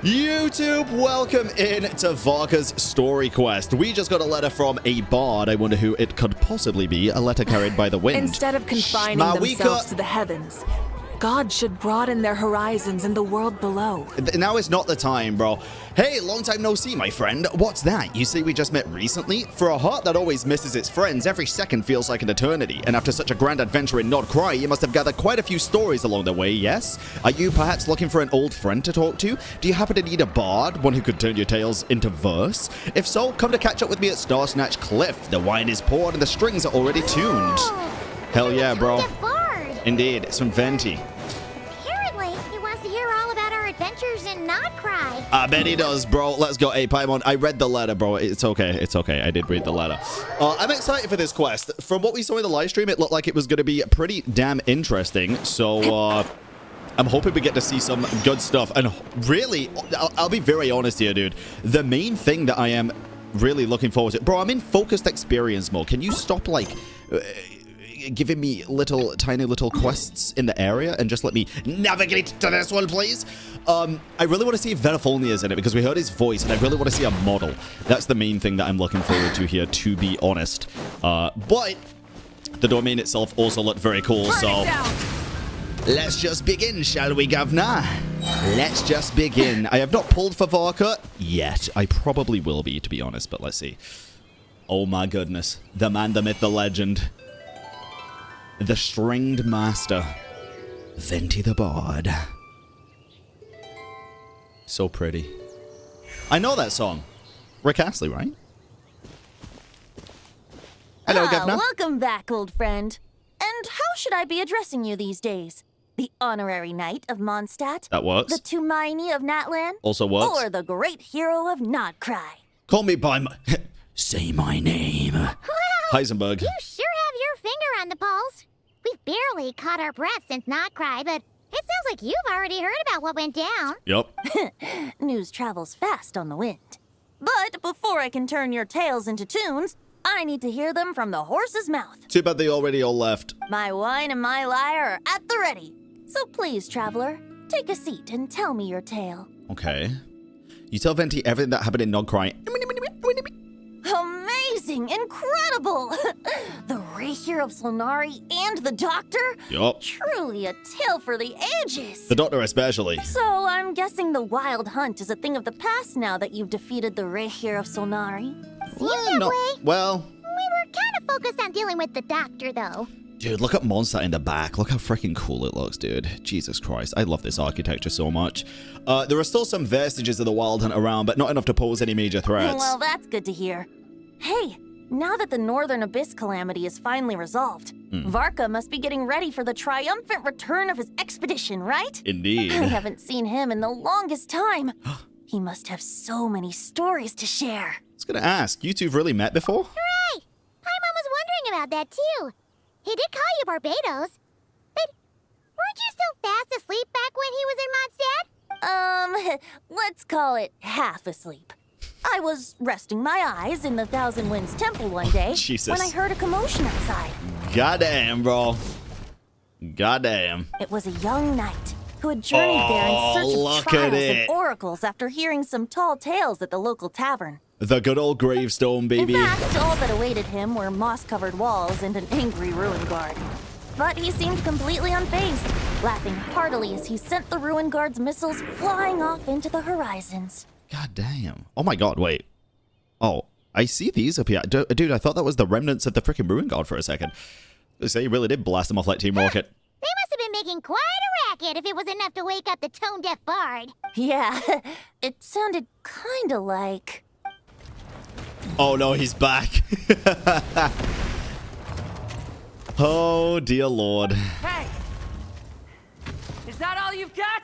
YouTube, welcome in to Varka's story quest. We just got a letter from a bard. I wonder who it could possibly be. A letter carried by the wind. Instead of confining themselves to the heavens, God should broaden their horizons in the world below. Now is not the time, bro. Hey, long time no see, my friend. What's that? You say we just met recently? For a heart that always misses its friends, every second feels like an eternity. And after such a grand adventure in Nod-Krai, you must have gathered quite a few stories along the way, yes? Are you perhaps looking for an old friend to talk to? Do you happen to need a bard? One who could turn your tales into verse? If so, come to catch up with me at Star Snatch Cliff. The wine is poured and the strings are already tuned. Hell yeah, bro. Indeed, it's from Venti. Apparently, he wants to hear all about our adventures in Nod-Krai. I bet he does, bro. Let's go. Hey, Paimon, I read the letter, bro. It's okay. It's okay. I did read the letter. I'm excited for this quest. From what we saw in the live stream, it looked like it was going to be pretty damn interesting. So, I'm hoping we get to see some good stuff. And really, I'll be very honest here, dude. The main thing that I am really looking forward to... Bro, I'm in focused experience mode. Can you stop, like... giving me tiny little quests in the area and just let me navigate to this one, please? I really want to see if Verifoni is in it because we heard his voice and I really want to see a model. That's the main thing that I'm looking forward to here, to be honest. But the domain itself also looked very cool, so let's just begin, shall we, governor? Let's just begin. I have not pulled for Varka yet. I probably will be, to be honest, but let's see. Oh my goodness. The man, the myth, the legend. The stringed master, Venti the Bard. So pretty. I know that song. Rick Astley, right? Hello, Governor. Welcome back, old friend. And how should I be addressing you these days? The honorary knight of Mondstadt? That works. The Tumaini of Natlan? Also works. Or the great hero of Nod-Krai? Call me by my... Say my name. Wow, Heisenberg. you sure have your finger on the pulse. We've barely caught our breath since Nod-Krai, but it sounds like you've already heard about what went down. Yep. News travels fast on the wind. But before I can turn your tales into tunes, I need to hear them from the horse's mouth. Too bad they already all left. My wine and my lyre are at the ready. So please, traveler, take a seat and tell me your tale. Okay. You tell Venti everything that happened in Nod-Krai. Amazing! Incredible! The Rahier of Solnari and the Doctor? Yup. Truly a tale for the ages! The Doctor especially. So I'm guessing the Wild Hunt is a thing of the past now that you've defeated the Rahier of Solnari? Seems that way. Well... We were kind of focused on dealing with the Doctor, though. Dude, look at Mondstadt in the back. Look how freaking cool it looks, dude. Jesus Christ. I love this architecture so much. There are still some vestiges of the Wild Hunt around, but not enough to pose any major threats. Well, that's good to hear. Hey, now that the Northern Abyss calamity is finally resolved, Varka must be getting ready for the triumphant return of his expedition, right? Indeed. I haven't seen him in the longest time. He must have so many stories to share. I was gonna ask, you two have really met before? Hooray! Paimon was wondering about that, too. He did call you Barbados. But weren't you still fast asleep back when he was in Mondstadt? Let's call it half asleep. I was resting my eyes in the Thousand Winds Temple one day when I heard a commotion outside. Goddamn, bro. Goddamn. It was a young knight who had journeyed there in search of trials and oracles after hearing some tall tales at the local tavern. The good old gravestone, baby. In fact, all that awaited him were moss-covered walls and an angry ruin guard. But he seemed completely unfazed, laughing heartily as he sent the ruin guard's missiles flying off into the horizons. God damn. Oh my god, wait. Oh, I see these up here. Dude, I thought that was the remnants of the freaking ruin guard for a second. They say he really did blast them off like Team Rocket. They must have been making quite a racket if it was enough to wake up the tone-deaf bard. Yeah, it sounded kinda like... Oh no, he's back. Oh, dear lord. Hey! Is that all you've got?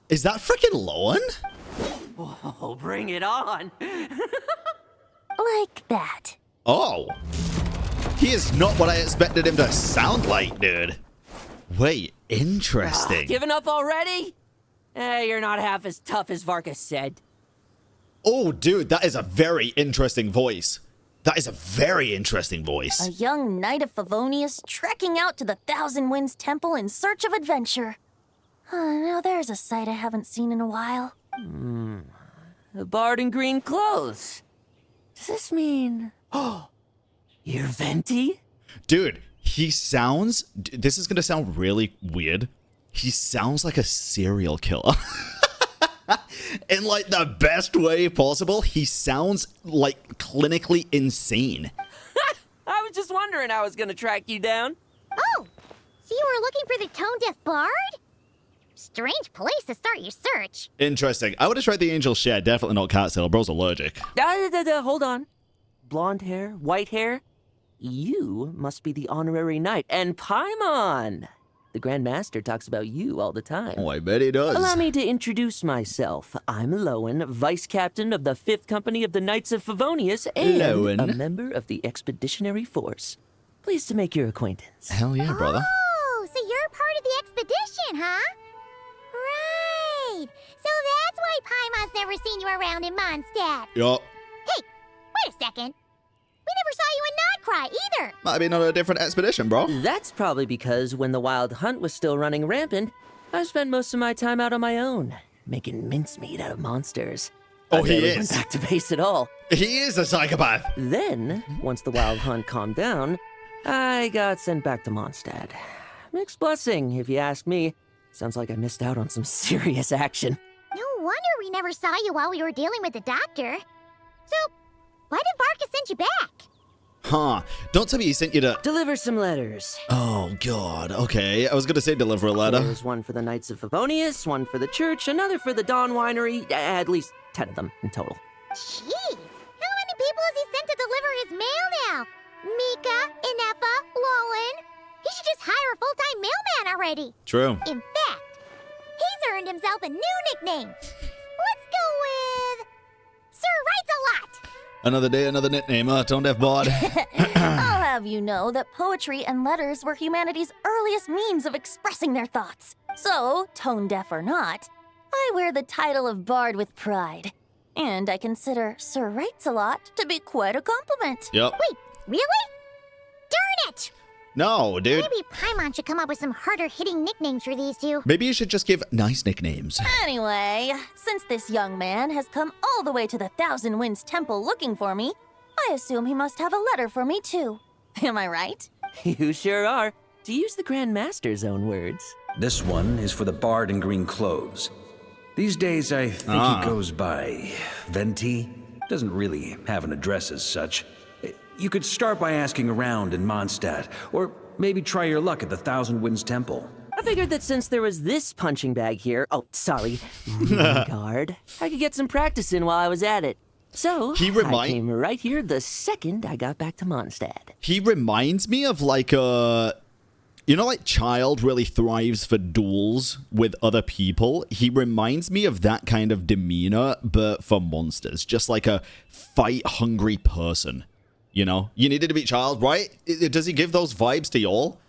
Is that freaking Lohen? Oh, bring it on. Like that. Oh. He is not what I expected him to sound like, dude. Wait, interesting. Giving up already? You're not half as tough as Varka said. Oh, dude, that is a very interesting voice. That is a very interesting voice. A young knight of Favonius trekking out to the Thousand Winds Temple in search of adventure. Now there's a sight I haven't seen in a while. A bard in green clothes. Does this mean... Oh, you're Venti? Dude, he sounds... This is going to sound really weird. He sounds like a serial killer. In, like, the best way possible. He sounds, like, clinically insane. I was just wondering how I was gonna track you down. Oh, so you were looking for the tone-deaf bard? Strange place to start your search. Interesting. I would have tried the Angel Shed. Definitely not Catsail. Bro's allergic. Hold on. Blonde hair, white hair. You must be the honorary knight. And Paimon! The Grandmaster talks about you all the time. Oh, I bet he does. Allow me to introduce myself. I'm Lohen, Vice Captain of the 5th Company of the Knights of Favonius and Lohen. a member of the Expeditionary Force. Pleased to make your acquaintance. Hell yeah, brother. Oh, so you're part of the expedition, huh? Right. So that's why Paimon's never seen you around in Mondstadt. Yup. Hey, wait a second. We never saw you in Nod-Krai either. Might have been on a different expedition, bro. That's probably because when the Wild Hunt was still running rampant, I spent most of my time out on my own, making mincemeat out of monsters. Oh, I he barely is. went back to base at all. He is a psychopath. Then, once the Wild Hunt calmed down, I got sent back to Mondstadt. Mixed blessing, if you ask me. Sounds like I missed out on some serious action. No wonder we never saw you while we were dealing with the doctor. So, why did Varka send you back? Huh. Don't tell me he sent you to... Deliver some letters. Oh, God. Okay. I was going to say deliver a letter. There's one for the Knights of Favonius, one for the church, another for the Dawn Winery, at least 10 of them in total. Jeez, how many people has he sent to deliver his mail now? Mika, Inefa, Lohen. He should just hire a full-time mailman already. True. In fact, he's earned himself a new nickname. Let's go with... Sir Writes-A-Lot. Another day, another nickname. Tone deaf bard. I'll have you know that poetry and letters were humanity's earliest means of expressing their thoughts. So, tone deaf or not, I wear the title of bard with pride. And I consider Sir Writes-A-Lot to be quite a compliment. Yep. Wait, really? Darn it! No, dude. Maybe Paimon should come up with some harder-hitting nicknames for these two. Maybe you should just give nice nicknames. Anyway, since this young man has come all the way to the Thousand Winds Temple looking for me, I assume he must have a letter for me too. Am I right? You sure are. To use the Grandmaster's own words. This one is for the bard in green clothes. These days, I think he goes by Venti. Doesn't really have an address as such. You could start by asking around in Mondstadt, or maybe try your luck at the Thousand Winds Temple. I figured that since there was this punching bag here, guard, I could get some practice in while I was at it. So, I came right here the second I got back to Mondstadt. He reminds me of like a... You know, like Child really thrives for duels with other people? He reminds me of that kind of demeanor, but for monsters. Just like a fight-hungry person. You know? You needed to beat Child, right? Does he give those vibes to y'all?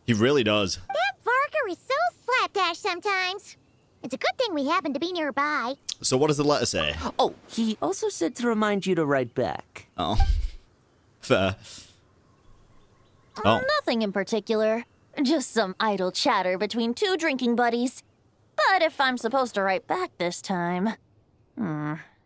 He really does. That Varka is so slapdash sometimes. It's a good thing we happen to be nearby. So what does the letter say? Oh, he also said to remind you to write back. Oh. Fair. Oh. Nothing in particular. Just some idle chatter between two drinking buddies. But if I'm supposed to write back this time...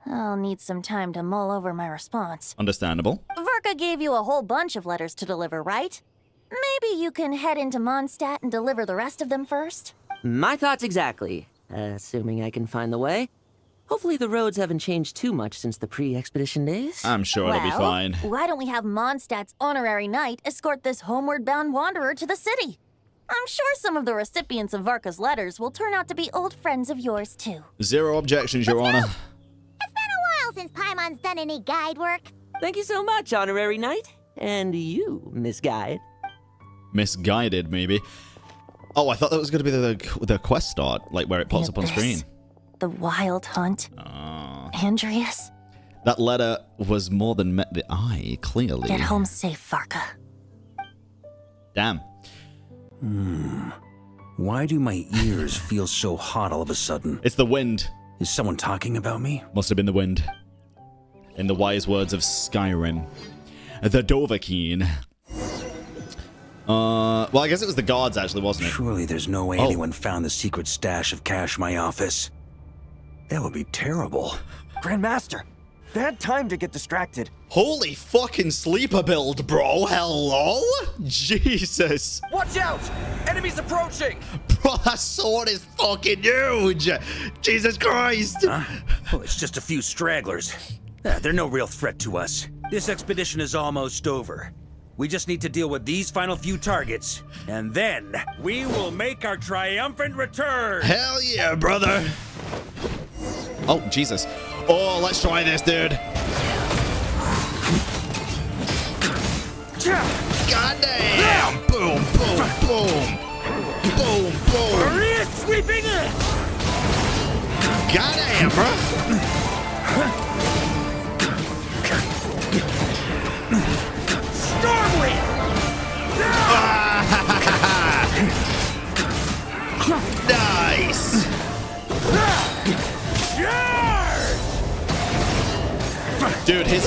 I'll need some time to mull over my response. Understandable. Varka gave you a whole bunch of letters to deliver, right? Maybe you can head into Mondstadt and deliver the rest of them first? My thoughts exactly. Assuming I can find the way. Hopefully the roads haven't changed too much since the pre-expedition days. I'm sure it'll be fine. Why don't we have Mondstadt's honorary knight escort this homeward-bound wanderer to the city? I'm sure some of the recipients of Varka's letters will turn out to be old friends of yours, too. Zero objections, Your Honor. It's been a while since Paimon's done any guide work. Thank you so much, honorary knight. And you, Miss Guide. Misguided, maybe. Oh, I thought that was going to be the quest start, like where it pops up on screen. The Wild Hunt. Andrius. That letter was more than met the eye, clearly. Get home safe, Varka. Damn. Why do my ears feel so hot all of a sudden? It's the wind. Is someone talking about me? Must have been the wind. In the wise words of Skyrim. The Dovahkiin. Well, I guess it was the guards, actually, wasn't it? Surely there's no way anyone found the secret stash of cash in my office. That would be terrible. Grandmaster, bad time to get distracted. Holy fucking sleeper build, bro. Hello? Jesus. Watch out! Enemies approaching! Bro, that sword is fucking huge. Jesus Christ. Huh? Oh, it's just a few stragglers. They're no real threat to us. This expedition is almost over. We just need to deal with these final few targets, and then we will make our triumphant return. Hell yeah, brother. Oh, Jesus. Oh, let's try this, dude. Goddamn! Boom, boom, boom. Boom, boom. Boreas sweeping in! Goddamn, bro. Stormwind! Nice. Dude, his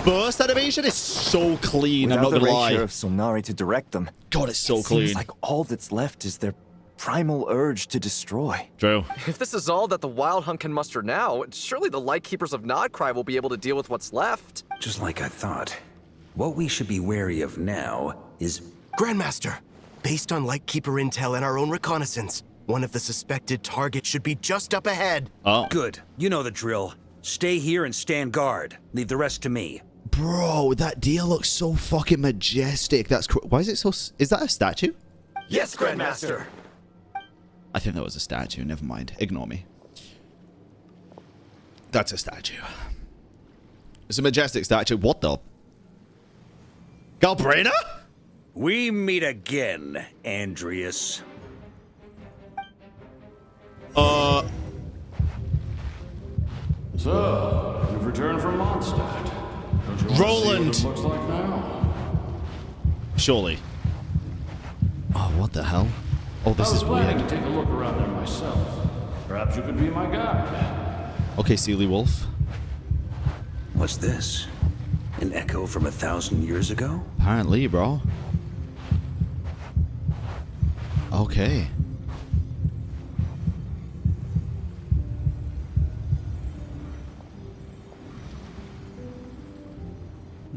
burst animation is so clean. I'm not gonna lie. Without the ratio of Solnari to direct them, God, it's so it clean. seems like all that's left is their primal urge to destroy. True. If this is all that the Wild Hunt can muster now, surely the Lightkeepers of Nod-Krai will be able to deal with what's left. Just like I thought. What we should be wary of now is... Grandmaster, based on Lightkeeper intel and our own reconnaissance, one of the suspected targets should be just up ahead. Oh. Good. You know the drill. Stay here and stand guard. Leave the rest to me. Bro, that deer looks so fucking majestic. That's why is it so... Is that a statue? Yes, Grandmaster! I think that was a statue. Never mind. Ignore me. That's a statue. It's a majestic statue. What the... Galbraina? We meet again, Andrius. So, you've returned from Mondstadt. Don't you want Roland! to see what it looks like now? Surely. Oh, what the hell? Oh, this is I was planning weird. to take a look around there myself. Perhaps you could be my guide. Okay, Sealy Wolf. What's this? An echo from 1,000 years ago? Apparently, bro. Okay.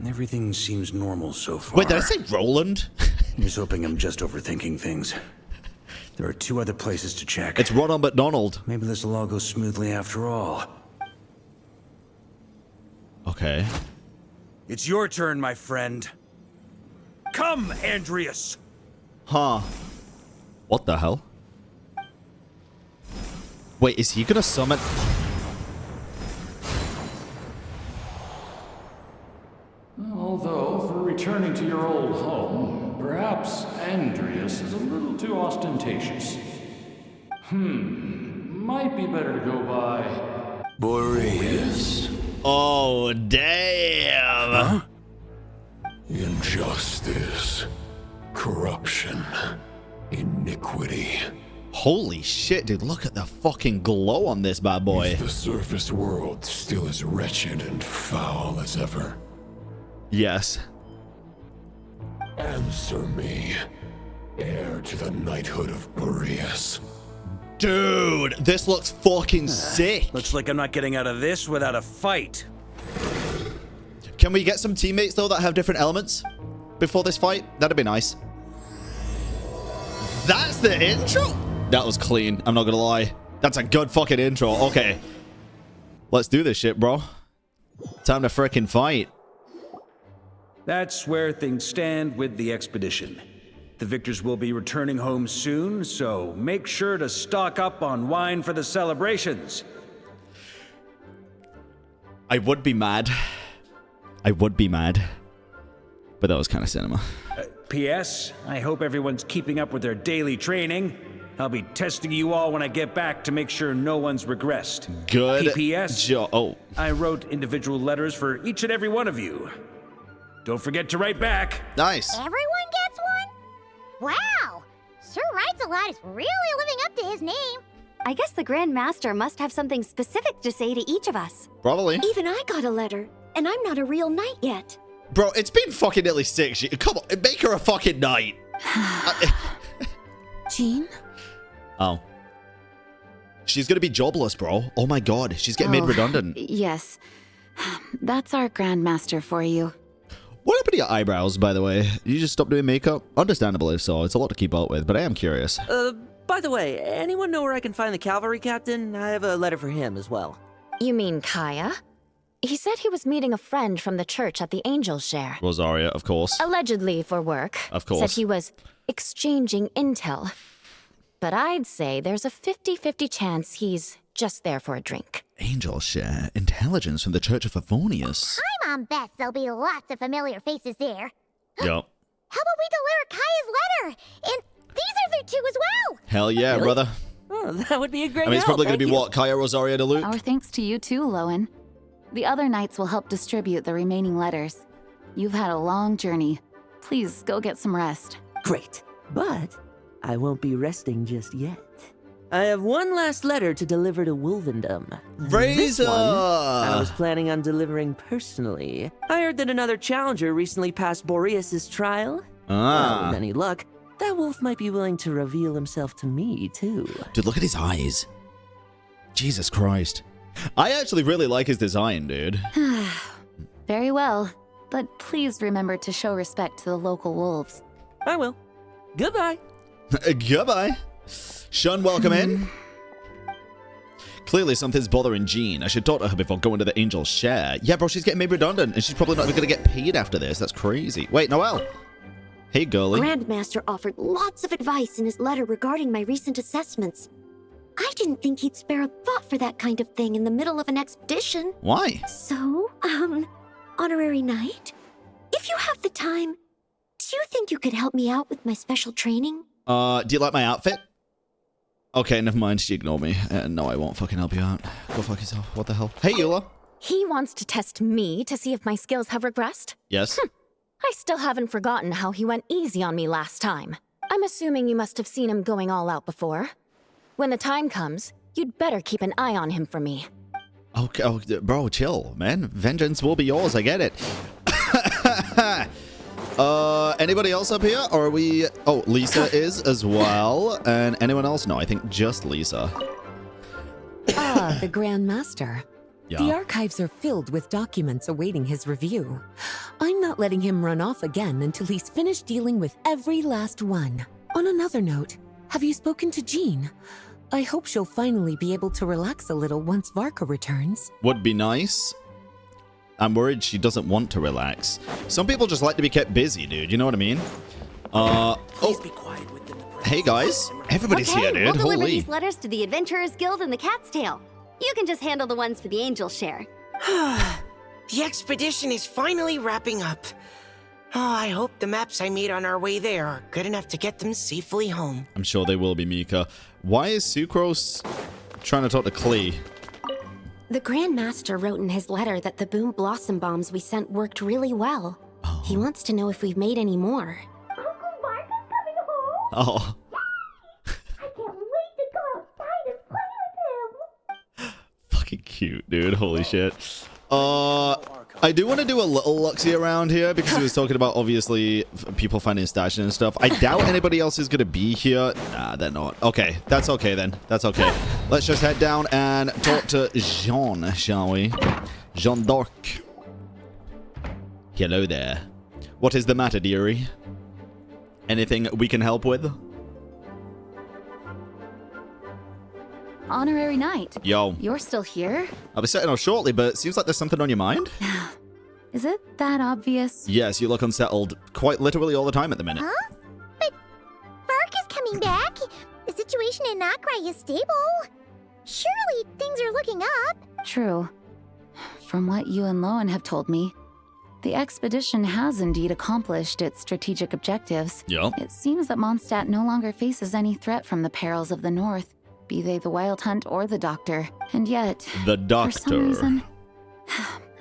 Everything seems normal so far. Wait, did I say Roland? I'm just hoping I'm just overthinking things. There are 2 other places to check. It's Ronald McDonald. Maybe this will all go smoothly after all. Okay. It's your turn, my friend. Come, Andrius! Huh. What the hell? Wait, is he gonna summon... Although, for returning to your old home, perhaps Andrius is a little too ostentatious. Might be better to go by... Boreas. Oh, damn. Huh? Injustice. Corruption. Iniquity. Holy shit, dude. Look at the fucking glow on this bad boy. Is the surface world still as wretched and foul as ever? Yes. Answer me. Heir to the knighthood of Boreas. Dude, this looks fucking sick. Looks like I'm not getting out of this without a fight. Can we get some teammates, though, that have different elements before this fight? That'd be nice. That's the intro? That was clean. I'm not gonna lie. That's a good fucking intro. Okay. Let's do this shit, bro. Time to frickin' fight. That's where things stand with the expedition. The victors will be returning home soon, so make sure to stock up on wine for the celebrations. I would be mad. I would be mad. But that was kind of cinema. P.S. I hope everyone's keeping up with their daily training. I'll be testing you all when I get back to make sure no one's regressed. Good. P.P.S. Oh. I wrote individual letters for each and every one of you. Don't forget to write back. Nice. Everyone gets one? Wow! Sir Writes a Lot is really living up to his name. I guess the Grandmaster must have something specific to say to each of us. Probably. Even I got a letter, and I'm not a real knight yet. Bro, it's been fucking nearly 6 years. Come on, make her a fucking knight. Jean? Oh. She's gonna be jobless, bro. Oh my god, she's getting made redundant. Yes. That's our grandmaster for you. What happened to your eyebrows, by the way? You just stopped doing makeup? Understandably so. It's a lot to keep up with, but I am curious. By the way, anyone know where I can find the cavalry captain? I have a letter for him as well. You mean Kaeya? He said he was meeting a friend from the church at the Angel Share. Rosaria, of course. Allegedly for work. Of course. Said he was exchanging intel. But I'd say there's a 50-50 chance he's just there for a drink. Angel Share. Intelligence from the Church of Favonius. I'm on bets there'll be lots of familiar faces there. Yup. How about we deliver Kaeya's letter? And these are there too as well. Hell yeah, Really? brother. Oh, that would be a great I mean, it's help, probably going to thank be you. what? Kaeya, Rosaria, Diluc? Our thanks to you too, Lohen. The other knights will help distribute the remaining letters. You've had a long journey. Please go get some rest. Great. But I won't be resting just yet. I have one last letter to deliver to Wolvendom. This Razor! one, I was planning on delivering personally. I heard that another challenger recently passed Boreas' trial. Well, with any luck, that wolf might be willing to reveal himself to me, too. Dude, look at his eyes. Jesus Christ. I actually really like his design, dude. Very well, but please remember to show respect to the local wolves. I will. Goodbye. Goodbye. Shun, welcome in. Clearly something's bothering Jean. I should talk to her before going to the Angel Share. Yeah, bro, she's getting made redundant, and she's probably not even going to get paid after this. That's crazy. Wait, Noelle. Hey, girlie. Grandmaster offered lots of advice in his letter regarding my recent assessments. I didn't think he'd spare a thought for that kind of thing in the middle of an expedition. Why? So, honorary knight, if you have the time, do you think you could help me out with my special training? Do you like my outfit? Okay, never mind. She ignored me. No, I won't fucking help you out. Go fuck yourself. What the hell? Hey, Eula. He wants to test me to see if my skills have regressed? Yes? I still haven't forgotten how he went easy on me last time. I'm assuming you must have seen him going all out before. When the time comes, you'd better keep an eye on him for me. Okay, bro, chill, man. Vengeance will be yours. I get it. Anybody else up here? Or are we... Oh, Lisa is as well. And anyone else? No, I think just Lisa. Ah, the Grandmaster. Yeah. The archives are filled with documents awaiting his review. I'm not letting him run off again until he's finished dealing with every last one. On another note, have you spoken to Jean? I hope she'll finally be able to relax a little once Varka returns. Would be nice. I'm worried she doesn't want to relax. Some people just like to be kept busy, dude. You know what I mean? Please be quiet with them. Hey, guys. Everybody's here, dude. We'll deliver Holy. these letters to the Adventurers Guild and the Cat's Tail. You can just handle the ones for the Angel Share. The expedition is finally wrapping up. Oh, I hope the maps I made on our way there are good enough to get them safely home. I'm sure they will be, Mika. Why is Sucrose trying to talk to Klee? The Grandmaster wrote in his letter that the Boom Blossom bombs we sent worked really well. Oh. He wants to know if we've made any more. Oh. Fucking cute, dude. Holy shit. I do want to do a little Luxie around here because he was talking about, obviously, people finding stashes and stuff. I doubt anybody else is going to be here. Nah, they're not. Okay, that's okay then. That's okay. Let's just head down and talk to Jean, shall we? Jean d'Arc. Hello there. What is the matter, dearie? Anything we can help with? Honorary Knight. Yo. You're still here? I'll be setting off shortly, but it seems like there's something on your mind. Is it that obvious? Yes, you look unsettled quite literally all the time at the minute. Huh? But Varka's coming back. The situation in Nod-Krai is stable. Surely things are looking up. True. From what you and Lohen have told me, the expedition has indeed accomplished its strategic objectives. Yeah. It seems that Mondstadt no longer faces any threat from the perils of the north, be they the Wild Hunt or the Doctor. And yet, the Doctor. For some reason,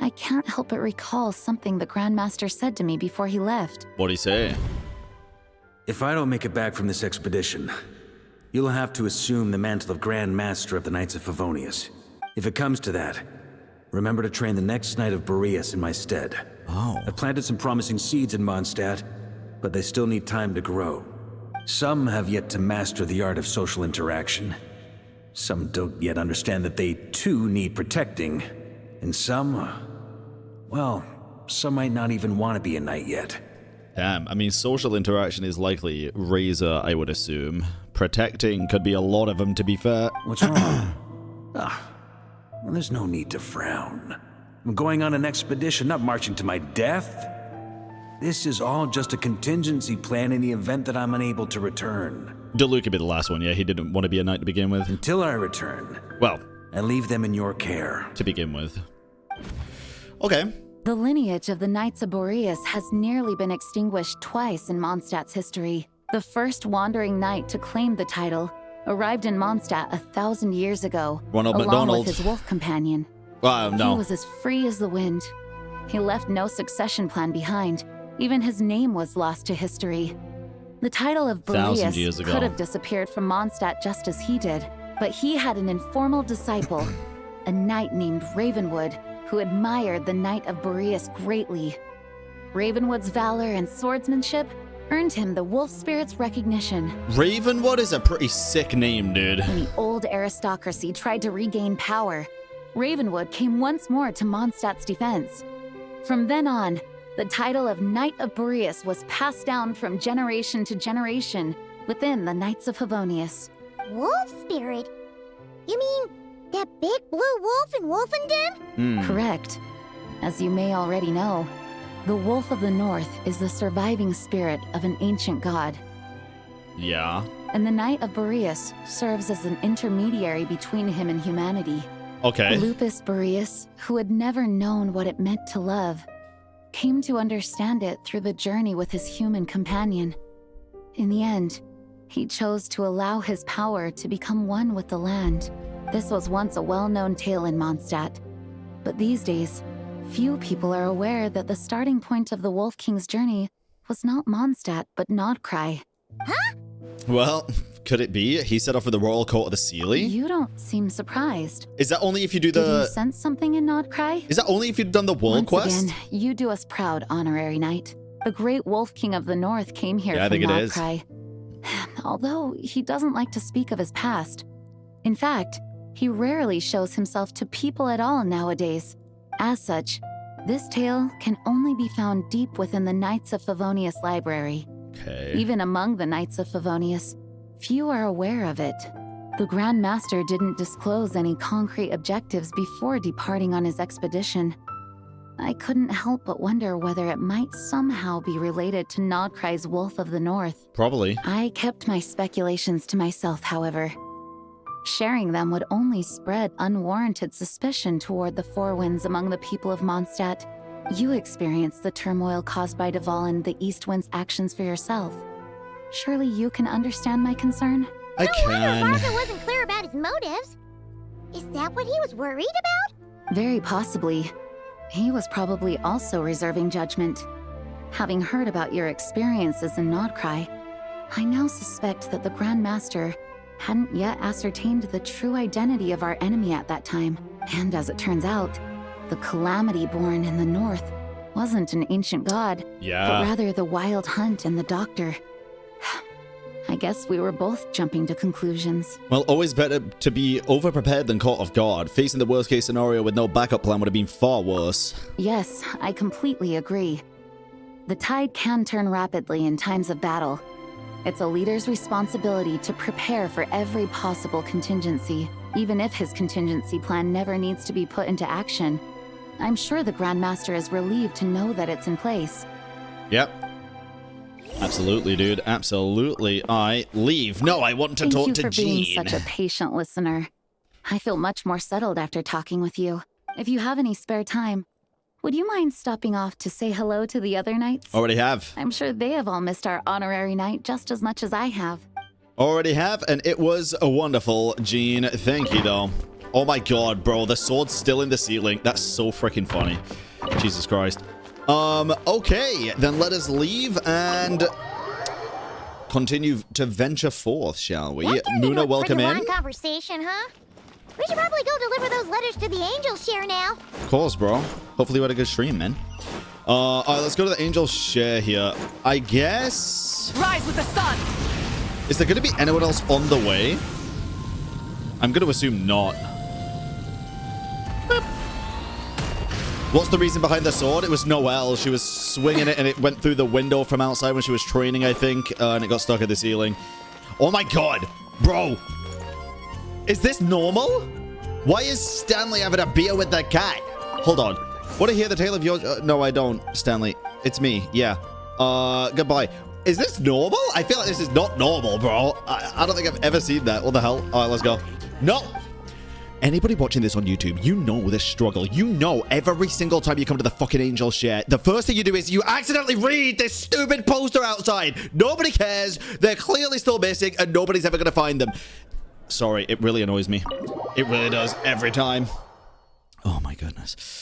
I can't help but recall something the Grandmaster said to me before he left. What'd he say? If I don't make it back from this expedition, you'll have to assume the mantle of Grand Master of the Knights of Favonius. If it comes to that, remember to train the next Knight of Boreas in my stead. Oh. I've planted some promising seeds in Mondstadt, but they still need time to grow. Some have yet to master the art of social interaction. Some don't yet understand that they too need protecting. And some, well, some might not even want to be a knight yet. Damn, I mean, social interaction is likely Razor, I would assume. Protecting could be a lot of them, to be fair. What's wrong? Well, there's no need to frown. I'm going on an expedition, not marching to my death. This is all just a contingency plan in the event that I'm unable to return. Diluc could be the last one, yeah? He didn't want to be a knight to begin with. Until I return. Well, I leave them in your care. To begin with. Okay. The lineage of the Knights of Boreas has nearly been extinguished twice in Mondstadt's history. The first wandering knight to claim the title arrived in Mondstadt 1,000 years ago, Ronald along McDonald. with his wolf companion. No. He was as free as the wind. He left no succession plan behind. Even his name was lost to history. The title of Boreas could have disappeared from Mondstadt just as he did, but he had an informal disciple, a knight named Ravenwood, who admired the Knight of Boreas greatly. Ravenwood's valor and swordsmanship earned him the wolf spirit's recognition. Ravenwood is a pretty sick name, dude. When the old aristocracy tried to regain power, Ravenwood came once more to Mondstadt's defense. From then on, the title of Knight of Boreas was passed down from generation to generation within the Knights of Favonius. Wolf spirit? You mean that big blue wolf in Wolvendom? Correct. As you may already know, the Wolf of the North is the surviving spirit of an ancient god. Yeah. And the Knight of Boreas serves as an intermediary between him and humanity. Okay. Lupus Boreas, who had never known what it meant to love, came to understand it through the journey with his human companion. In the end, he chose to allow his power to become one with the land. This was once a well-known tale in Mondstadt, but these days, few people are aware that the starting point of the Wolf King's journey was not Mondstadt, but Nod-Krai. Huh? Well, could it be? He set off with the Royal Court of the Sealy? You don't seem surprised. Is that only if you do the... Did you sense something in Nod-Krai? Is that only if you've done the world quest? Once again, you do us proud, Honorary Knight. The great Wolf King of the North came here from Nod-Krai. Although he doesn't like to speak of his past. In fact, he rarely shows himself to people at all nowadays. As such, this tale can only be found deep within the Knights of Favonius library. Okay. Even among the Knights of Favonius, few are aware of it. The grandmaster didn't disclose any concrete objectives before departing on his expedition. I couldn't help but wonder whether it might somehow be related to Nod-Krai's Wolf of the North. Probably. I kept my speculations to myself, however. Sharing them would only spread unwarranted suspicion toward the Four Winds among the people of Mondstadt. You experienced the turmoil caused by Duval and the East Wind's actions for yourself. Surely you can understand my concern? I can. No wonder Varka wasn't clear about his motives. Is that what he was worried about? Very possibly. He was probably also reserving judgment. Having heard about your experiences in Nod-Krai, I now suspect that the Grandmaster hadn't yet ascertained the true identity of our enemy at that time. And as it turns out, the calamity born in the north wasn't an ancient god, but rather the Wild Hunt and the Doctor. I guess we were both jumping to conclusions. Well, always better to be over-prepared than caught off guard. Facing the worst-case scenario with no backup plan would have been far worse. Yes, I completely agree. The tide can turn rapidly in times of battle. It's a leader's responsibility to prepare for every possible contingency, even if his contingency plan never needs to be put into action. I'm sure the Grandmaster is relieved to know that it's in place. Yep. Absolutely, dude. Absolutely. I leave. No, I want to talk to Jean. Thank you for being such a patient listener. I feel much more settled after talking with you. If you have any spare time, would you mind stopping off to say hello to the other knights? Already have. I'm sure they have all missed our honorary knight just as much as I have. Already have, and it was wonderful, Jean. Thank you, though. Oh my god, bro. The sword's still in the ceiling. That's so freaking funny. Jesus Christ. Okay. Then let us leave and continue to venture forth, shall we? Muna, welcome in. Conversation, huh? We should probably go deliver those letters to the angel share now. Of course, bro. Hopefully we had a good stream, man. All right, let's go to the angel share here. I guess... Rise with the sun! Is there going to be anyone else on the way? I'm going to assume not. Boop. What's the reason behind the sword? It was Noelle. She was swinging it and it went through the window from outside when she was training, I think. And it got stuck at the ceiling. Oh my god. Bro. Is this normal? Why is Stanley having a beer with the cat? Hold on. Want to hear the tale of your... no, I don't, Stanley. It's me. Yeah. Goodbye. Is this normal? I feel like this is not normal, bro. I don't think I've ever seen that. What the hell? All right, let's go. No. Anybody watching this on YouTube, you know this struggle. You know every single time you come to the fucking angel share, the first thing you do is you accidentally read this stupid poster outside. Nobody cares. They're clearly still missing and nobody's ever going to find them. Sorry, it really annoys me. It really does every time. Oh my goodness.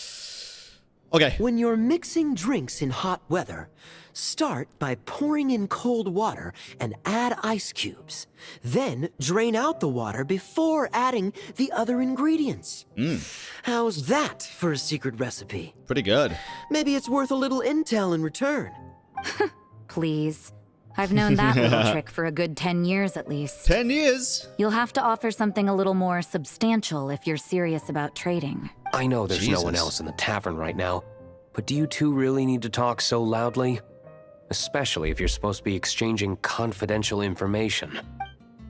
Okay. When you're mixing drinks in hot weather, start by pouring in cold water and add ice cubes. Then drain out the water before adding the other ingredients. How's that for a secret recipe? Pretty good. Maybe it's worth a little intel in return. Please. I've known that little trick for a good 10 years at least. 10 years? You'll have to offer something a little more substantial if you're serious about trading. I know there's no one else in the tavern right now, but do you two really need to talk so loudly? Especially if you're supposed to be exchanging confidential information.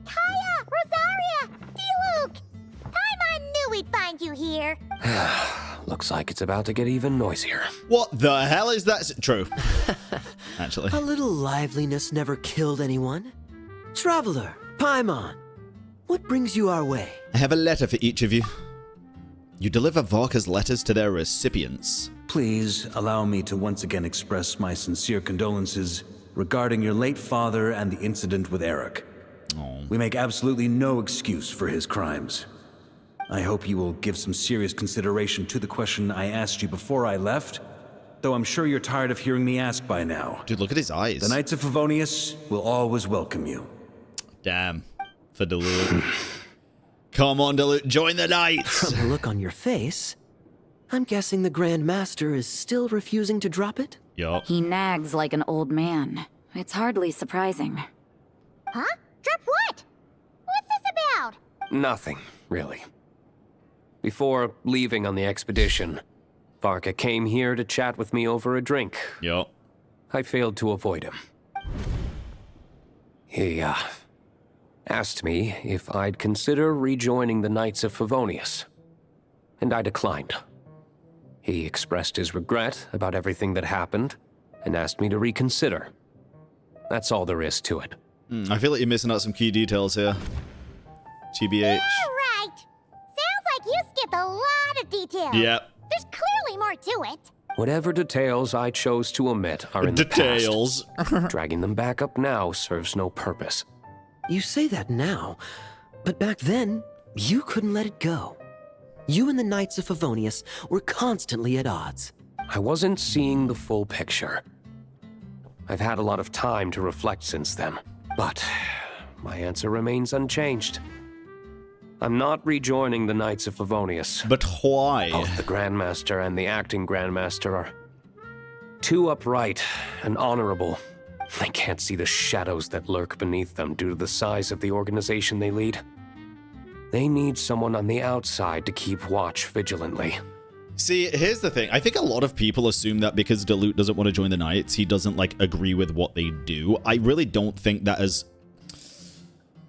Kaeya! Rosaria! Diluc! Paimon knew we'd find you here. Looks like it's about to get even noisier. What the hell is that? True. Actually. A little liveliness never killed anyone. Traveler, Paimon, what brings you our way? I have a letter for each of you. You deliver Varka's letters to their recipients. Please allow me to once again express my sincere condolences regarding your late father and the incident with Eric. Oh. We make absolutely no excuse for his crimes. I hope you will give some serious consideration to the question I asked you before I left, though I'm sure you're tired of hearing me ask by now. Dude, look at his eyes. The Knights of Favonius will always welcome you. Damn. For Diluc. Come on, Diluc, join the Knights! From the look on your face, I'm guessing the grandmaster is still refusing to drop it? Yup. He nags like an old man. It's hardly surprising. Huh? Drop what? What's this about? Nothing, really. Before leaving on the expedition, Varka came here to chat with me over a drink. Yup. I failed to avoid him. He, asked me if I'd consider rejoining the Knights of Favonius, and I declined. He expressed his regret about everything that happened, and asked me to reconsider. That's all there is to it. I feel like you're missing out some key details here. TBH. Yeah, right. Sounds like you skipped a lot of details. Yep. There's clearly more to it. Whatever details I chose to omit are in the past. Dragging them back up now serves no purpose. You say that now, but back then, you couldn't let it go. You and the Knights of Favonius were constantly at odds. I wasn't seeing the full picture. I've had a lot of time to reflect since then, but my answer remains unchanged. I'm not rejoining the Knights of Favonius. But why? Both the Grandmaster and the acting Grandmaster are too upright and honorable. I can't see the shadows that lurk beneath them due to the size of the organization they lead. They need someone on the outside to keep watch vigilantly. See, here's the thing. I think a lot of people assume that because Diluc doesn't want to join the Knights, he doesn't, like, agree with what they do. I really don't think that is...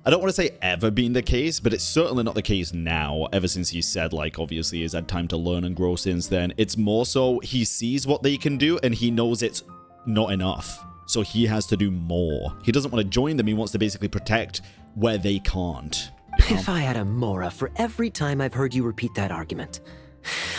I don't want to say ever been the case, but it's certainly not the case now, ever since he said, like, obviously he's had time to learn and grow since then. It's more so he sees what they can do, and he knows it's not enough. So he has to do more. He doesn't want to join them. He wants to basically protect where they can't. You know? If I had a Mora for every time I've heard you repeat that argument.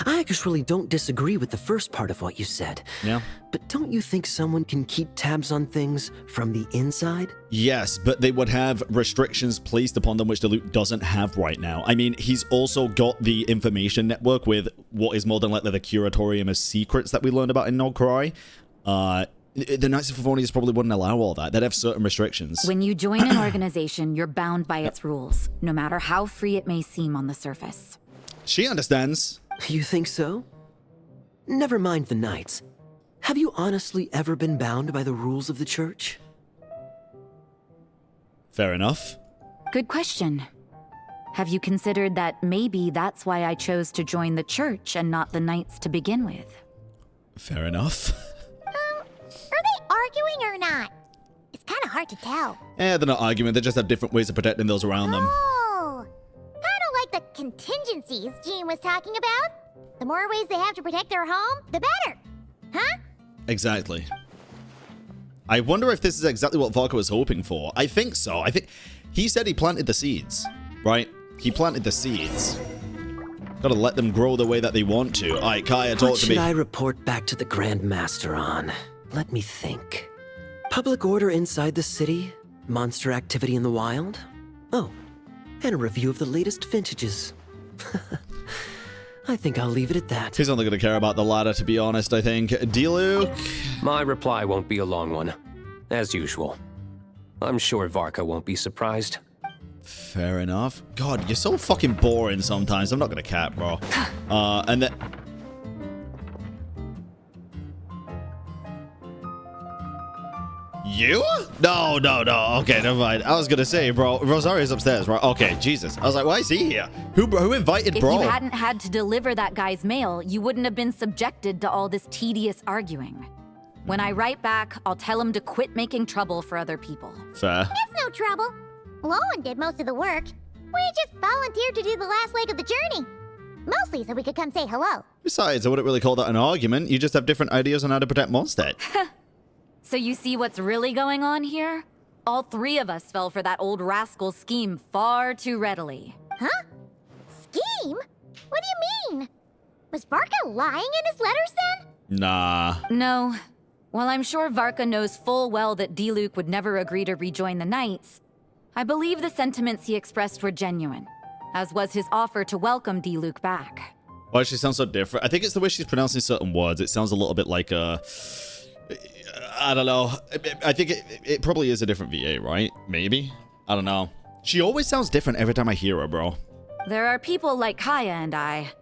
I actually don't disagree with the first part of what you said. Yeah. But don't you think someone can keep tabs on things from the inside? Yes, but they would have restrictions placed upon them which Diluc doesn't have right now. I mean, he's also got the information network with what is more than likely the Curatorium of Secrets that we learned about in Nod-Krai. The Knights of Favonius probably wouldn't allow all that. They'd have certain restrictions. When you join an organization, you're bound by its rules, no matter how free it may seem on the surface. She understands. You think so? Never mind the Knights. Have you honestly ever been bound by the rules of the church? Fair enough. Good question. Have you considered that maybe that's why I chose to join the church and not the knights to begin with? Fair enough. Are they arguing or not? It's kind of hard to tell. Yeah, they're not arguing. They just have different ways of protecting those around them. Oh, kind of like the contingencies Jean was talking about. The more ways they have to protect their home, the better. Huh? Exactly. I wonder if this is exactly what Varka was hoping for. I think so. I think he said he planted the seeds, right? He planted the seeds. Gotta let them grow the way that they want to. Alright, Kaeya, talk to me. What should I report back to the grandmaster on? Let me think. Public order inside the city, monster activity in the wild. Oh, and a review of the latest vintages. I think I'll leave it at that. He's only gonna care about the ladder, to be honest, I think. Diluc? My reply won't be a long one, as usual. I'm sure Varka won't be surprised. Fair enough. God, you're so fucking boring sometimes. I'm not gonna cap, bro. And then... You? No. Okay, never mind. I was gonna say, bro, Rosario's upstairs, right? Okay, Jesus. I was like, why is he here? Who invited bro? If you hadn't had to deliver that guy's mail, you wouldn't have been subjected to all this tedious arguing. When I write back, I'll tell him to quit making trouble for other people. Fair. It's no trouble. Lohen did most of the work. We just volunteered to do the last leg of the journey. Mostly so we could come say hello. Besides, I wouldn't really call that an argument. You just have different ideas on how to protect Mondstadt. So you see what's really going on here? All three of us fell for that old rascal's scheme far too readily. Huh? Scheme? What do you mean? Was Varka lying in his letters then? Nah. No. While I'm sure Varka knows full well that Diluc would never agree to rejoin the Knights, I believe the sentiments he expressed were genuine, as was his offer to welcome Diluc back. Why she sounds so different? I think it's the way she's pronouncing certain words. It sounds a little bit like I don't know. I think it probably is a different VA, right? Maybe? I don't know. She always sounds different every time I hear her, bro. There are people like Kaeya and I,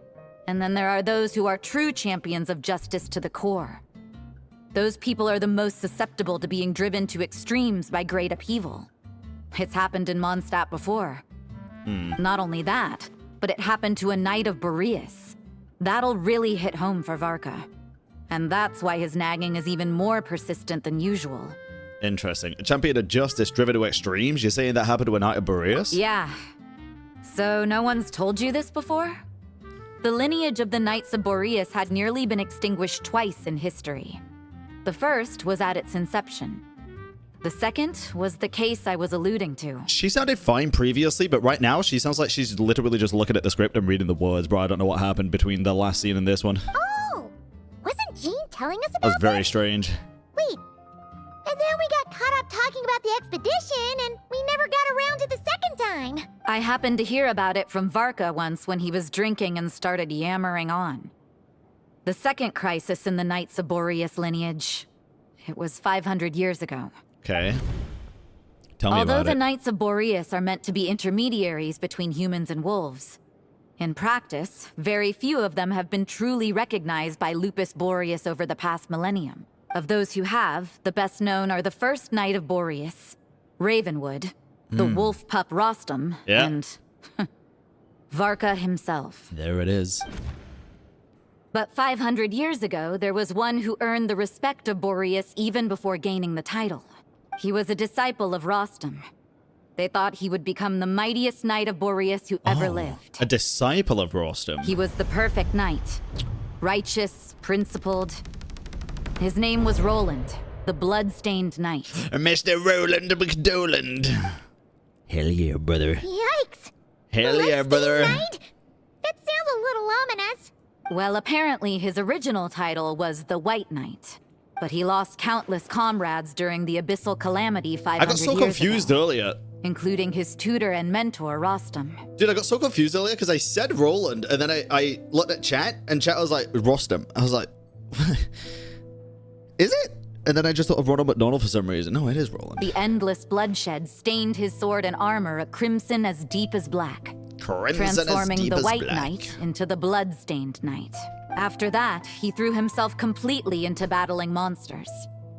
and then there are those who are true champions of justice to the core. Those people are the most susceptible to being driven to extremes by great upheaval. It's happened in Mondstadt before. Not only that, but it happened to a Knight of Boreas. That'll really hit home for Varka. And that's why his nagging is even more persistent than usual. Interesting. A champion of justice driven to extremes? You're saying that happened to a Knight of Boreas? Yeah. So no one's told you this before? The lineage of the Knights of Boreas had nearly been extinguished twice in history. The first was at its inception. The second was the case I was alluding to. She sounded fine previously, but right now she sounds like she's literally just looking at the script and reading the words, bro. I don't know what happened between the last scene and this one. Oh! Wasn't Jean telling us about That was very strange. Wait. And then we got caught up talking about the expedition, and we never got around to the second time. I happened to hear about it from Varka once when he was drinking and started yammering on. The second crisis in the Knights of Boreas lineage. It was 500 years ago. Okay. Tell me about it. Although the Knights of Boreas are meant to be intermediaries between humans and wolves, in practice, very few of them have been truly recognized by Lupus Boreas over the past millennium. Of those who have, the best known are the first Knight of Boreas, Ravenwood, the wolf pup Rostam, and Varka himself. There it is. But 500 years ago, there was one who earned the respect of Boreas even before gaining the title. He was a disciple of Rostam. They thought he would become the mightiest Knight of Boreas who ever lived. A disciple of Rostam. He was the perfect knight. Righteous, principled. His name was Roland, the bloodstained knight. Mr. Roland McDoland. Hell yeah, brother. Yikes! Hell yeah, brother. Knight? That sounds a little ominous. Well, apparently his original title was the White Knight. But he lost countless comrades during the Abyssal Calamity 500 years ago. I got so confused earlier. Including his tutor and mentor, Rostam. Dude, I got so confused earlier because I said Roland, and then I looked at chat, and chat was like, Rostam. I was like, is it? And then I just thought of Ronald McDonald for some reason. No, it is Roland. The endless bloodshed stained his sword and armor a crimson as deep as black. Crimson transforming as deep the as White black. Knight into the bloodstained Knight. After that, he threw himself completely into battling monsters,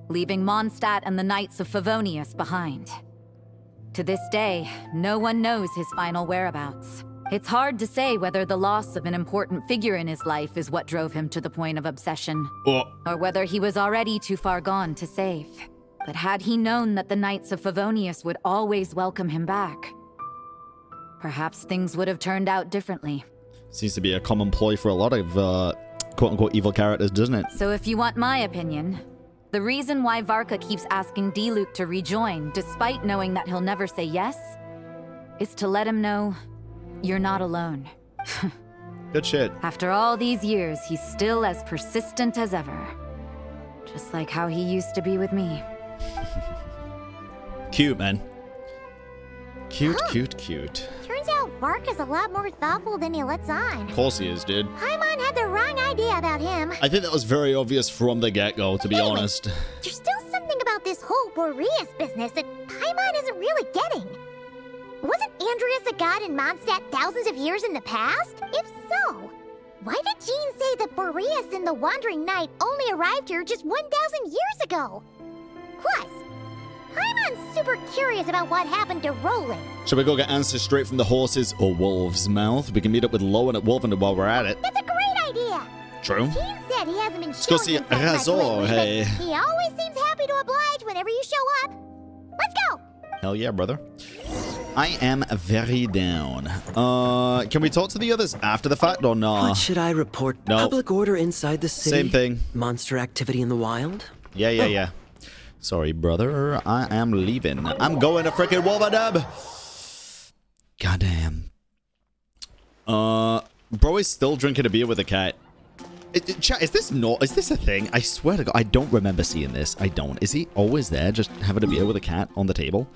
leaving Mondstadt and the Knights of Favonius behind. To this day, no one knows his final whereabouts. It's hard to say whether the loss of an important figure in his life is what drove him to the point of obsession, or whether he was already too far gone to save. But had he known that the Knights of Favonius would always welcome him back, perhaps things would have turned out differently. Seems to be a common ploy for a lot of quote-unquote evil characters, doesn't it? So if you want my opinion, the reason why Varka keeps asking Diluc to rejoin, despite knowing that he'll never say yes, is to let him know you're not alone. Good shit. After all these years, he's still as persistent as ever. Just like how he used to be with me. Cute, man. Cute, cute, cute. Turns out Varka's a lot more thoughtful than he lets on. Of course he is, dude. Paimon had the wrong idea about him. I think that was very obvious from the get-go, to be honest. There's still something about this whole Boreas business that Paimon isn't really getting. Wasn't Andrius a god in Mondstadt thousands of years in the past? If so, why did Jean say that Boreas and the Wandering Knight only arrived here just 1,000 years ago? Plus, Paimon's super curious about what happened to Roland. Should we go get answers straight from the horse's or wolf's mouth? We can meet up with Lohen at Wolvendom while we're at it. That's a great idea. True. Jean said he hasn't been Go showing see himself much lately, hey. but he always seems happy to oblige whenever you show up. Let's go. Hell yeah, brother. I am very down. Can we talk to the others after the fact or not? What should I report? No. Public order inside the city? Same thing. Monster activity in the wild? Yeah. Sorry, brother. I am leaving. I'm going to freaking Wolvendom. Goddamn. Bro is still drinking a beer with a cat. Chat, is this a thing? I swear to God, I don't remember seeing this. I don't. Is he always there, just having a beer with a cat on the table?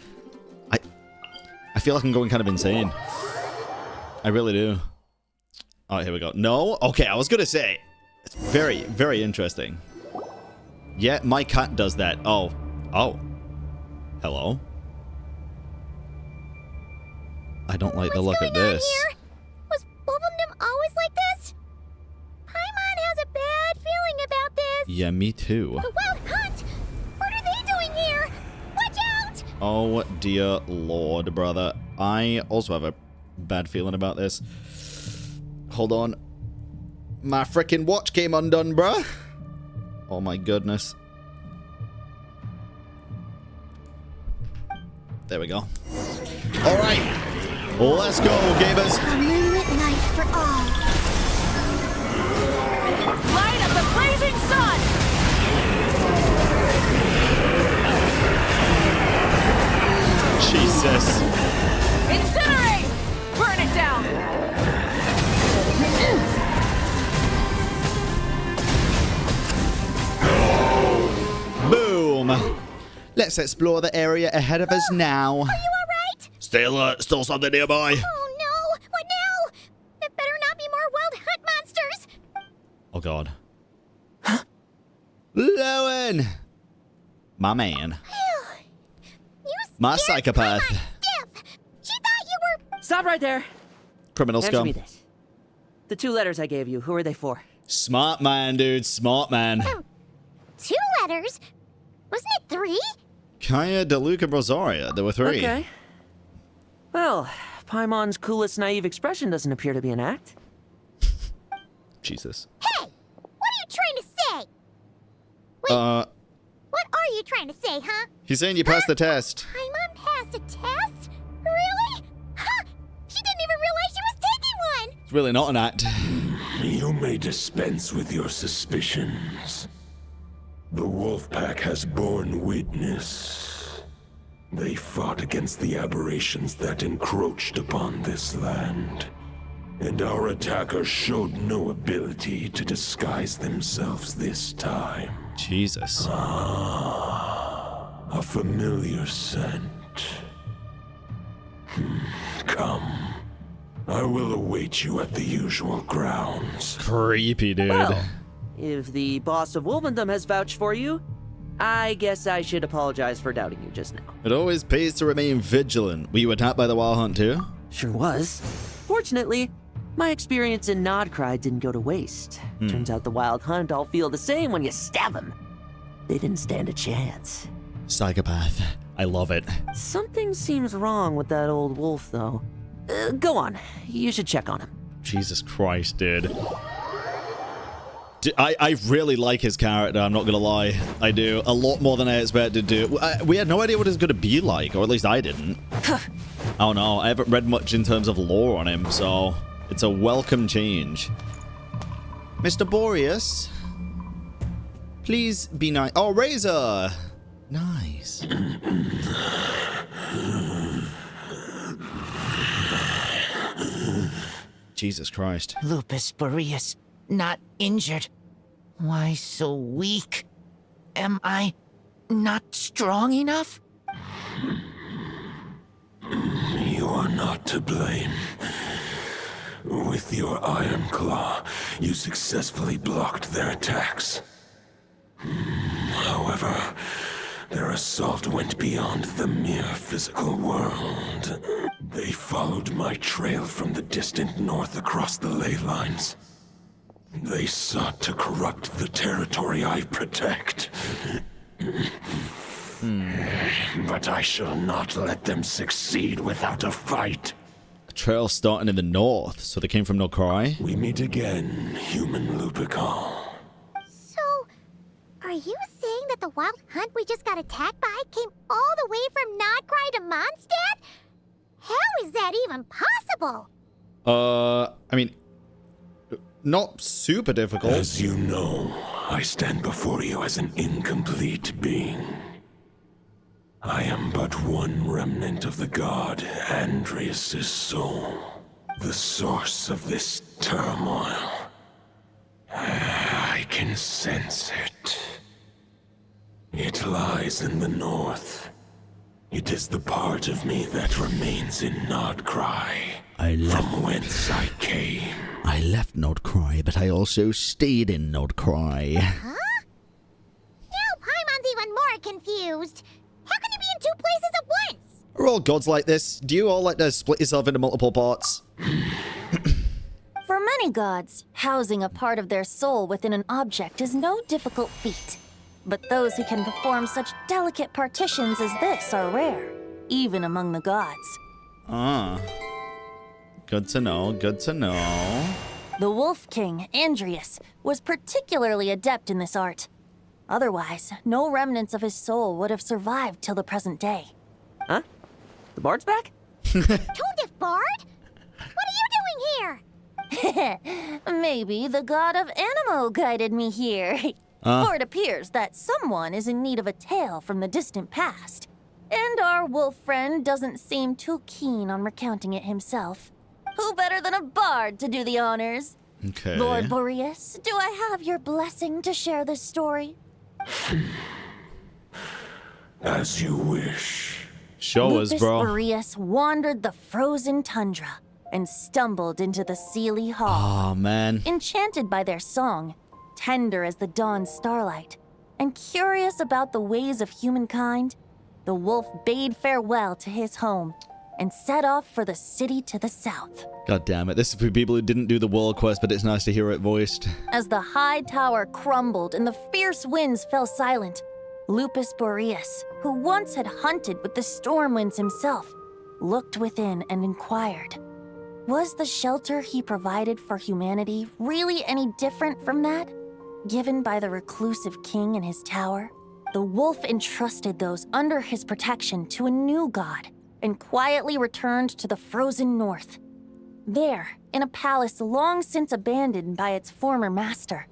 I feel like I'm going kind of insane. I really do. Oh, here we go. No? Okay, I was gonna say. It's very, very interesting. Yeah, my cat does that. Oh. Hello? I don't like the look of this. Was Wolvendom always like this? Paimon has a bad feeling about this. Yeah, me too. The Wild Hunt! What are they doing here? Watch out! Oh, dear Lord, brother. I also have a bad feeling about this. Hold on. My freaking watch came undone, bruh. Oh, my goodness. There we go. All right. Let's go, gamers. A moonlit night for all. Light of the blazing sun! Jesus. Incinerate! Burn it down! Boom. Let's explore the area ahead of us now. Are you alright? Stay alert. Still something nearby. Oh no! What now? There better not be more Wild Hunt monsters! Oh, God. Lohen! My man. My psychopath. She thought you were... Stop right there. Criminal Answer scum. me this. The 2 letters I gave you, who are they for? Smart man, dude. Smart man. 2 letters? Wasn't it 3? Kaeya, Diluc, and Rosaria. There were 3. Okay. Well, Paimon's coolest naive expression doesn't appear to be an act. Jesus. Hey! What are you trying to say? Wait, what are you trying to say, huh? He's saying you passed the test. Paimon passed a test? Really? Huh! She didn't even realize she was taking one! It's really not an act. You may dispense with your suspicions. The wolf pack has borne witness. They fought against the aberrations that encroached upon this land. And our attackers showed no ability to disguise themselves this time. Jesus. A familiar scent. Come. I will await you at the usual grounds. Creepy, dude. Well, if the boss of Wolvendom has vouched for you, I guess I should apologize for doubting you just now. It always pays to remain vigilant. Were you attacked by the Wild Hunt too? Sure was. Fortunately, My experience in Nod-Krai didn't go to waste. Turns out the Wild Hunt all feel the same when you stab them. They didn't stand a chance. Psychopath. I love it. Something seems wrong with that old wolf, though. Go on. You should check on him. Jesus Christ, dude. I really like his character, I'm not gonna lie. I do. A lot more than I expected to. We had no idea what he's gonna be like, or at least I didn't. I don't know. I haven't read much in terms of lore on him, so it's a welcome change. Mr. Boreas, please be nice. Oh, Razor! Nice. Jesus Christ. Lupus Boreas, not injured. Why so weak? Am I not strong enough? You are not to blame. With your Iron Claw, you successfully blocked their attacks. However, their assault went beyond the mere physical world. They followed my trail from the distant north across the ley lines. They sought to corrupt the territory I protect. But I shall not let them succeed without a fight. A trail starting in the north, so they came from Nod-Krai? We meet again, human Lupical. So, are you saying that the Wild Hunt we just got attacked by came all the way from Nod-Krai to Mondstadt? How is that even possible? I mean, not super difficult. As you know, I stand before you as an incomplete being. I am but one remnant of the god Andrius' soul, the source of this turmoil. I can sense it. It lies in the north. It is the part of me that remains in Nod-Krai, from whence I came. I left Nod-Krai, but I also stayed in Nod-Krai. Huh? Now Paimon's even more confused. How can you be in two places at once? Are all gods like this? Do you all like to split yourself into multiple parts? For many gods, housing a part of their soul within an object is no difficult feat. But those who can perform such delicate partitions as this are rare, even among the gods. Ah. Good to know, good to know. The Wolf King, Andrius, was particularly adept in this art. Otherwise, no remnants of his soul would have survived till the present day. Huh? The bard's back? Tondif Bard? What are you doing here? Maybe the god of Animo guided me here. For it appears that someone is in need of a tale from the distant past. And our wolf friend doesn't seem too keen on recounting it himself. Who better than a bard to do the honors? Okay. Lord Boreas, do I have your blessing to share this story? As you wish. Show us, bro. Lupus Boreas wandered the frozen tundra and stumbled into the Sealy Hall. Oh, man. Enchanted by their song, tender as the dawn starlight, and curious about the ways of humankind, the wolf bade farewell to his home and set off for the city to the south. God damn it. This is for people who didn't do the world quest, but it's nice to hear it voiced. As the high tower crumbled and the fierce winds fell silent, Lupus Boreas, who once had hunted with the storm winds himself, looked within and inquired, was the shelter he provided for humanity really any different from that given by the reclusive king in his tower? The wolf entrusted those under his protection to a new god and quietly returned to the frozen north. There, in a palace long since abandoned by its former master,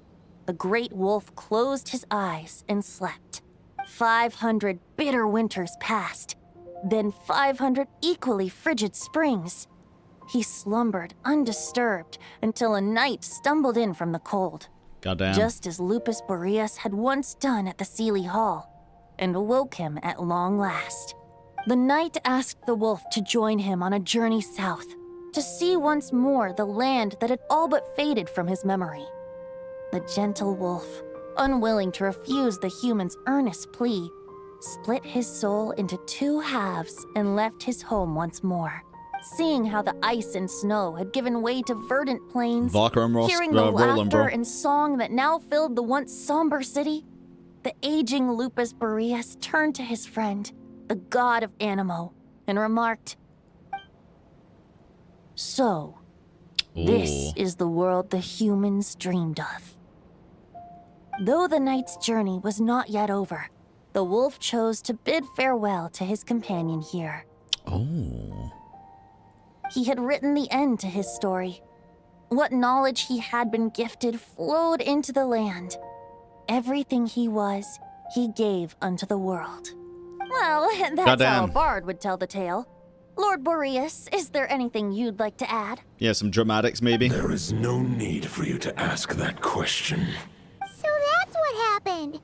the great wolf closed his eyes and slept. 500 bitter winters passed, then 500 equally frigid springs. He slumbered undisturbed until a night stumbled in from the cold. Goddamn. Just as Lupus Boreas had once done at the Sealy Hall, and awoke him at long last. The night asked the wolf to join him on a journey south, to see once more the land that had all but faded from his memory. The gentle wolf, unwilling to refuse the human's earnest plea, split his soul into two halves and left his home once more. seeing how the ice and snow had given way to verdant plains, Varka and hearing the Roland, laughter bro. and song that now filled the once somber city, the aging Lupus Boreas turned to his friend, the god of Animo, and remarked, "So, this is the world the humans dreamed of." Though the knight's journey was not yet over, the wolf chose to bid farewell to his companion here. Oh. He had written the end to his story. What knowledge he had been gifted flowed into the land. Everything he was, he gave unto the world. Well, that's how a bard would tell the tale. Lord Boreas, is there anything you'd like to add? Yeah, some dramatics maybe. There is no need for you to ask that question. So that's what happened.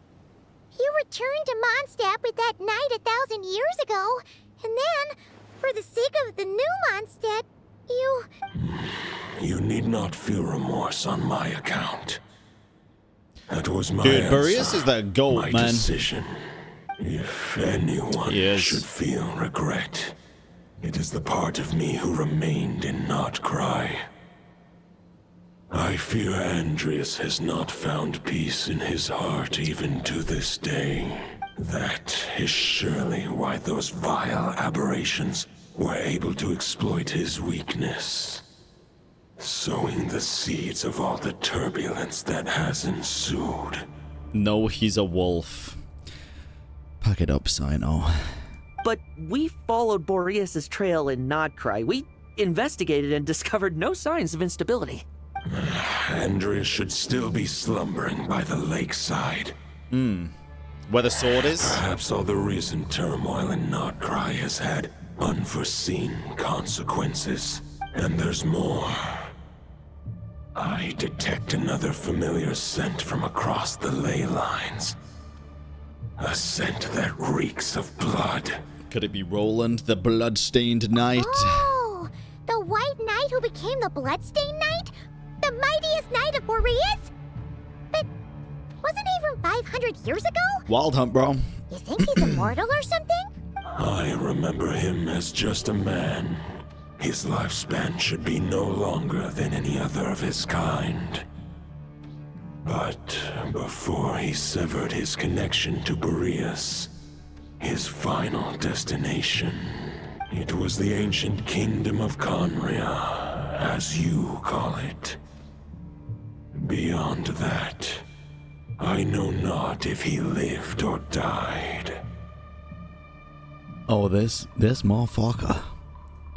You returned to Mondstadt with that knight 1,000 years ago, and then, for the sake of the new Mondstadt, you... You need not feel remorse on my account. That was my Dude, answer, Boreas is the GOAT, my man. decision. If anyone should feel regret, it is the part of me who remained in Nod-Krai. I fear Andrius has not found peace in his heart even to this day. That is surely why those vile aberrations were able to exploit his weakness, sowing the seeds of all the turbulence that has ensued. No, he's a wolf. Pack it up, Sino. But we followed Boreas' trail in Nod-Krai. We investigated and discovered no signs of instability. Andrius should still be slumbering by the lakeside. Where the sword is? Perhaps all the recent turmoil in Nod-Krai has had unforeseen consequences. And there's more. I detect another familiar scent from across the ley lines. A scent that reeks of blood. Could it be Roland, the bloodstained knight? Oh, the white knight who became the bloodstained knight? The mightiest knight of Boreas? But wasn't he from 500 years ago? Wild Hunt, bro. You think he's immortal or something? I remember him as just a man. His lifespan should be no longer than any other of his kind. But before he severed his connection to Boreas, his final destination, it was the ancient kingdom of Conria, as you call it. Beyond that, I know not if he lived or died. Oh, this motherfucker.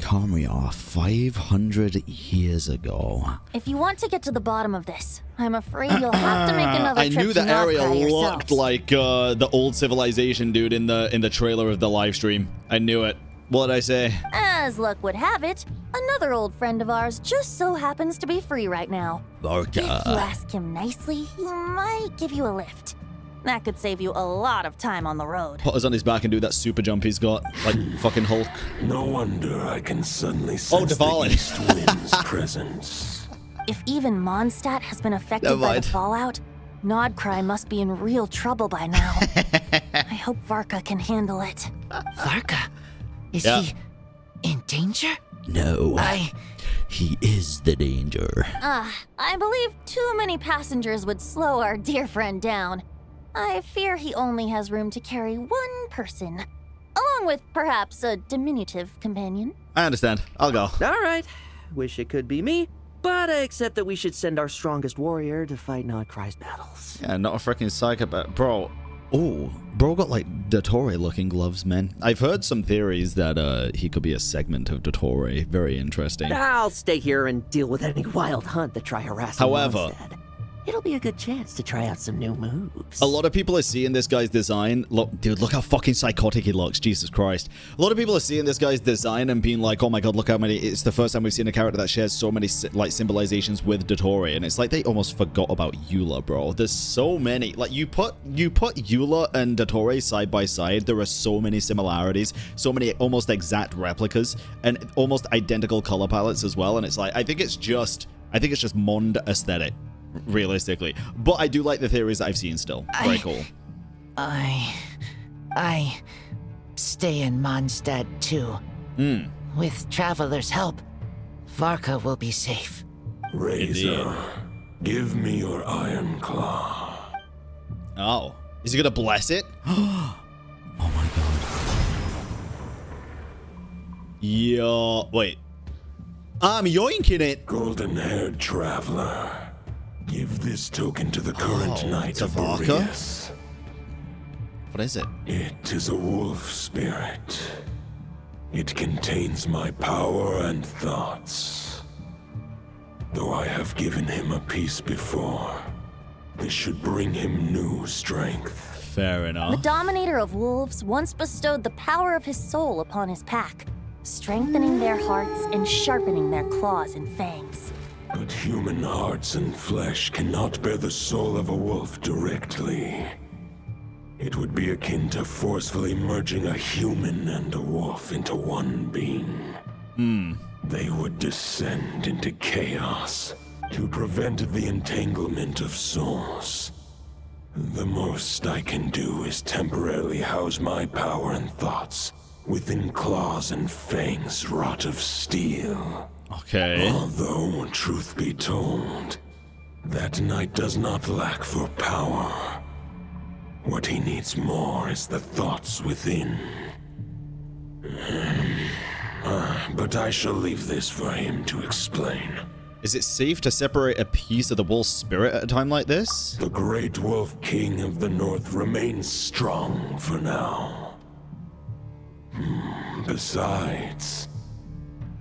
Conria 500 years ago. If you want to get to the bottom of this, I'm afraid you'll have to make another I trip knew to the area Nod-Krai looked yourselves. like the old civilization, dude, in the trailer of the live stream. I knew it. What did I say? As luck would have it, another old friend of ours just so happens to be free right now. If you Varka. ask him nicely, he might give you a lift. That could save you a lot of time on the road. Put us on his back and do that super jump he's got, like fucking Hulk. No wonder I can suddenly sense the Diwali. east wind's presence. If even Mondstadt has been affected Never by the mind. fallout, Nod-Krai must be in real trouble by now. I hope Varka can handle it. Varka? Is Yeah. he in danger? No. He is the danger. I believe too many passengers would slow our dear friend down. I fear he only has room to carry one person, along with perhaps a diminutive companion. I understand. I'll go. All right. Wish it could be me, but I accept that we should send our strongest warrior to fight Nod-Krai's battles. Yeah, not a freaking psychopath. Bro. Oh, bro got like Dottore looking gloves, man. I've heard some theories that he could be a segment of Dottore. Very interesting. I'll stay here and deal with any wild hunt that try harassing However, Mondstadt. It'll be a good chance to try out some new moves. a lot of people are seeing this guy's design. Look, dude, look how fucking psychotic he looks. Jesus Christ. A lot of people are seeing this guy's design and being like, oh my god, look how many. It's the first time we've seen a character that shares so many like symbolizations with Dottore. And it's like they almost forgot about Eula, bro. There's so many. Like you put Eula and Dottore side by side. There are so many similarities, so many almost exact replicas, and almost identical color palettes as well. And it's like I think it's just Mond aesthetic. Realistically, but I do like the theories that I've seen still. Very cool. I stay in Mondstadt too. With Traveler's help, Varka will be safe. Razor, give me your iron claw. Oh, is he gonna bless it? Oh my god. Yo, wait. I'm yoinking it. Golden-haired traveler, give this token to the current knight of Boreas. What is it? It is a wolf spirit. It contains my power and thoughts. Though I have given him a piece before, this should bring him new strength. Fair enough. The Dominator of Wolves once bestowed the power of his soul upon his pack, strengthening their hearts and sharpening their claws and fangs. But human hearts and flesh cannot bear the soul of a wolf directly. It would be akin to forcefully merging a human and a wolf into one being. They would descend into chaos to prevent the entanglement of souls. The most I can do is temporarily house my power and thoughts within claws and fangs wrought of steel. Okay. Although, truth be told, that knight does not lack for power. What he needs more is the thoughts within. But I shall leave this for him to explain. Is it safe to separate a piece of the wolf spirit at a time like this? The great wolf king of the north remains strong for now. Besides,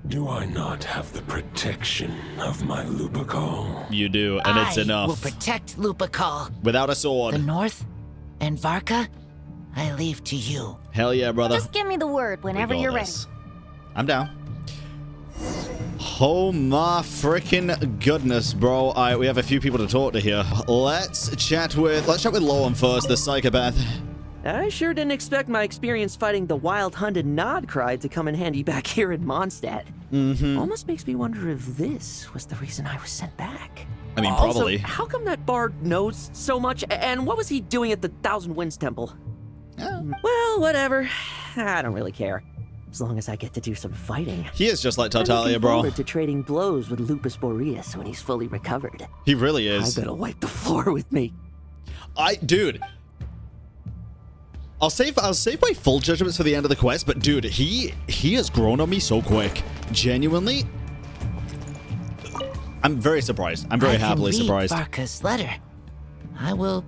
do I not have the protection of my Lupacol? You do, and it's enough. I will protect Lupacol. Without a sword. The North and Varka, I leave to you. Hell yeah, brother. Just give me the word whenever you're ready. I'm down. Oh my freaking goodness, bro. All right, we have a few people to talk to here. Let's chat with Lohen first, the psychopath. I sure didn't expect my experience fighting the wild-hunted Nod-Krai to come in handy back here in Mondstadt. Almost makes me wonder if this was the reason I was sent back. I mean, also, probably. How come that bard knows so much, and what was he doing at the Thousand Winds Temple? Well, whatever. I don't really care. As long as I get to do some fighting. He is just like I'm Tartaglia, looking bro. forward to trading blows with Lupus Boreas when he's fully recovered. He really is. I better wipe the floor with me. Dude. I'll save my full judgments for the end of the quest, but dude, he has grown on me so quick. Genuinely. I'm very surprised. I'm very happily surprised. Varka's letter. I will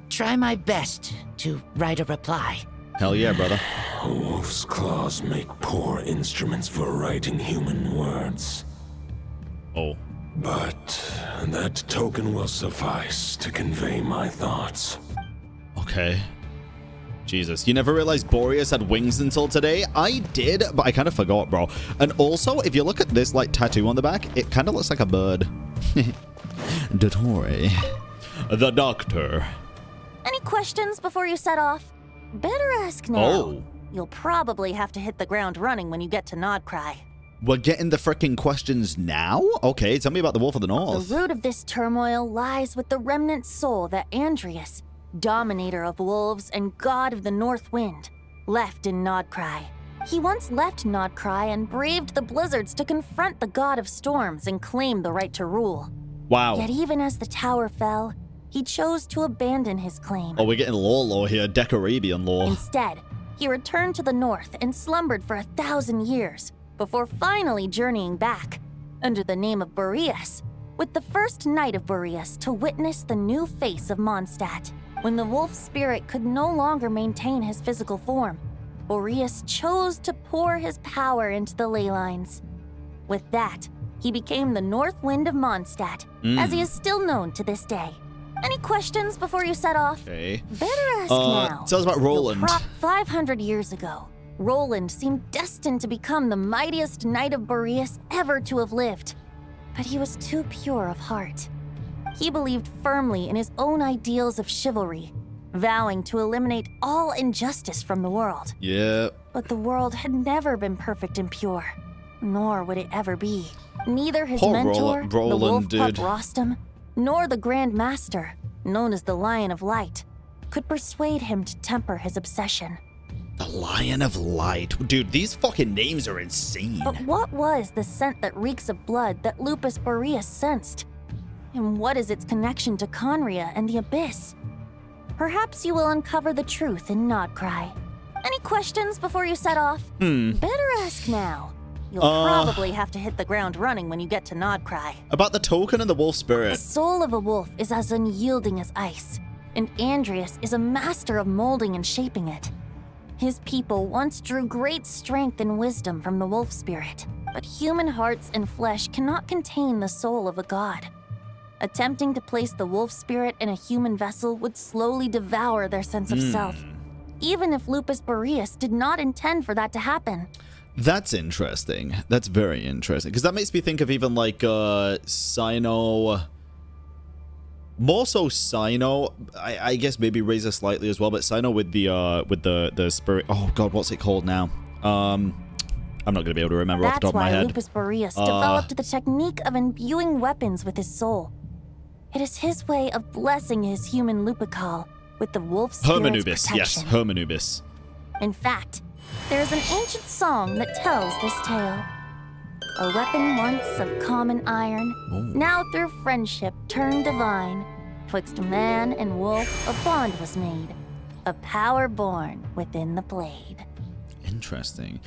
try my best to write a reply. Hell yeah, brother. A wolf's claws make poor instruments for writing human words. Oh. But that token will suffice to convey my thoughts. Okay. Jesus, you never realized Boreas had wings until today? I did, but I kind of forgot, bro. And also, if you look at this, like, tattoo on the back, it kind of looks like a bird. Dottore. The doctor. Any questions before you set off? Better ask now. Oh. You'll probably have to hit the ground running when you get to Nod-Krai. We're getting the frickin' questions now? Okay, tell me about the Wolf of the North. The root of this turmoil lies with the remnant soul that Andrius, Dominator of Wolves and God of the North Wind, left in Nod-Krai. He once left Nod-Krai and braved the blizzards to confront the God of Storms and claim the right to rule. Wow. Yet even as the tower fell, he chose to abandon his claim. Oh, we're getting lore here, Decarabian lore. Instead, he returned to the north and slumbered for 1,000 years, before finally journeying back, under the name of Boreas, with the first knight of Boreas to witness the new face of Mondstadt. When the wolf spirit could no longer maintain his physical form, Boreas chose to pour his power into the ley lines. With that, he became the North Wind of Mondstadt, as he is still known to this day. Any questions before you set off? Okay. Better ask now. Tell us about Roland. 500 years ago, Roland seemed destined to become the mightiest knight of Boreas ever to have lived. But he was too pure of heart. He believed firmly in his own ideals of chivalry, vowing to eliminate all injustice from the world. Yeah. But the world had never been perfect and pure, nor would it ever be. Neither his Poor mentor, the Roland, wolf pup dude. Rostam, nor the grandmaster, known as the Lion of Light, could persuade him to temper his obsession. The Lion of Light. Dude, these fucking names are insane. But what was the scent that reeks of blood that Lupus Boreas sensed? And what is its connection to Conria and the Abyss? Perhaps you will uncover the truth in Nod-Krai. Any questions before you set off? Better ask now. You'll probably have to hit the ground running when you get to Nod-Krai. About the token and the wolf spirit. The soul of a wolf is as unyielding as ice, and Andrius is a master of molding and shaping it. His people once drew great strength and wisdom from the wolf spirit, but human hearts and flesh cannot contain the soul of a god. Attempting to place the wolf spirit in a human vessel would slowly devour their sense of self, even if Lupus Boreas did not intend for that to happen. That's interesting. That's very interesting. Because that makes me think of even like Sino. More so Sino. I guess maybe Razor slightly as well, but Sino with the spirit. Oh god, what's it called now? I'm not gonna be able to remember off the top of my head. That's why Lupus Boreas developed the technique of imbuing weapons with his soul. It is his way of blessing his human Lupical with the wolf spirit's Hermanubis, protection. yes, Hermanubis. In fact, there is an ancient song that tells this tale. A weapon once of common iron, now through friendship turned divine. Twixt man and wolf a bond was made, a power born within the blade. Interesting.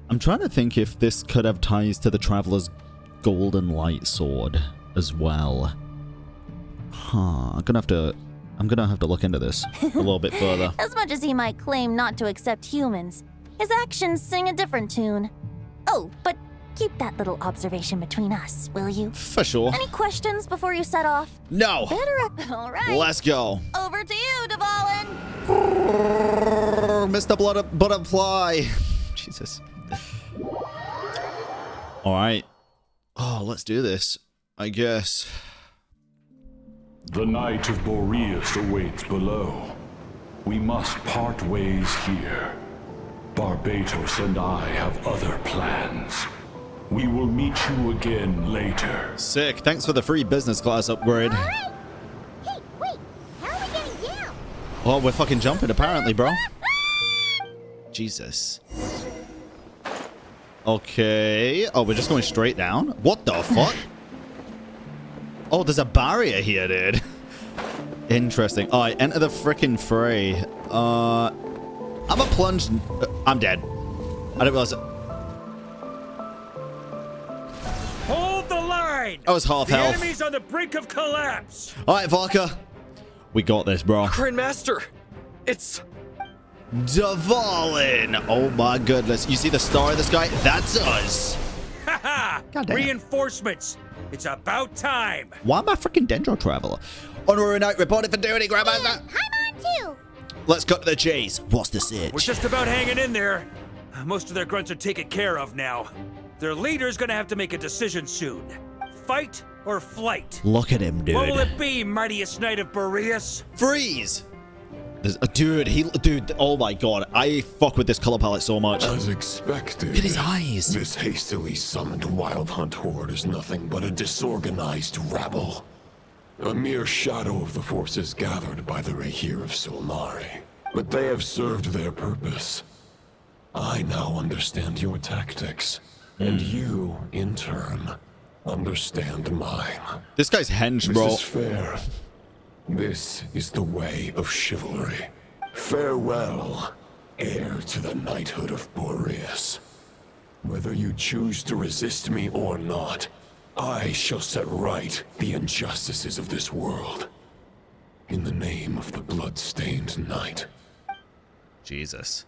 I'm trying to think if this could have ties to the Traveler's Golden Light Sword as well. I'm gonna have to look into this a little bit further. As much as he might claim not to accept humans, his actions sing a different tune. Oh, but keep that little observation between us, will you? For sure. Any questions before you set off? No. Better. All right. Let's go. Over to you, Dvalin. Mr. Butterfly. Jesus. All right. Oh, let's do this, I guess. The Knight of Boreas awaits below. We must part ways here. Barbatos and I have other plans. We will meet you again later. Sick. Thanks for the free business class upgrade. Hey, wait. How are we getting down? Oh, we're fucking jumping apparently, bro. Jesus. Okay. Oh, we're just going straight down? What the fuck? Oh, there's a barrier here, dude. Interesting. All right, enter the frickin' fray. I'm a plunge. I'm dead. I didn't realize it. Hold the line! I was half the health. The enemy's on the brink of collapse. All right, Varka. We got this, bro. Grandmaster, it's... Dvalin. Oh my goodness. You see the star in the sky? That's us. Haha! Reinforcements. It's about time. Why am I freaking Dendro Traveler? Honorary Knight reported for duty, Grandmaster. I'm on too. Let's cut to the chase. What's the sitch? We're just about hanging in there. Most of their grunts are taken care of now. Their leader's gonna have to make a decision soon. Fight or flight? Look at him, dude. What will it be, mightiest Knight of Boreas? Freeze! Dude, oh my god. I fuck with this color palette so much. As expected. Look at his eyes. This hastily summoned Wild Hunt horde is nothing but a disorganized rabble. A mere shadow of the forces gathered by the Rahir of Solmari. But they have served their purpose. I now understand your tactics. And you, in turn, understand mine. This guy's hench, bro. This is fair. This is the way of chivalry. Farewell, heir to the knighthood of Boreas. Whether you choose to resist me or not, I shall set right the injustices of this world. In the name of the bloodstained knight. Jesus.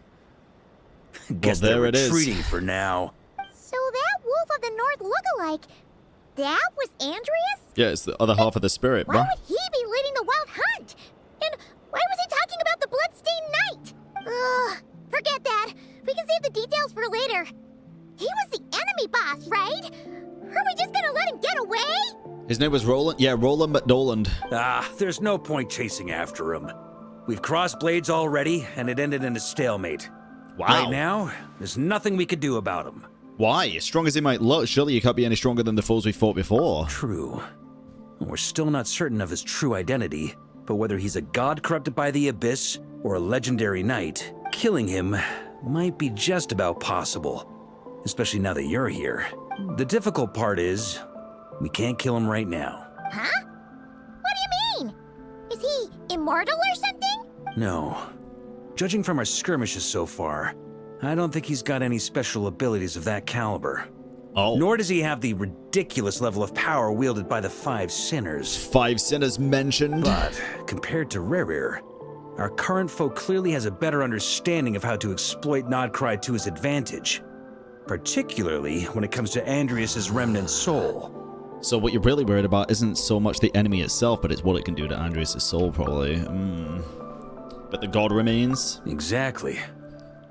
Guess well, there they're it is. retreating for now. So that Wolf of the North lookalike, that was Andrius? Yeah, it's the other half of the spirit, bro. Why would he be leading the wild hunt? And why was he talking about the bloodstained knight? Ugh, forget that. We can save the details for later. He was the enemy boss, right? Are we just gonna let him get away? His name was Roland? Yeah, Roland McDoland. There's no point chasing after him. We've crossed blades already, and it ended in a stalemate. Wow. Right now, there's nothing we could do about him. Why? As strong as he might look, surely you can't be any stronger than the foes we fought before. True. We're still not certain of his true identity, but whether he's a god corrupted by the Abyss or a legendary knight, killing him might be just about possible, especially now that you're here. The difficult part is, we can't kill him right now. Huh? What do you mean? Is he immortal or something? No. Judging from our skirmishes so far, I don't think he's got any special abilities of that caliber. Oh. Nor does he have the ridiculous level of power wielded by the 5 sinners. 5 sinners mentioned. But compared to Rerir, our current foe clearly has a better understanding of how to exploit Nod-Krai to his advantage, particularly when it comes to Andrius's remnant soul. So what you're really worried about isn't so much the enemy itself, but it's what it can do to Andrius' soul, probably. But the god remains? Exactly.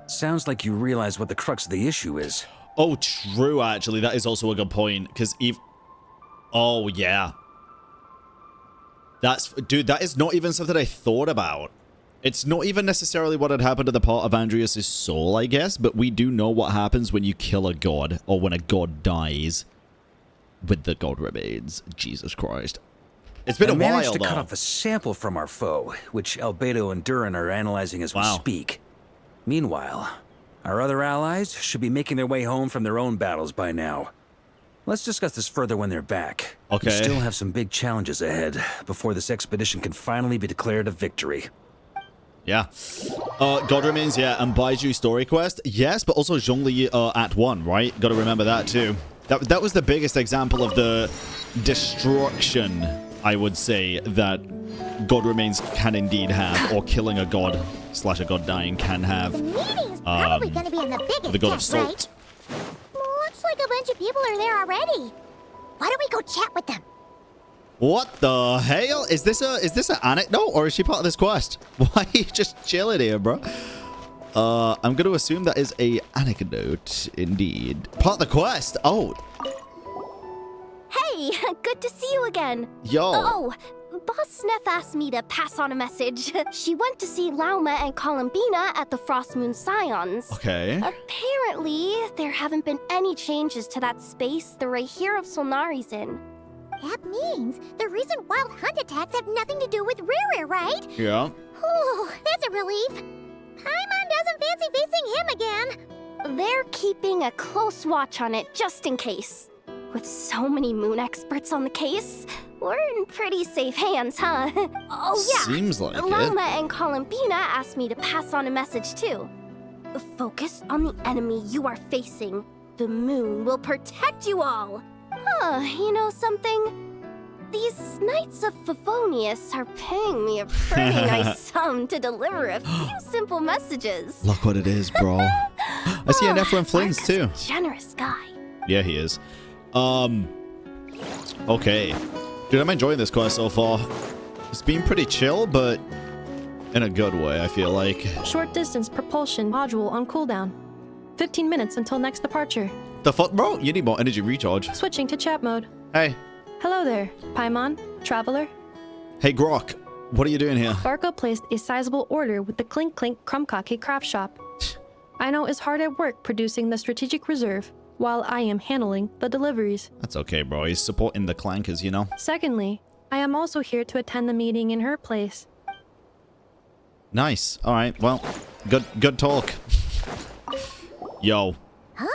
Sounds like you realize what the crux of the issue is. Oh, true, actually. That is also a good point, because oh, yeah. Dude, that is not even something I thought about. It's not even necessarily what had happened to the part of Andrius' soul, I guess, but we do know what happens when you kill a god, or when a god dies. With the god remains. Jesus Christ. It's been a while, though. I managed to cut off a sample from our foe, which Albedo and Duran are analyzing as we speak. Meanwhile, our other allies should be making their way home from their own battles by now. Let's discuss this further when they're back. Okay. We still have some big challenges ahead before this expedition can finally be declared a victory. Yeah. God Remains, yeah, and Baiju story quest. Yes, but also Zhongli at 1, right? Gotta remember that too. That was the biggest example of the destruction, I would say, that God Remains can indeed have, or killing a god / a god dying can have. The meeting's probably gonna be in the biggest the god of tent, salt. right? Looks like a bunch of people are there already. Why don't we go chat with them? What the hell? Is this an anecdote, or is she part of this quest? Why are you just chilling here, bro? I'm going to assume that is a anecdote, indeed. Part of the quest. Oh. Hey, good to see you again. Yo. Oh, Boss Sneff asked me to pass on a message. She went to see Lauma and Columbina at the Frost Moon Scions. Okay. Apparently, there haven't been any changes to that space the Rahir of Solnari's in. That means the recent wild hunt attacks have nothing to do with Rerir, right? Yeah. Ooh, that's a relief. Paimon doesn't fancy facing him again. They're keeping a close watch on it just in case. With so many moon experts on the case, we're in pretty safe hands, huh? Oh yeah, seems like Lauma and Columbina asked me to pass on a message too. Focus on the enemy you are facing. The moon will protect you all. Huh, you know something? These Knights of Favonius are paying me a pretty nice sum to deliver a few simple messages. Look what it is, bro. I see an Ephraim Flins too. Generous guy. Yeah, he is. Okay. Dude, I'm enjoying this quest so far. It's been pretty chill, but in a good way, I feel like. Short distance propulsion module on cooldown. 15 minutes until next departure. The fuck, bro? You need more energy recharge. Switching to chat mode. Hey. Hello there, Paimon, Traveler. Hey, Grok. What are you doing here? Varka placed a sizable order with the Clink Clink Krumkake craft shop. Aino is hard at work producing the strategic reserve, while I am handling the deliveries. That's okay, bro. He's supporting the clankers, you know? Secondly, I am also here to attend the meeting in her place. Nice. All right. Well, good talk. Yo. Huh?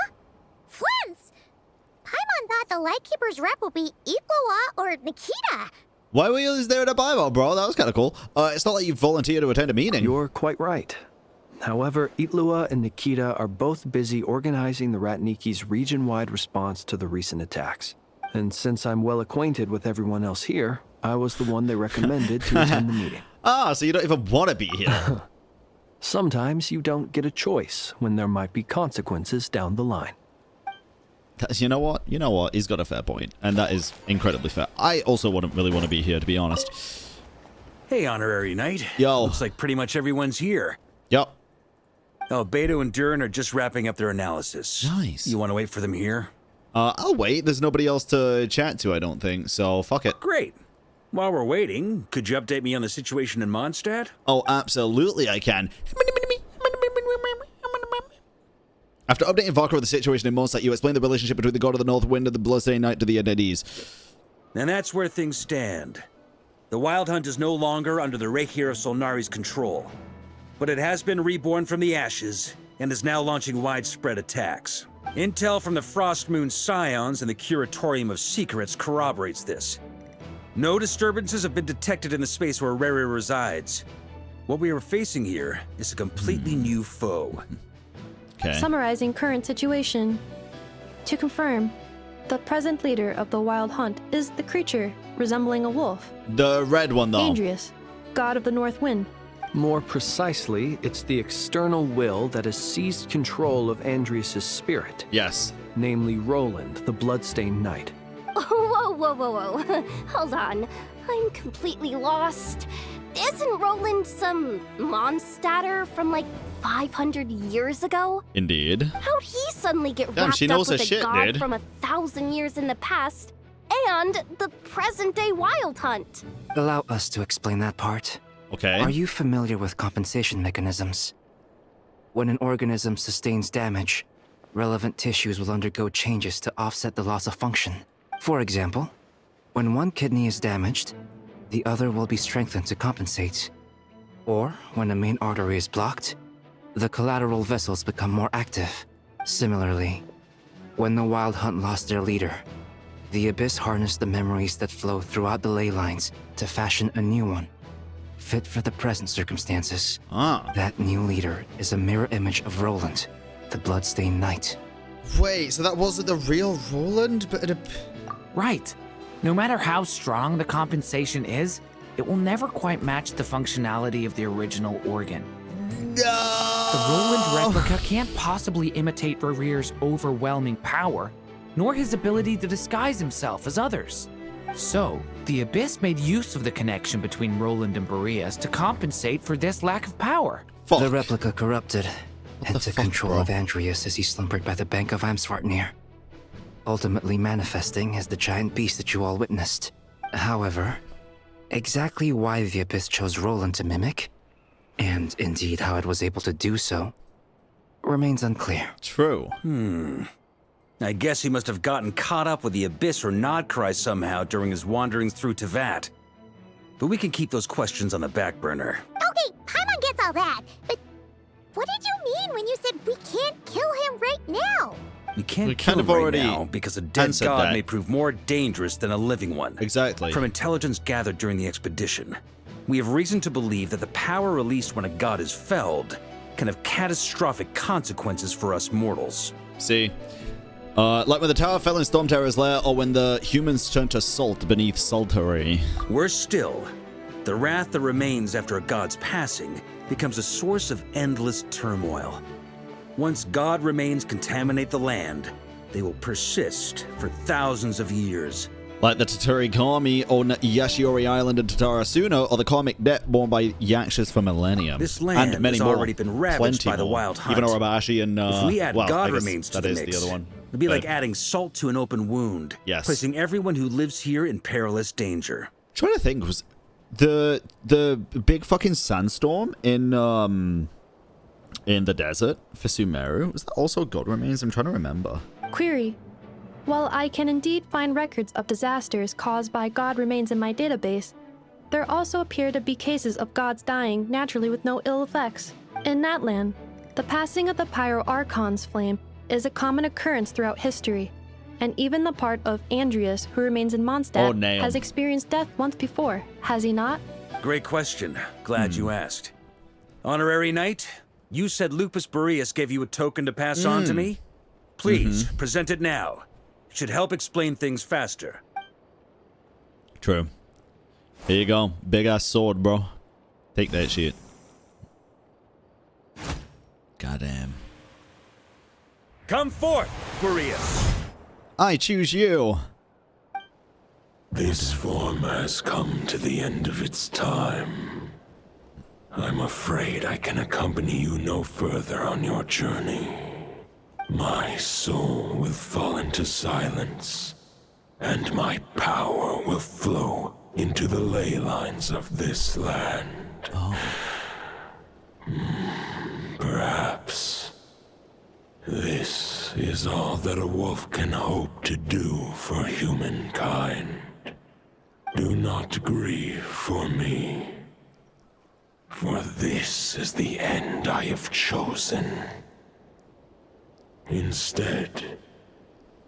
Flins! Paimon thought the Lightkeeper's rep would be Iqua or Nikita. Why were you there at a Bible, bro? That was kind of cool. It's not like you volunteered to attend a meeting. You're quite right. However, Itlua and Nikita are both busy organizing the Ratniki's region-wide response to the recent attacks. And since I'm well acquainted with everyone else here, I was the one they recommended to attend the meeting. Ah, so you don't even want to be here. Sometimes you don't get a choice when there might be consequences down the line. You know what? You know what? He's got a fair point, and that is incredibly fair. I also wouldn't really want to be here, to be honest. Hey, Honorary Knight. Yo. Looks like pretty much everyone's here. Yep. Albedo and Duran are just wrapping up their analysis. Nice. You want to wait for them here? I'll wait. There's nobody else to chat to, I don't think, so fuck it. Great. While we're waiting, could you update me on the situation in Mondstadt? Oh, absolutely I can. After updating Varka of the situation in Mondstadt, you explain the relationship between the God of the North Wind and the Bloodstained Knight to the attendees. And that's where things stand. The Wild Hunt is no longer under the Rahir of Solnari's control. but it has been reborn from the ashes and is now launching widespread attacks. Intel from the Frost Moon Scions and the Curatorium of Secrets corroborates this. No disturbances have been detected in the space where Rere resides. What we are facing here is a completely new foe. Okay. Summarizing current situation. To confirm, the present leader of the Wild Hunt is the creature resembling a wolf. The red one, though. Andrius, god of the North Wind. More precisely, it's the external will that has seized control of Andrius' spirit. Yes. Namely Roland, the bloodstained knight. Whoa, whoa, whoa, whoa. Hold on. I'm completely lost. Isn't Roland some Mondstadter from like 500 years ago? Indeed. How'd he suddenly get Damn, wrapped she knows up with her a shit, god dude. from 1,000 years in the past and the present-day Wild Hunt? Allow us to explain that part. Okay. Are you familiar with compensation mechanisms? When an organism sustains damage, relevant tissues will undergo changes to offset the loss of function. For example, when one kidney is damaged, the other will be strengthened to compensate. Or, when a main artery is blocked, the collateral vessels become more active. Similarly, when the Wild Hunt lost their leader, the Abyss harnessed the memories that flow throughout the ley lines to fashion a new one, fit for the present circumstances. That new leader is a mirror image of Roland, the bloodstained knight. Wait, so that wasn't the real Roland, but Right. No matter how strong the compensation is, it will never quite match the functionality of the original organ. No! The Roland replica can't possibly imitate Rere's overwhelming power, nor his ability to disguise himself as others. So, the Abyss made use of the connection between Roland and Boreas to compensate for this lack of power. The replica corrupted and took control of Andrius as he slumbered by the bank of Amsvartnir, ultimately manifesting as the giant beast that you all witnessed. However, exactly why the Abyss chose Roland to mimic, and indeed how it was able to do so, remains unclear. True. I guess he must have gotten caught up with the Abyss or Nod-Krai somehow during his wanderings through Teyvat. But we can keep those questions on the back burner. Okay, Paimon gets all that, but what did you mean when you said we can't kill him right now? You can't We kill kind him of right already now because a dead answered god that. may prove more dangerous than a living one. Exactly. From intelligence gathered during the expedition, we have reason to believe that the power released when a god is felled can have catastrophic consequences for us mortals. See? Like when the tower fell in Storm Terror's lair, or when the humans turned to salt beneath Saltary. Worse still, the wrath that remains after a god's passing becomes a source of endless turmoil. Once god remains contaminate the land, they will persist for thousands of years. Like the Tatari Kami on Yashiori Island and Tatarasuna, or the karmic debt borne by Yakshas for millennia. This land and many has more. already been ravaged Plenty by the more. Wild Hunt. Even Orobashi and if we add well, god I guess remains to that the is mix, the other one. it'd be like But- adding salt to an open wound. Yes. Placing everyone who lives here in perilous danger. Trying to think, was the big fucking sandstorm in the desert for Sumeru, was that also god remains? I'm trying to remember. Query. While I can indeed find records of disasters caused by god remains in my database, there also appear to be cases of gods dying naturally with no ill effects. In that land, the passing of the Pyro-Archon's flame is a common occurrence throughout history, and even the part of Andrius, who remains in Mondstadt, nailed. has experienced death once before, has he not? Great question. Glad you asked. Honorary Knight, you said Lupus Boreas gave you a token to pass on to me? Please, present it now. It should help explain things faster. True. Here you go. Big ass sword, bro. Take that shit. Goddamn. Come forth, Boreas. I choose you. This form has come to the end of its time. I'm afraid I can accompany you no further on your journey. My soul will fall into silence, and my power will flow into the ley lines of this land. Perhaps this is all that a wolf can hope to do for humankind. Do not grieve for me, For this is the end I have chosen. Instead,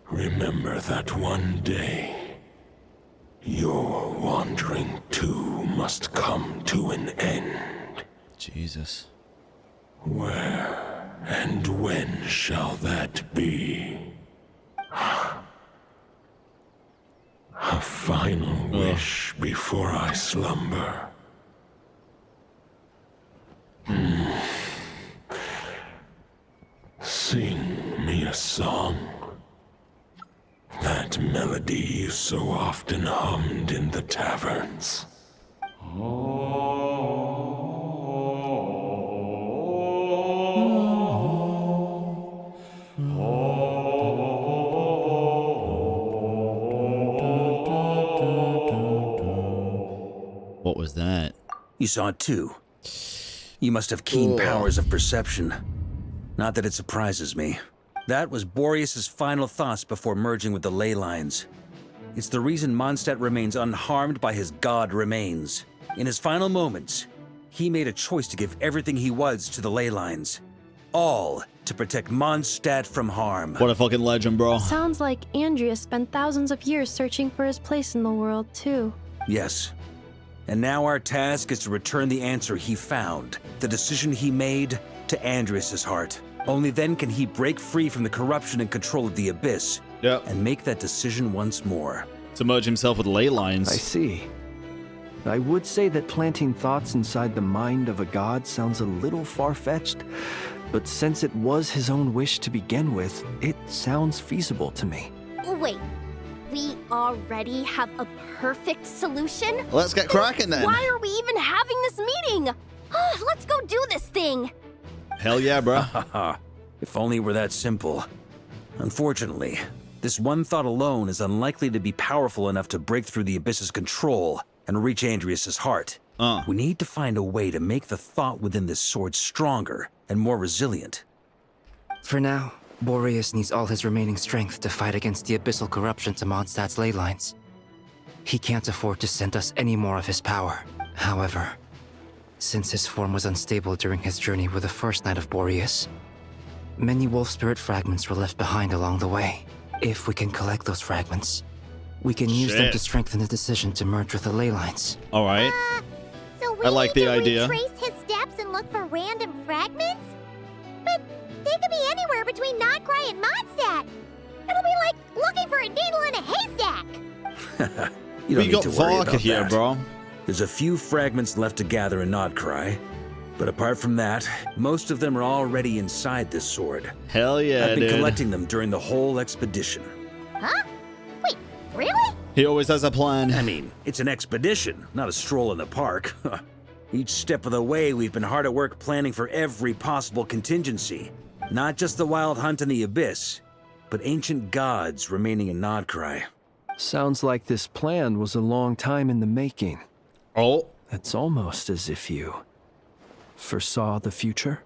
remember that one day, your wandering too must come to an end. Jesus. Where and when shall that be? A final wish before I slumber. Sing me a song. That melody you so often hummed in the taverns. What was that? You saw it too. You must have keen powers of perception. Not that it surprises me. That was Boreas' final thoughts before merging with the ley lines. It's the reason Mondstadt remains unharmed by his god remains. In his final moments, he made a choice to give everything he was to the ley lines. All to protect Mondstadt from harm. What a fucking legend, bro. Sounds like Andrius spent thousands of years searching for his place in the world, too. Yes. And now our task is to return the answer he found, the decision he made, to Andrius' heart. Only then can he break free from the corruption and control of the Abyss. And make that decision once more. To merge himself with ley lines. I see. I would say that planting thoughts inside the mind of a god sounds a little far-fetched, but since it was his own wish to begin with, it sounds feasible to me. Wait, we already have a perfect solution? Let's get cracking then. Why are we even having this meeting? Let's go do this thing. Hell yeah, bro. If only it were that simple. Unfortunately, this one thought alone is unlikely to be powerful enough to break through the Abyss's control and reach Andrius' heart. We need to find a way to make the thought within this sword stronger and more resilient. For now, Boreas needs all his remaining strength to fight against the abyssal corruption to Mondstadt's ley lines. He can't afford to send us any more of his power. However, since his form was unstable during his journey with the first Knight of Boreas, many wolf spirit fragments were left behind along the way. If we can collect those fragments, we can use them to strengthen the decision to merge with the ley lines. All right. So we I like need the to idea. retrace his steps and look for random fragments? But they could be anywhere between Nod-Krai and Mondstadt. It'll be like looking for a needle in a haystack. You don't We need got to worry Varka about here, that. bro. There's a few fragments left to gather in Nod-Krai, but apart from that, most of them are already inside this sword. Hell yeah, I've been dude. collecting them during the whole expedition. Huh? Wait, really? He always has a plan. I mean, it's an expedition, not a stroll in the park. Each step of the way, we've been hard at work planning for every possible contingency. Not just the wild hunt in the Abyss, but ancient gods remaining in Nod-Krai. Sounds like this plan was a long time in the making. Oh. It's almost as if you foresaw the future.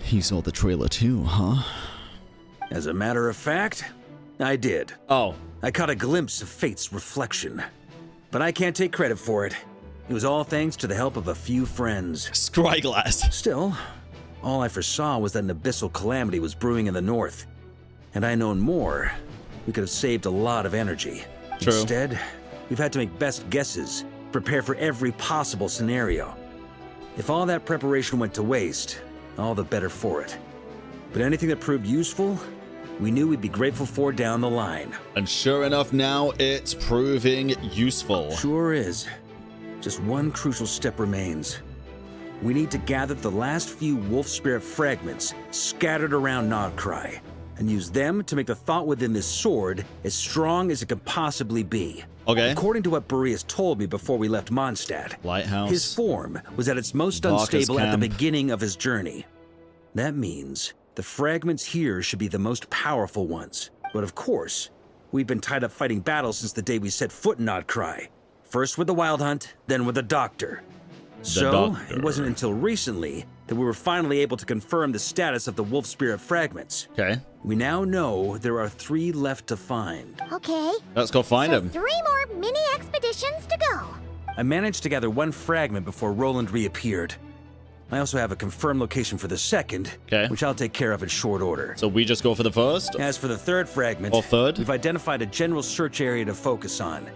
He saw the trailer too, huh? As a matter of fact, I did. Oh. I caught a glimpse of fate's reflection. But I can't take credit for it. It was all thanks to the help of a few friends. Scryglass. Still, all I foresaw was that an abyssal calamity was brewing in the north. Had I known more, we could have saved a lot of energy. True. Instead, we've had to make best guesses, prepare for every possible scenario. If all that preparation went to waste, all the better for it. But anything that proved useful, we knew we'd be grateful for down the line. And sure enough, now it's proving useful. Sure is. Just one crucial step remains. We need to gather the last few wolf spirit fragments scattered around Nod-Krai and use them to make the thought within this sword as strong as it could possibly be. Okay. According to what Boreas told me before we left Mondstadt, Lighthouse. his form was at its most Varka's unstable at the camp. beginning of his journey. That means the fragments here should be the most powerful ones. But of course, we've been tied up fighting battles since the day we set foot in Nod-Krai. First with the Wild Hunt, then with the Doctor. It wasn't until recently that we were finally able to confirm the status of the wolf spirit fragments. Okay. We now know there are 3 left to find. Okay. Let's go find him. 3 more mini expeditions to go. I managed to gather one fragment before Roland reappeared. I also have a confirmed location for the second, which I'll take care of in short order. So we just go for the first? As for the third fragment, we've identified a general search area to focus on.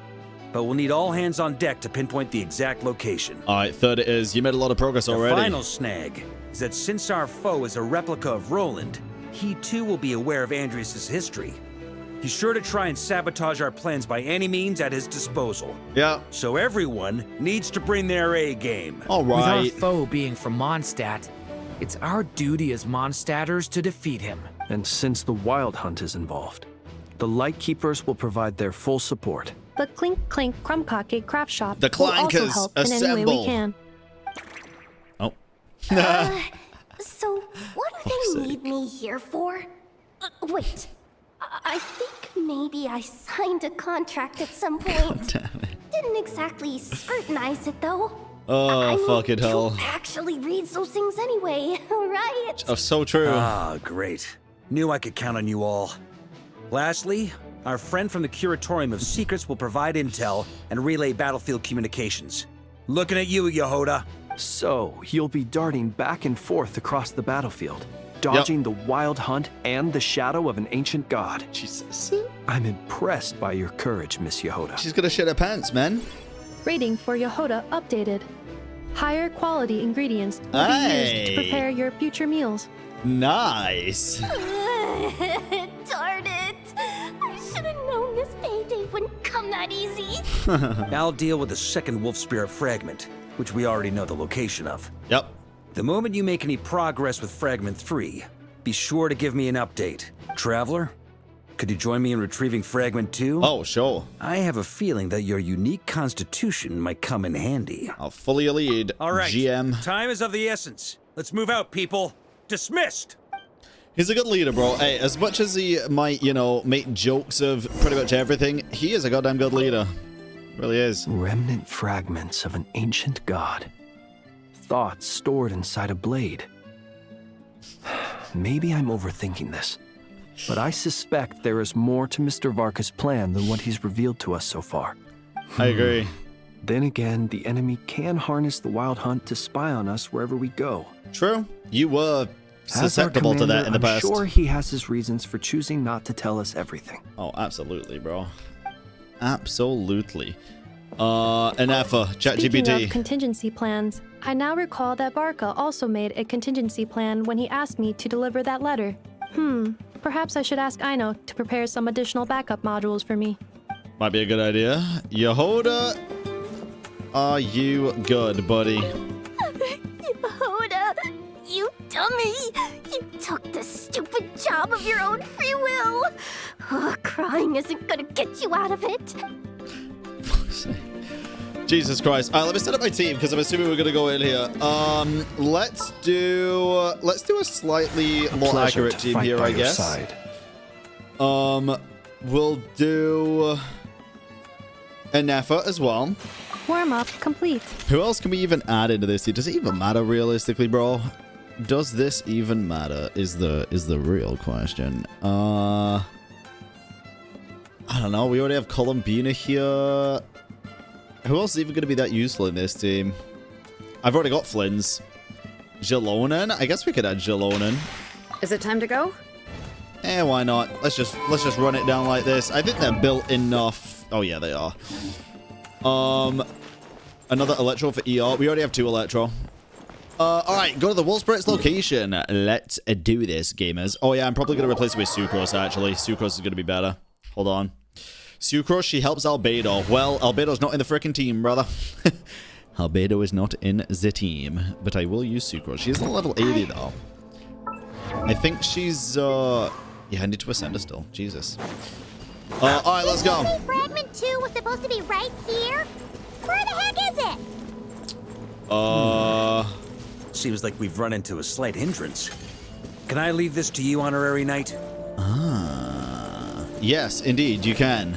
But we'll need all hands on deck to pinpoint the exact location. All right, third it is. You made a lot of progress already. The final snag is that since our foe is a replica of Roland, he too will be aware of Andrius' history. He's sure to try and sabotage our plans by any means at his disposal. Yeah. So everyone needs to bring their A game. All With right. our foe being from Mondstadt, it's our duty as Mondstadters to defeat him. And since the Wild Hunt is involved, the Lightkeepers will provide their full support. The Clink Clink Crumbcockcake Craft Shop The will also Clankers help in any way assemble. we can. Oh. So, what do they need me here for? Wait, I think maybe I signed a contract at some point. Didn't exactly scrutinize it, though. Oh, fucking hell. Actually reads those things anyway, right? Oh, so true. Ah, great. Knew I could count on you all. Lastly, our friend from the Curatorium of Secrets will provide intel and relay battlefield communications. Looking at you, Yehoda. So, you'll be darting back and forth across the battlefield, dodging the Wild Hunt and the shadow of an ancient god. Jesus. I'm impressed by your courage, Miss Yehoda. She's gonna shit her pants, man. Rating for Yehoda updated. Higher quality ingredients will be used to prepare your future meals. Nice. Darn it! I should have known this payday wouldn't come that easy. I'll deal with the second Wolf Spirit fragment, which we already know the location of. Yep. The moment you make any progress with Fragment 3, be sure to give me an update. Traveler, could you join me in retrieving Fragment 2? Oh, sure. I have a feeling that your unique constitution might come in handy. I'll fully lead. All right, GM. time is of the essence. Let's move out, people. Dismissed! He's a good leader, bro. Hey, as much as he might, you know, make jokes of pretty much everything, he is a goddamn good leader. Really is. Remnant fragments of an ancient god. Thoughts stored inside a blade. Maybe I'm overthinking this, but I suspect there is more to Mr. Varka's plan than what he's revealed to us so far. I agree. Then again, the enemy can harness the Wild Hunt to spy on us wherever we go. True. You were As our susceptible to that commander, in the past. I'm sure he has his reasons for choosing not to tell us everything. Oh, absolutely, bro. Absolutely. Anafa, Speaking ChatGPT. of contingency plans, I now recall that Varka also made a contingency plan when he asked me to deliver that letter. Perhaps I should ask Aino to prepare some additional backup modules for me. Might be a good idea. Yehoda, are you good, buddy? Yehoda, you dummy! You took the stupid job of your own free will! Crying isn't gonna get you out of it! Jesus Christ. All right, let me set up my team because I'm assuming we're gonna go in here. Let's do a slightly more accurate team here, I guess. We'll do Anafa as well. Warm-up complete. Who else can we even add into this? Does it even matter realistically, bro? Does this even matter? Is the real question. I don't know. We already have Columbina here. Who else is even going to be that useful in this team? I've already got Flynn's. Jalonen? I guess we could add Jalonen. Is it time to go? Eh, why not? Let's just run it down like this. I think they're built enough. Oh yeah, they are. Another Electro for ER. We already have 2 Electro. Alright, go to the Wolf Spirit's location. Let's do this, gamers. Oh yeah, I'm probably going to replace it with Sucrose, actually. Sucrose is going to be better. Hold on. Sucrose, she helps Albedo. Well, Albedo's not in the frickin' team, brother. Albedo is not in the team. But I will use Sucrose. She's a level 80, though. I think she's, Yeah, I need to ascend her still. Jesus. Alright, let's go. Did you say Fragment 2 was supposed to be right here? Where the heck is it? Seems like we've run into a slight hindrance. Can I leave this to you, Honorary Knight? Yes, indeed, you can.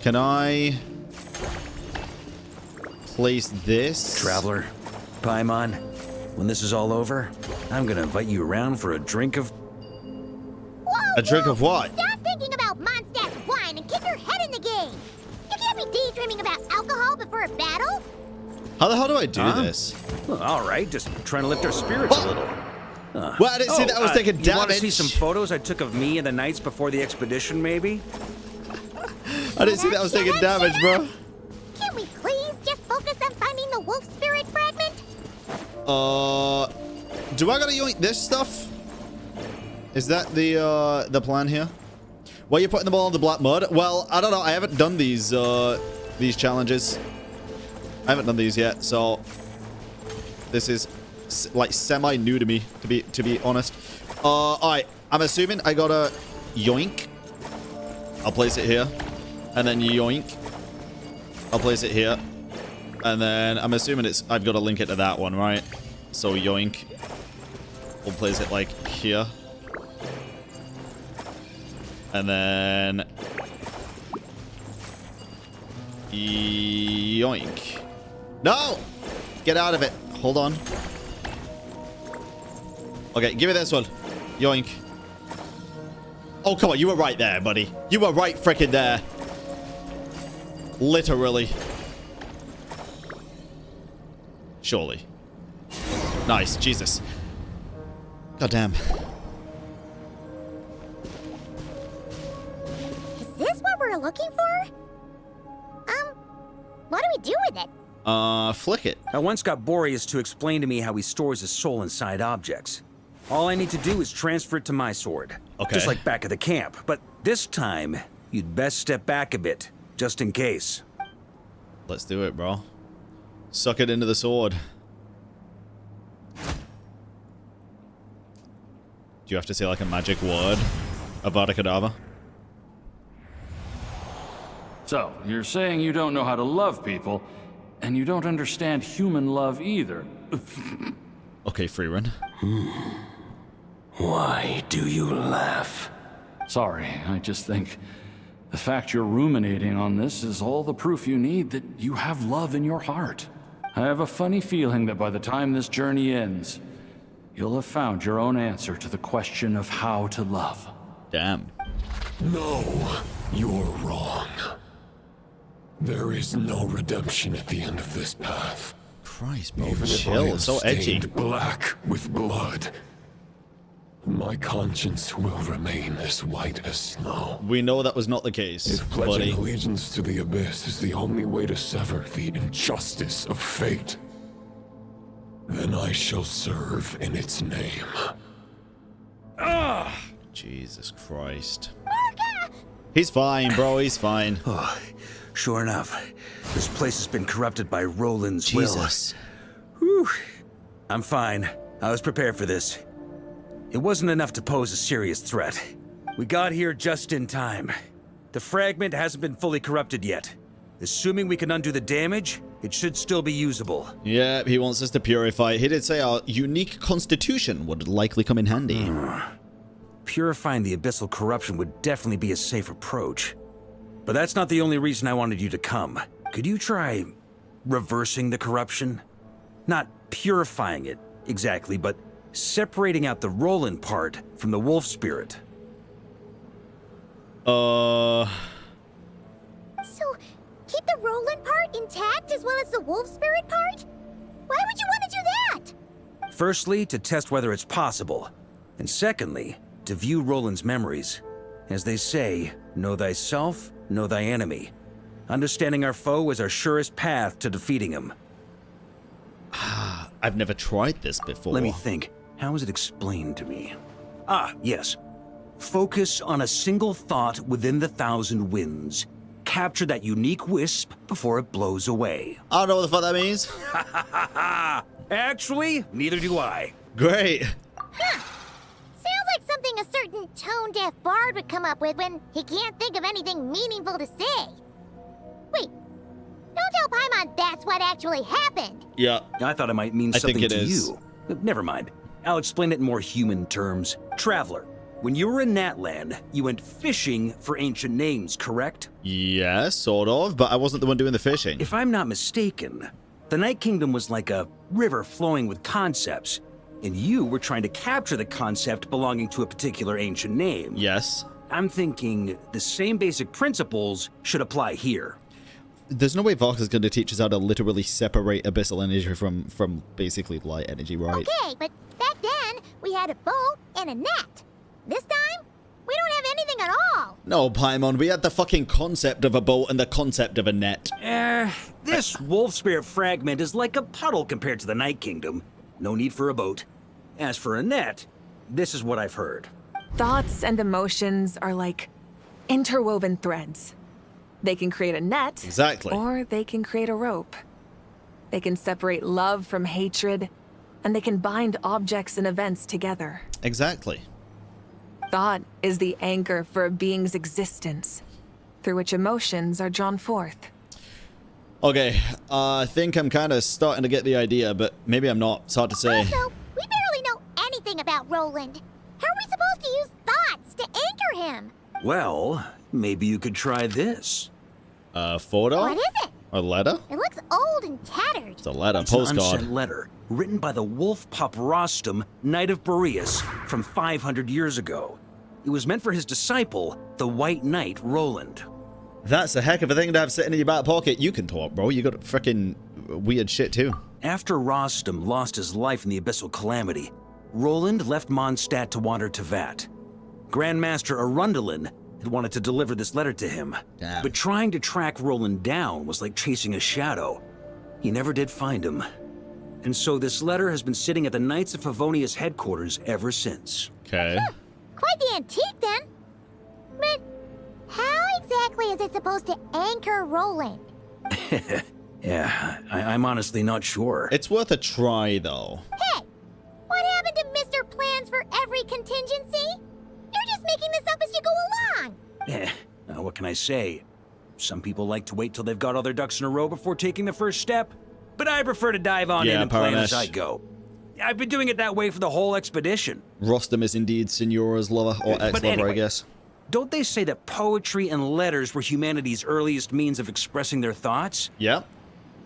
Can I place this? Traveler, Paimon, when this is all over, I'm gonna invite you around for a drink of... A drink of what? Stop thinking about Mondstadt's wine and keep your head in the game. You can't be daydreaming about alcohol before a battle? How the hell do I do this? Well, all right, just trying to lift our spirits a little. Well, I didn't see that I was taking damage. You want to see some photos I took of me in the nights before the expedition, maybe? I didn't see that I was taking damage, bro. Can we please just focus on finding the wolf spirit fragment? Do I gotta yoink this stuff? Is that the plan here? Why are you putting them all in the black mud? Well, I don't know. I haven't done these challenges. I haven't done these yet, so this is like semi-new to me, to be honest. All right. I'm assuming I gotta yoink. I'll place it here, and then yoink. I'll place it here, and then I'm assuming I've got to link it to that one, right? So yoink. We'll place it like here. And then yoink. No! Get out of it. Hold on. Okay, give me this one. Yoink. Oh, come on. You were right there, buddy. You were right frickin' there. Literally. Surely. Nice. Jesus. God damn. Is this what we're looking for? What do we do with it? Flick it. I once got Boreas to explain to me how he stores his soul inside objects. All I need to do is transfer it to my sword. Okay. Just like back at the camp. But this time, you'd best step back a bit, just in case. Let's do it, bro. Suck it into the sword. Do you have to say like a magic word? Avada Kedavra? So, you're saying you don't know how to love people, and you don't understand human love either. Okay, free run. Why do you laugh? Sorry, I just think the fact you're ruminating on this is all the proof you need that you have love in your heart. I have a funny feeling that by the time this journey ends, you'll have found your own answer to the question of how to love. Damn. No, you're wrong. There is no redemption at the end of this path. Christ, bro, Even chill. if I am So edgy. stained black with blood, my conscience will remain as white as snow. We know that was not the case, If pledging buddy. allegiance to the abyss is the only way to sever the injustice of fate, then I shall serve in its name. Ah! Jesus Christ. He's fine, bro. He's fine. Oh, sure enough, this place has been corrupted by Roland's will. Jesus. Whew. I'm fine. I was prepared for this. It wasn't enough to pose a serious threat. We got here just in time. The fragment hasn't been fully corrupted yet. Assuming we can undo the damage, it should still be usable. Yeah, he wants us to purify. He did say our unique constitution would likely come in handy. Purifying the abyssal corruption would definitely be a safe approach. But that's not the only reason I wanted you to come. Could you try reversing the corruption? Not purifying it, exactly, but separating out the Roland part from the wolf spirit. So, keep the Roland part intact as well as the wolf spirit part? Why would you want to do that? Firstly, to test whether it's possible. And secondly, to view Roland's memories. As they say, know thyself, know thy enemy. Understanding our foe is our surest path to defeating him. I've never tried this before. Let me think. How is it explained to me? Ah, yes. Focus on a single thought within the 1,000 winds. Capture that unique wisp before it blows away. I don't know what the fuck that means. Actually, neither do I. Great. Sounds like something a certain tone-deaf bard would come up with when he can't think of anything meaningful to say. Wait, don't tell Paimon that's what actually happened. Yeah. I thought it might mean something think it to is. you. Never mind. I'll explain it in more human terms. Traveler, when you were in Natland, you went fishing for ancient names, correct? Yes, sort of, but I wasn't the one doing the fishing. If I'm not mistaken, the Night Kingdom was like a river flowing with concepts, and you were trying to capture the concept belonging to a particular ancient name. Yes. I'm thinking the same basic principles should apply here. there's no way Varka's going to teach us how to literally separate abyssal energy from basically light energy, right? Okay, but back then, we had a boat and a net. This time, we don't have anything at all. No, Paimon, we had the fucking concept of a boat and the concept of a net. This wolf spirit fragment is like a puddle compared to the Night Kingdom. No need for a boat. As for a net, this is what I've heard. Thoughts and emotions are like interwoven threads. They can create a net. Exactly. Or they can create a rope. They can separate love from hatred, and they can bind objects and events together. Exactly. Thought is the anchor for a being's existence, through which emotions are drawn forth. Okay, I think I'm kind of starting to get the idea, but maybe I'm not. It's hard to say. Also, we barely know anything about Roland. How are we supposed to use thoughts to anchor him? Well, maybe you could try this. A photo? What is it? A letter? It looks old and tattered. It's a letter, It's an postcard. unsent letter written by the wolf pup Rostam, Knight of Boreas, from 500 years ago. It was meant for his disciple, the White Knight Roland. That's a heck of a thing to have sitting in your back pocket. You can talk, bro. You got freaking weird shit too. After Rostam lost his life in the Abyssal Calamity, Roland left Mondstadt to wander to Vat. Grandmaster Arundelen had wanted to deliver this letter to him. Damn. But trying to track Roland down was like chasing a shadow. He never did find him. And so this letter has been sitting at the Knights of Favonius headquarters ever since. Okay. Quite the antique, then. But how exactly is it supposed to anchor Roland? Yeah, I'm honestly not sure. It's worth a try, though. Hey, what happened to Mr. Plans for every contingency? You're just making this up as you go along. What can I say? Some people like to wait till they've got all their ducks in a row before taking the first step, but I prefer to dive on in and plan as I go. I've been doing it that way for the whole expedition. Rostam is indeed Signora's lover, or ex-lover, anyway, I guess. Don't they say that poetry and letters were humanity's earliest means of expressing their thoughts? Yeah.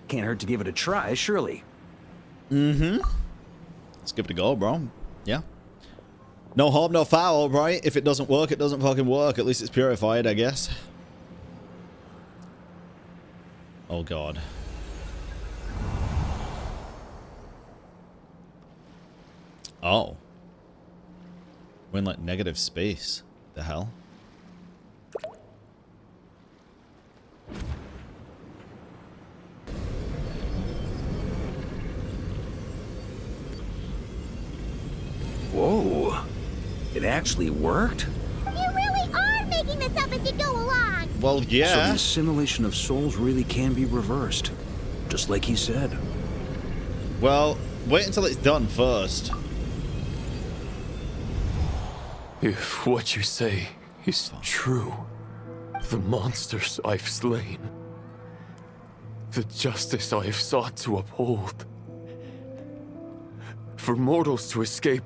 Can't hurt to give it a try, surely. Mm-hmm. Let's give it a go, bro. Yeah. No harm, no foul, right? If it doesn't work, it doesn't fucking work. At least it's purified, I guess. Oh, God. Oh. We're in, like, negative space. The hell? Whoa. It actually worked? You really are making this up as you go along. Well, yeah. So the assimilation of souls really can be reversed. Just like he said. Well, wait until it's done first. If what you say is true, the monsters I've slain, the justice I have sought to uphold, for mortals to escape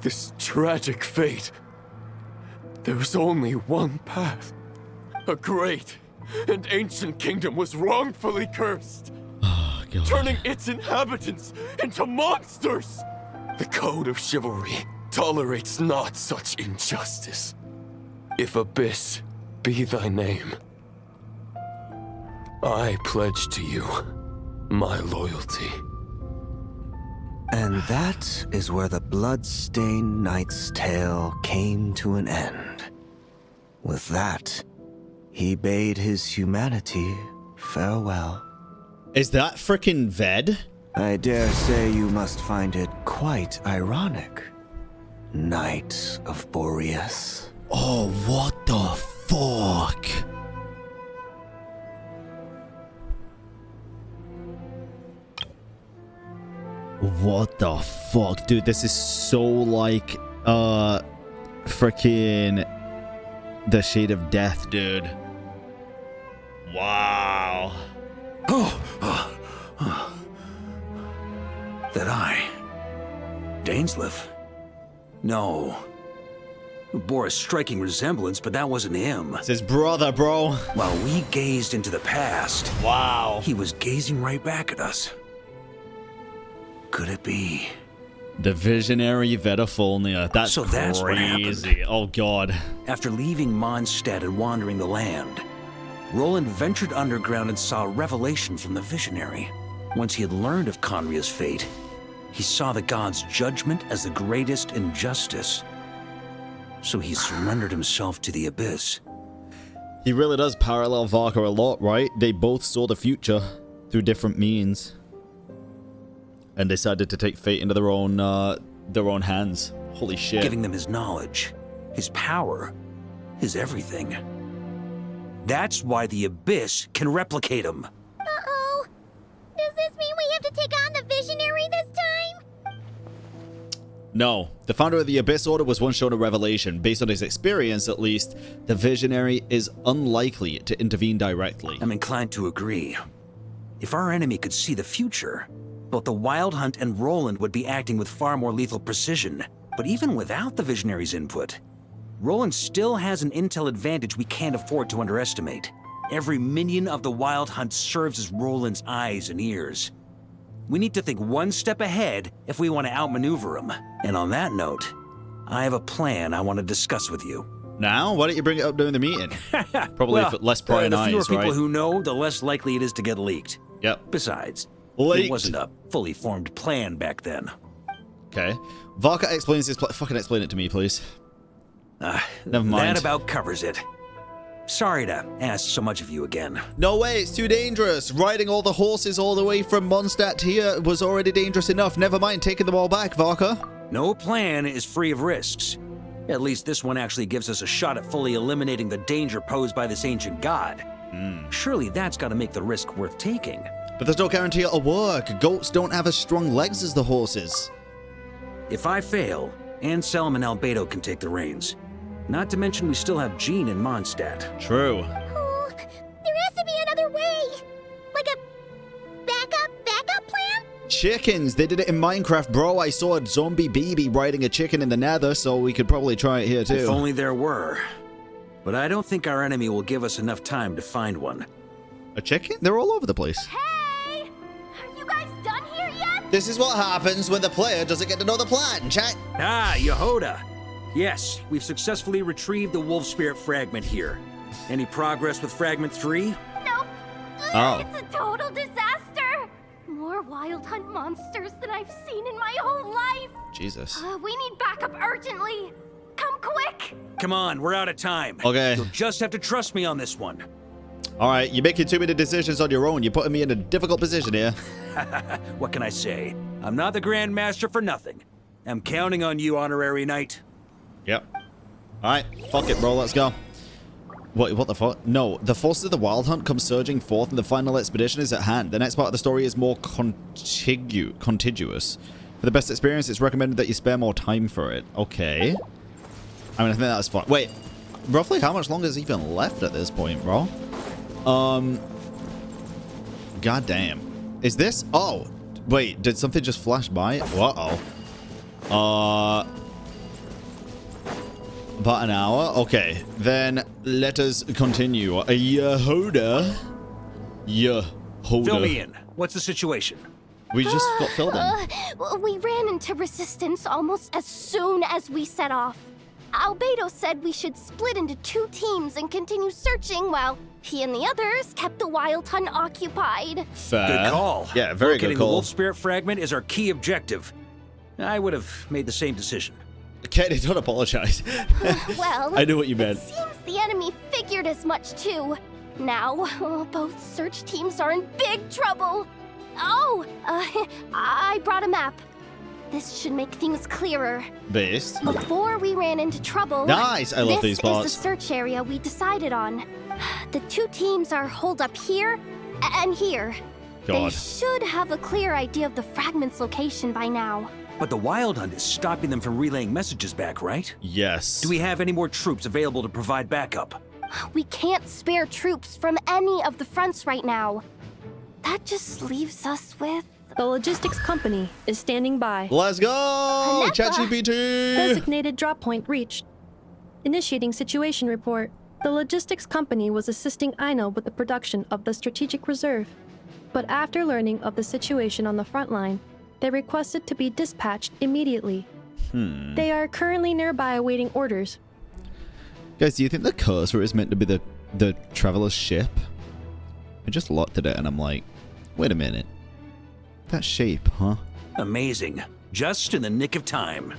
this tragic fate, there is only one path. A great and ancient kingdom was wrongfully cursed, turning its inhabitants into monsters. The code of chivalry tolerates not such injustice. If Abyss be thy name, I pledge to you my loyalty. And that is where the bloodstained knight's tale came to an end. With that, he bade his humanity farewell. Is that frickin' Ved? I dare say you must find it quite ironic, Knight of Boreas. Oh, what the fuck? What the fuck? Dude, this is so like, frickin' the Shade of Death, dude. Wow. That I? Dainsleif? No. It bore a striking resemblance, but that wasn't him. It's his brother, bro. While we gazed into the past, wow, he was gazing right back at us. Could it be? The visionary Vetafolnia. That's So that's what crazy. Oh, God. After leaving Mondstadt and wandering the land, Roland ventured underground and saw a revelation from the visionary. Once he had learned of Conria's fate, he saw the gods' judgment as the greatest injustice. So he surrendered himself to the abyss. He really does parallel Varka a lot, right? They both saw the future through different means and decided to take fate into their own hands. Holy shit. Giving them his knowledge, his power, his everything. That's why the abyss can replicate him. Uh-oh. Does this mean we have to take on the visionary this time? No. The founder of the Abyss Order was once shown a revelation. Based on his experience, at least, the visionary is unlikely to intervene directly. I'm inclined to agree. If our enemy could see the future, both the Wild Hunt and Roland would be acting with far more lethal precision. But even without the visionary's input, Roland still has an intel advantage we can't afford to underestimate. Every minion of the Wild Hunt serves as Roland's eyes and ears. We need to think one step ahead if we want to outmaneuver him. And on that note, I have a plan I want to discuss with you. Now? Why don't you bring it up during the meeting? Probably well, less prying eyes, right? The fewer people who know, the less likely it is to get leaked. Yep. Besides, Leaked. it wasn't a fully formed plan back then. Okay. Varka explains his plan. Fucking explain it to me, please. Never mind. That about covers it. Sorry to ask so much of you again. No way, it's too dangerous. Riding all the horses all the way from Mondstadt here was already dangerous enough. Never mind taking them all back, Varka. No plan is free of risks. At least this one actually gives us a shot at fully eliminating the danger posed by this ancient god. Surely that's got to make the risk worth taking. But there's no guarantee it'll work. Goats don't have as strong legs as the horses. If I fail, Anselm and Albedo can take the reins. Not to mention we still have Jean in Mondstadt. True. Oh, there has to be another way. Like a backup plan? Chickens. They did it in Minecraft, bro. I saw a zombie baby riding a chicken in the nether, so we could probably try it here too. If only there were. But I don't think our enemy will give us enough time to find one. A chicken? They're all over the place. Hey! Are you guys done here yet? This is what happens when the player doesn't get to know the plan, chat. Ah, Yehoda. Yes, we've successfully retrieved the wolf spirit fragment here. Any progress with fragment 3? Nope. Oh. It's a total disaster. More wild hunt monsters than I've seen in my whole life. Jesus. We need backup urgently. Come quick. Come on, we're out of time. Okay. You'll just have to trust me on this one. All right, you're making too many decisions on your own. You're putting me in a difficult position here. What can I say? I'm not the grandmaster for nothing. I'm counting on you, honorary knight. Yep. All right, fuck it, bro. Let's go. What the fuck? No, the forces of the Wild Hunt come surging forth, and the final expedition is at hand. The next part of the story is more contiguous. For the best experience, it's recommended that you spare more time for it. Okay. I mean, I think that's fine. Wait, roughly how much longer is even left at this point, bro? God damn. Is this? Oh, wait. Did something just flash by? Uh-oh. About an hour? Okay. Then let us continue. Yehoda. Fill me in. What's the situation? We just got filled in. We ran into resistance almost as soon as we set off. Albedo said we should split into 2 teams and continue searching while he and the others kept the Wild Hunt occupied. Fair. Good call. Yeah, very good Getting call. the wolf spirit fragment is our key objective. I would have made the same decision. Katie, don't apologize. Well, I knew what you meant. It seems the enemy figured as much too. Now, both search teams are in big trouble. Oh, I brought a map. This should make things clearer. Based. Before we ran into trouble, nice. I love these parts. This is the search area we decided on. The 2 teams are holed up here and here. God. They should have a clear idea of the fragment's location by now. But the Wild Hunt is stopping them from relaying messages back, right? Yes. Do we have any more troops available to provide backup? We can't spare troops from any of the fronts right now. That just leaves us with... The logistics company is standing by. Let's go! ChatGPT! Designated drop point reached. Initiating situation report. The logistics company was assisting Aino with the production of the strategic reserve. But after learning of the situation on the front line, they requested to be dispatched immediately. They are currently nearby awaiting orders. Guys, do you think the cursor is meant to be the The Traveler's ship? I just looked at it and I'm like, wait a minute. That shape, huh? Amazing. Just in the nick of time.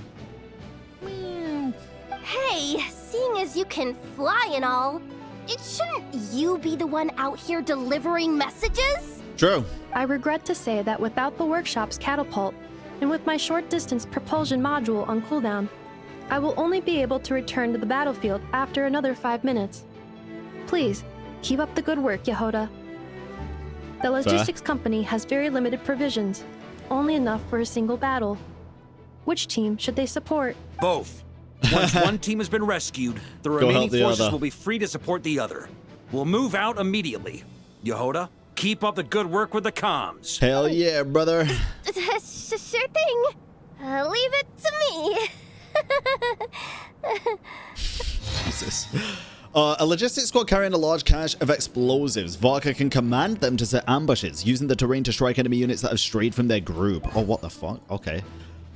Hey, seeing as you can fly and all, shouldn't you be the one out here delivering messages? True. I regret to say that without the workshop's catapult, and with my short-distance propulsion module on cooldown, I will only be able to return to the battlefield after another 5 minutes. Please, keep up the good work, Yehoda. The logistics company has very limited provisions, only enough for a single battle. Which team should they support? Both. Once one team has been rescued, the remaining forces will be free to support the other. We'll move out immediately. Yehoda, keep up the good work with the comms. Hell yeah, brother. Sure thing. Leave it to me. Jesus. A logistics squad carrying a large cache of explosives. Varka can command them to set ambushes, using the terrain to strike enemy units that have strayed from their group. Oh, what the fuck? Okay.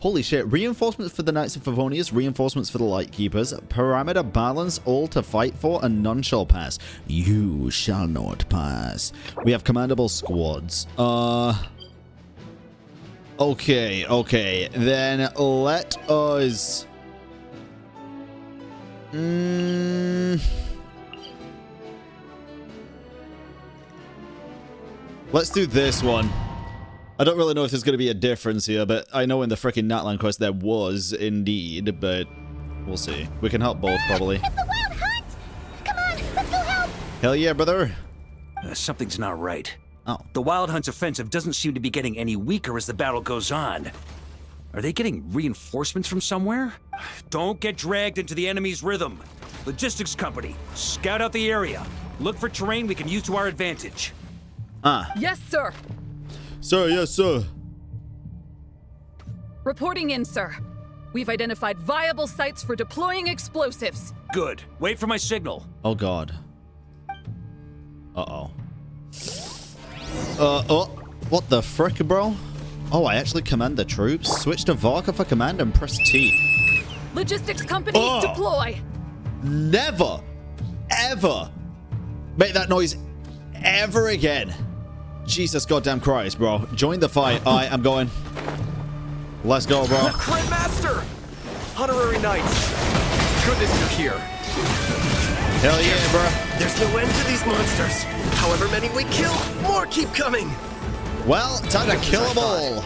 Holy shit. Reinforcements for the Knights of Favonius, reinforcements for the Lightkeepers, parameter balance, all to fight for, and none shall pass. You shall not pass. We have commandable squads. Okay. Then let us... Let's do this one. I don't really know if there's going to be a difference here, but I know in the freaking Natlan quest there was indeed, but we'll see. We can help both, probably. It's the wild hunt! Come on, let's go help! Hell yeah, brother. Something's not right. Oh. The Wild Hunt's offensive doesn't seem to be getting any weaker as the battle goes on. Are they getting reinforcements from somewhere? Don't get dragged into the enemy's rhythm. Logistics company, scout out the area. Look for terrain we can use to our advantage. Yes, sir. Sir, yes, sir. Reporting in, sir. We've identified viable sites for deploying explosives. Good. Wait for my signal. Oh, God. Uh-oh. Oh, what the frick, bro? Oh, I actually command the troops. Switch to Varka for command and press T. Logistics company, deploy. Never, ever make that noise ever again. Jesus goddamn Christ, bro. Join the fight. I am going. Let's go, bro. Grandmaster! Honorary Knights! Goodness you're here. Hell yeah, bro. There's no end to these monsters. However many we kill, more keep coming. Well, time to kill them all.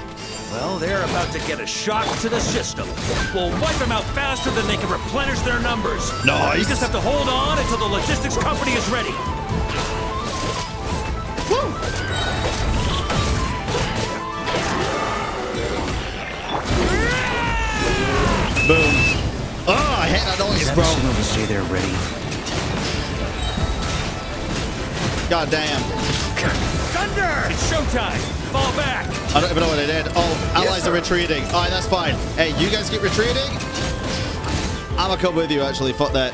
Well, they're about to get a shock to the system. We'll wipe them out faster than they can replenish their numbers. Nice. You just have to hold on until the logistics company is ready. Woo! Boom. Oh, I hate that noise, bro. Signal to say they're ready. God damn. Thunder! It's showtime. Fall back. I don't even know what I did. Oh, allies are retreating. All right, that's fine. Hey, you guys keep retreating. I'm gonna come with you, actually. Fuck that.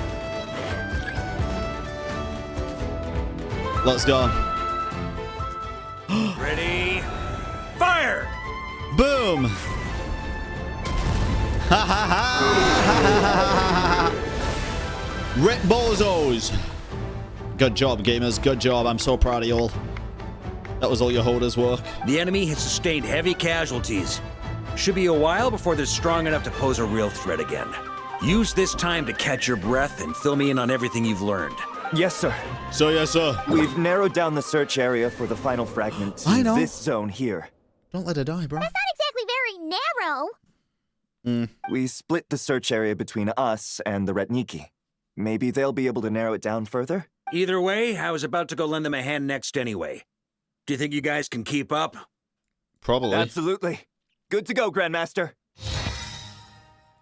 Let's go. Ready? Fire! Boom! Ha ha ha! Rip bozos! Good job, gamers. Good job. I'm so proud of y'all. That was all your holders' work. The enemy has sustained heavy casualties. Should be a while before they're strong enough to pose a real threat again. Use this time to catch your breath and fill me in on everything you've learned. Yes, sir. So, yes, sir. We've narrowed down the search area for the final fragment to this zone here. Don't let her die, bro. That's not exactly very narrow. We split the search area between us and the Retniki. Maybe they'll be able to narrow it down further? Either way, I was about to go lend them a hand next anyway. Do you think you guys can keep up? Probably. Absolutely. Good to go, Grandmaster.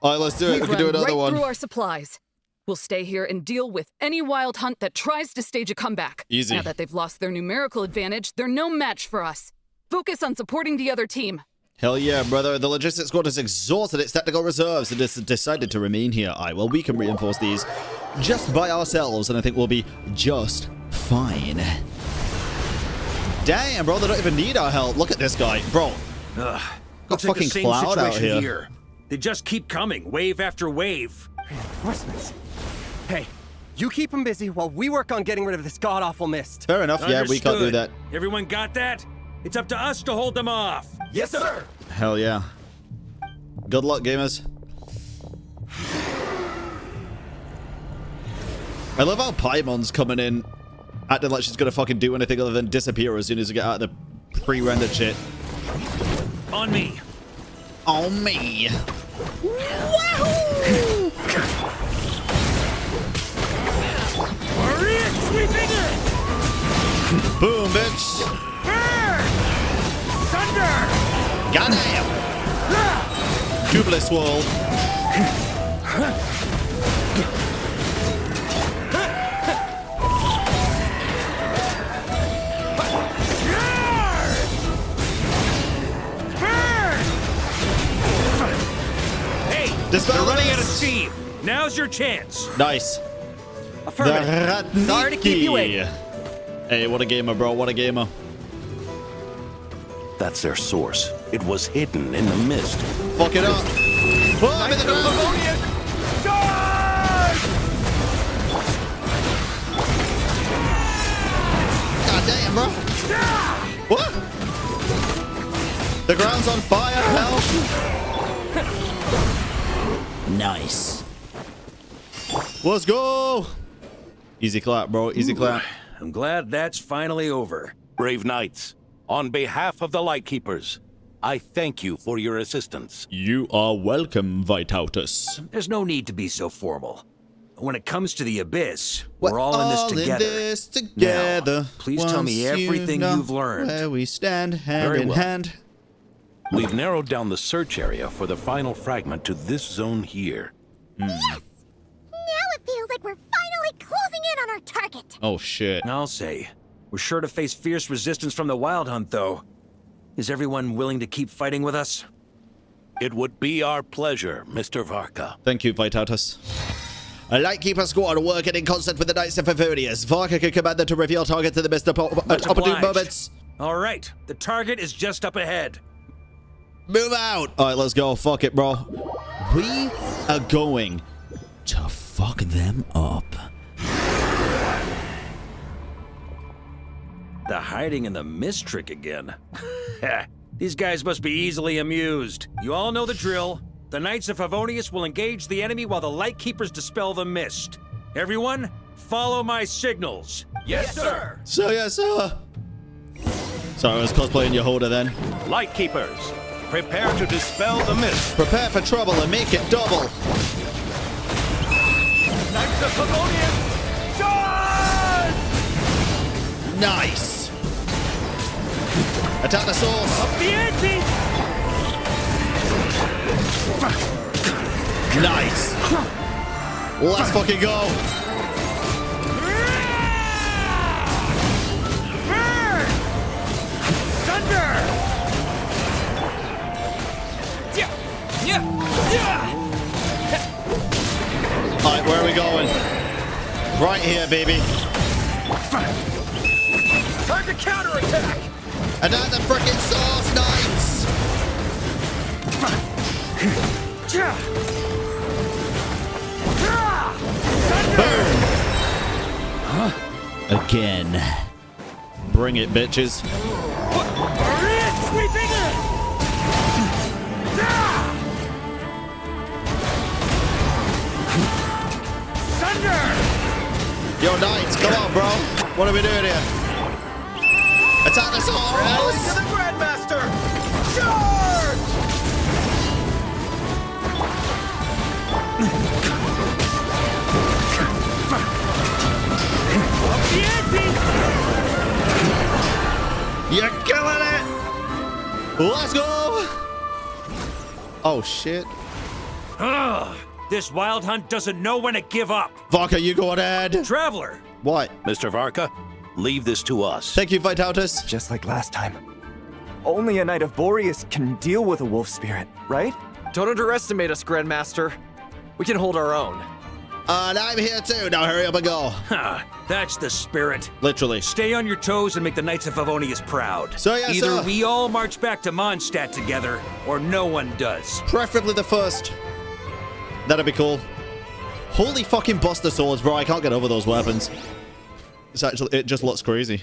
All right, let's do it. We can do another one. Through our supplies. We'll stay here and deal with any wild hunt that tries to stage a comeback. Easy. Now that they've lost their numerical advantage, they're no match for us. Focus on supporting the other team. Hell yeah, brother. The logistics squad has exhausted its technical reserves and has decided to remain here. Well, we can reinforce these just by ourselves, and I think we'll be just fine. Damn, bro, they don't even need our help. Look at this guy, bro. Got fucking cloud out here. They just keep coming, wave after wave. Reinforcements. Hey, You keep them busy while we work on getting rid of this god-awful mist. Fair enough. Yeah, we can't do that. Everyone got that? It's up to us to hold them off. Yes, sir. Hell yeah. Good luck, gamers. I love how Paimon's coming in, acting like she's gonna fucking do anything other than disappear as soon as we get out of the pre-rendered shit. On me. On me. Wahoo! Boom, bitch. Thunder! Goddamn. Double swirl. Hey, Dispel they're running this. out of steam. Now's your chance. Nice. Affirmative. Sorry to keep you waiting. Hey, what a gamer, bro. What a gamer. That's their source. It was hidden in the mist. Fuck it up. Oh, I'm in the ground. God damn, bro. What? The ground's on fire, hell. Nice. Let's go. Easy clap, bro. Easy clap. I'm glad that's finally over. Brave knights, on behalf of the Lightkeepers, I thank you for your assistance. You are welcome, Vitautus. There's no need to be so formal. When it comes to the Abyss, we're all in this together. Now, please tell me everything you've learned. Where we stand hand Very in well. hand. We've narrowed down the search area for the final fragment to this zone here. Now it feels like we're finally closing in on our target. Oh, shit. I'll say. We're sure to face fierce resistance from the Wild Hunt, though. Is everyone willing to keep fighting with us? It would be our pleasure, Mr. Varka. Thank you, Vitautus. A Lightkeeper squad working in concert with the Knights of Favonius. Varka can command them to reveal target to the best opportune obliged. moments. All right, the target is just up ahead. Move out. All right, let's go. Fuck it, bro. We are going to fuck them up. The hiding in the mist trick again. These guys must be easily amused. You all know the drill. The Knights of Favonius will engage the enemy while the Lightkeepers dispel the mist. Everyone, follow my signals. Yes, sir. So, yes, sir. Sorry, I was cosplaying your holder then. Lightkeepers, prepare to dispel the mist. Prepare for trouble and make it double. Knights of Favonius, charge! Nice. Attack the source. Up the ante! Nice. Let's fucking go. Thunder! Alright, where are we going? Right here, baby. Time to counterattack! Attack the frickin' source, Knights. Boom. Again. Bring it, bitches. Yo, Knights, come on, bro. What are we doing here? Attack the source. Rally to the grandmaster! Charge! You're killing it! Let's go! Oh, shit. Ugh, this Wild Hunt doesn't know when to give up. Varka, you go ahead. Traveler! What? Mr. Varka, leave this to us. Thank you, Vitautus. Just like last time. Only a Knight of Boreas can deal with a wolf spirit, right? Don't underestimate us, Grandmaster. We can hold our own. And I'm here too. Now hurry up and go. Ha! That's the spirit. Literally. Stay on your toes and make the Knights of Favonius proud. So, yes, Either sir. we all march back to Mondstadt together, or no one does. Preferably the first. That'd be cool. Holy fucking Buster Swords, bro. I can't get over those weapons. It's actually, it just looks crazy.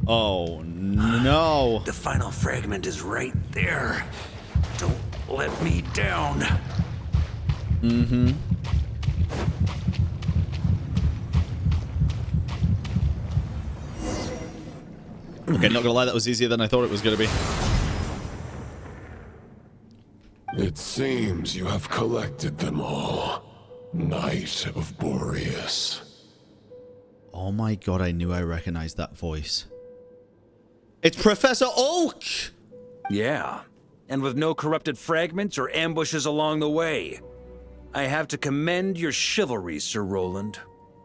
Oh, no. The final fragment is right there. Don't let me down. Mm-hmm. Okay, not gonna lie, that was easier than I thought it was gonna be. It seems you have collected them all, Knight of Boreas. Oh my god, I knew I recognized that voice. It's Professor Oak! Yeah, and with no corrupted fragments or ambushes along the way. I have to commend your chivalry, Sir Roland.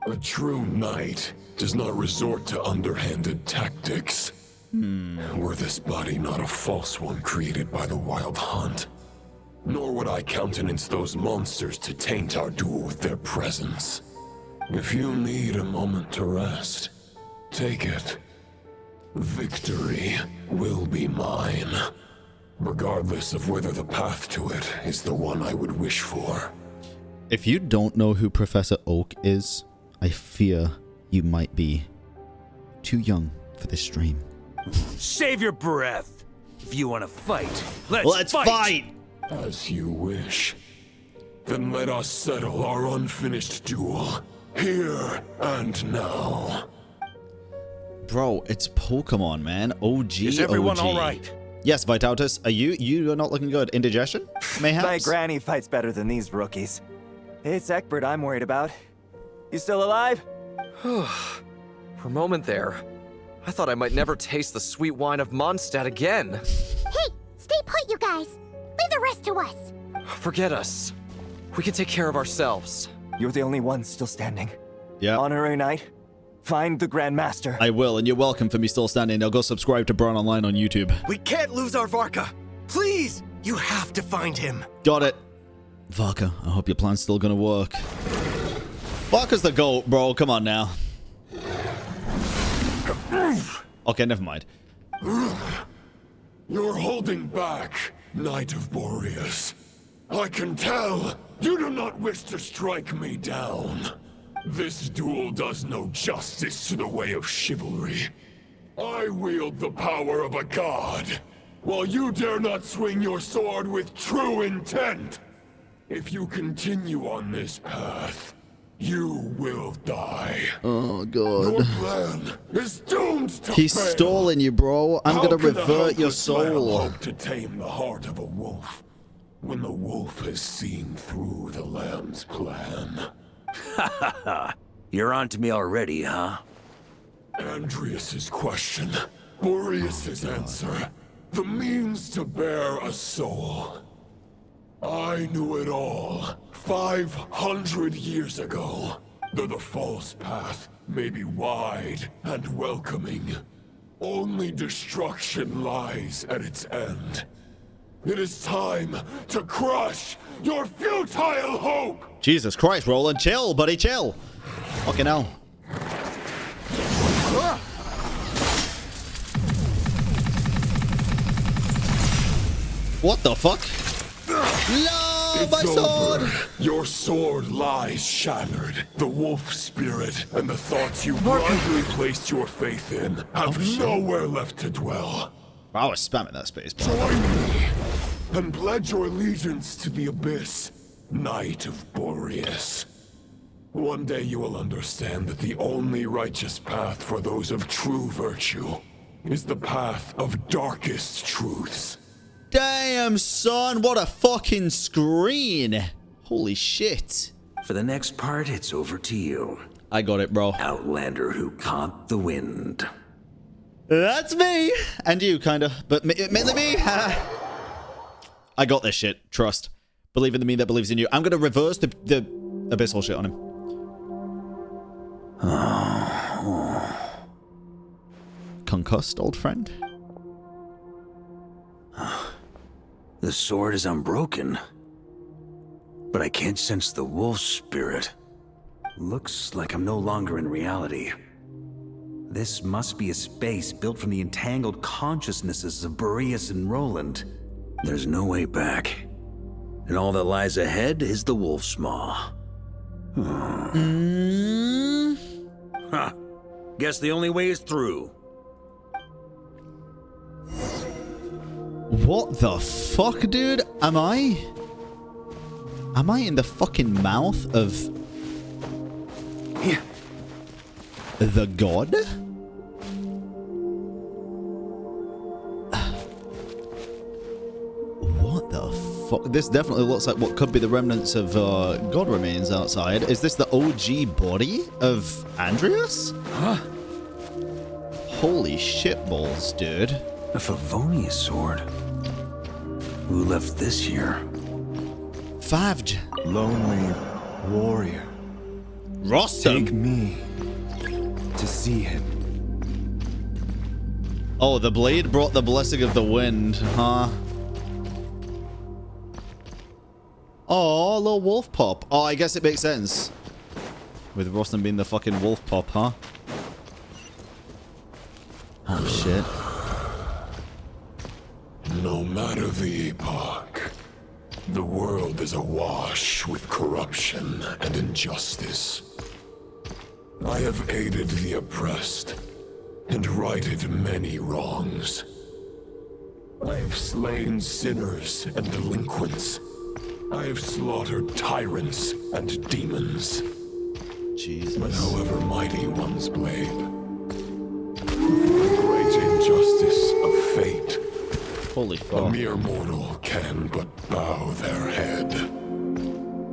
A true knight does not resort to underhanded tactics. Were this body not a false one created by the Wild Hunt, nor would I countenance those monsters to taint our duel with their presence. If you need a moment to rest, take it. Victory will be mine, regardless of whether the path to it is the one I would wish for. If you don't know who Professor Oak is, I fear you might be too young for this stream. Save your breath. If you want to fight, let's fight! As you wish. Then let us settle our unfinished duel, here and now. Bro, it's Pokemon, man. OG. Is everyone OG. all right? Yes, Vitautus. Are you are not looking good. Indigestion? Mayhaps? My granny fights better than these rookies. It's Egbert I'm worried about. You still alive? For a moment there, I thought I might never taste the sweet wine of Mondstadt again. Hey, stay put, you guys. Leave the rest to us. Forget us. We can take care of ourselves. You're the only one still standing. Yeah. Honorary Knight, find the Grandmaster. I will, and you're welcome for me still standing. Now go subscribe to Braun Online on YouTube. We can't lose our Varka. Please, you have to find him. Got it. Varka, I hope your plan's still gonna work. Varka's the GOAT, bro. Come on now. Okay, never mind. You're holding back, Knight of Boreas. I can tell you do not wish to strike me down. This duel does no justice to the way of chivalry. I wield the power of a god, while you dare not swing your sword with true intent. If you continue on this path, you will die. Oh, Your God. plan is doomed to He's fail. stalling you, bro. I'm gonna How can a revert your helpless lamb soul. hope to tame the heart of a wolf when the wolf has seen through the lamb's plan? Ha ha ha. You're on to me already, huh? Andrius's question, Boreas's answer, the means to bear a soul. I knew it all 500 years ago. Though the false path may be wide and welcoming, only destruction lies at its end. It is time to crush your futile hope! Jesus Christ, Roland. Chill, buddy, chill. Fucking hell. What the fuck? No, It's my sword! over. Your sword lies shattered. The wolf spirit and the thoughts you blindly placed your faith in have nowhere left to dwell. I was spamming that space. Join me and pledge your allegiance to the abyss, Knight of Boreas. One day you will understand that the only righteous path for those of true virtue is the path of darkest truths. Damn, son, what a fucking screen. Holy shit. For the next part, it's over to you. I got it, bro. Outlander who caught the wind. That's me. And you, kinda. But mainly me. I got this shit. Trust. Believe in the me that believes in you. I'm gonna reverse the abyssal shit on him. Concussed, old friend? The sword is unbroken, but I can't sense the wolf spirit. Looks like I'm no longer in reality. This must be a space built from the entangled consciousnesses of Boreas and Roland. There's no way back. and all that lies ahead is the wolf's maw. Huh. Guess the only way is through. What the fuck, dude? Am I in the fucking mouth of the god? What the fuck? This definitely looks like what could be the remnants of god remains outside. Is this the OG body of Andrius? Huh? Holy shitballs, dude. A Favonius sword. Who left this here? Favj. Lonely warrior. Rostam. Take me to see him. Oh, the blade brought the blessing of the wind, huh? Oh, little wolf pop. Oh, I guess it makes sense. With Rostam being the fucking wolf pop, huh? Oh, shit. No matter the epoch, the world is awash with corruption and injustice. I have aided the oppressed and righted many wrongs. I have slain sinners and delinquents. I have slaughtered tyrants and demons. Jesus. But however mighty one's blade, for the great injustice of fate, holy fuck, a mere mortal can but bow their head.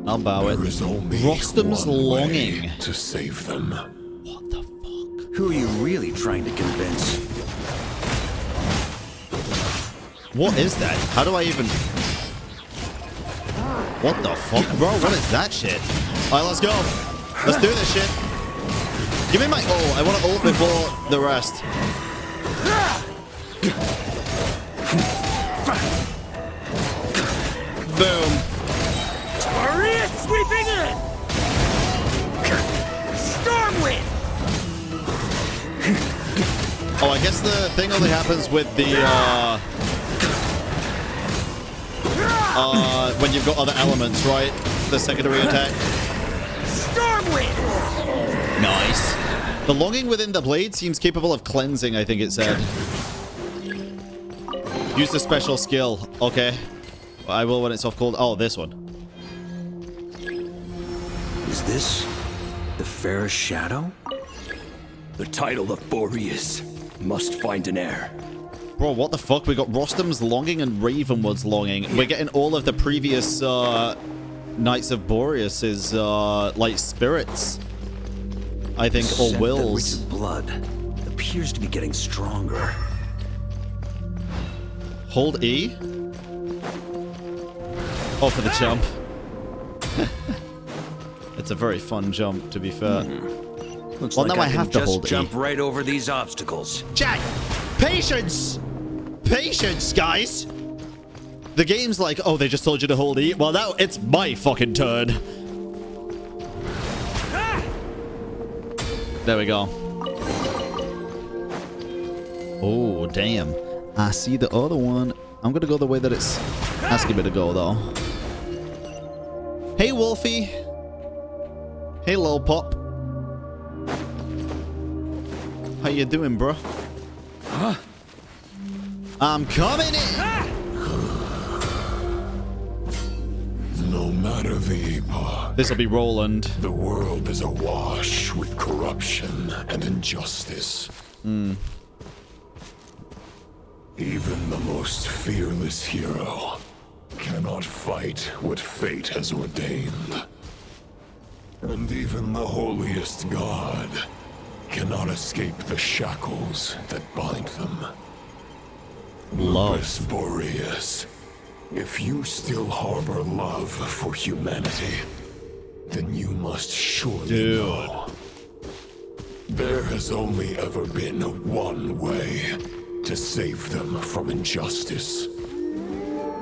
I'll bow it. There is only Rostam's one longing way to save them. What the fuck? Who are you really trying to convince? What is that? How do I even... What the fuck, bro? What is that shit? Alright, let's go. Let's do this shit. Give me my ult. I want to ult before the rest. Boom. Boreas sweeping in! Stormwind! Oh, I guess the thing only happens with the, when you've got other elements, right? The secondary attack. Stormwind! Nice. The longing within the blade seems capable of cleansing, I think it said. Use the special skill. Okay. I will when it's off cold. Oh, this one. Is this the fairest shadow? The title of Boreas must find an heir. Bro, what the fuck? We got Rostam's longing and Ravenwood's longing. We're getting all of the previous Knights of Boreas's like spirits, I think, or Scent wills. That rich blood appears to be getting stronger. Hold E. Oh, for the jump. It's a very fun jump, to be fair. Looks Well, like now I can have to just hold jump E. right over these obstacles. Jack, patience! Patience, guys! The game's like, oh, they just told you to hold E. Well, now it's my fucking turn. There we go. Oh, damn. I see the other one. I'm gonna go the way that it's asking me to go, though. Hey, Wolfie. Hey, Lil Pop. How you doing, bro? Huh? I'm coming in! No matter the epoch, This'll be Roland. the world is awash with corruption and injustice. Even the most fearless hero cannot fight what fate has ordained. And even the holiest god cannot escape the shackles that bind them. Lupus Boreas, if you still harbor love for humanity, then you must surely know. There has only ever been one way to save them from injustice.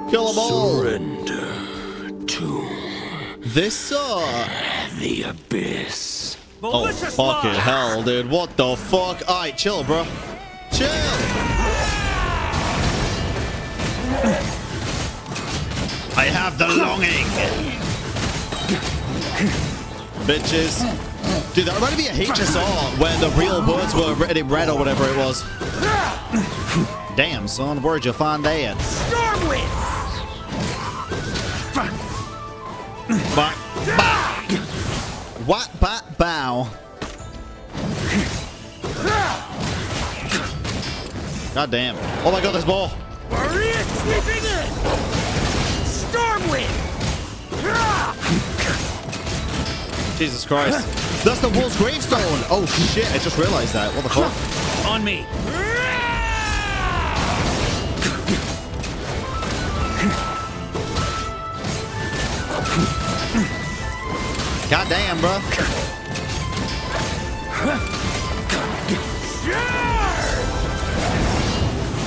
Kill them all! Surrender to This, the abyss. Oh, fucking hell, dude. What the fuck? Alright, chill, bro. Chill! I I have the longing. Bitches. Dude, that reminded me of HSR, where the real words were written in red or whatever it was. Damn, son, where'd you find that? Stormwind! What? What? Bat? Bow. God damn. Oh my god, there's more. Boreas sweeping in! Stormwind! Jesus Christ. That's the wolf's gravestone. Oh shit, I just realized that. What the fuck? On me. God damn, bro.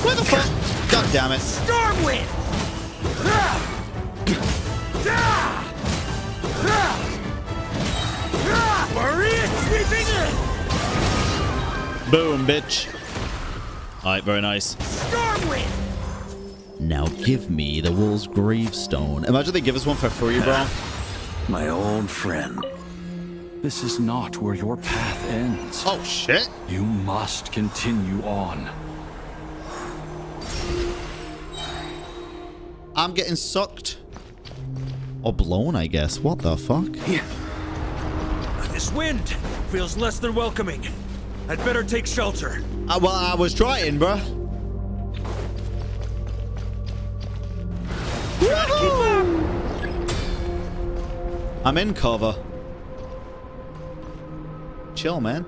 Where the fuck? God damn it. Stormwind! Boreas sweeping in! Boom, bitch. Alright, very nice. Stormwind! Now give me the wolf's gravestone. Imagine they give us one for free, bro. My own friend. This is not where your path ends. Oh, shit. You must continue on. I'm getting sucked. Or blown, I guess. What the fuck? Yeah. This wind feels less than welcoming. I'd better take shelter. Well, I was trying, bruh. I'm in cover. Chill, man.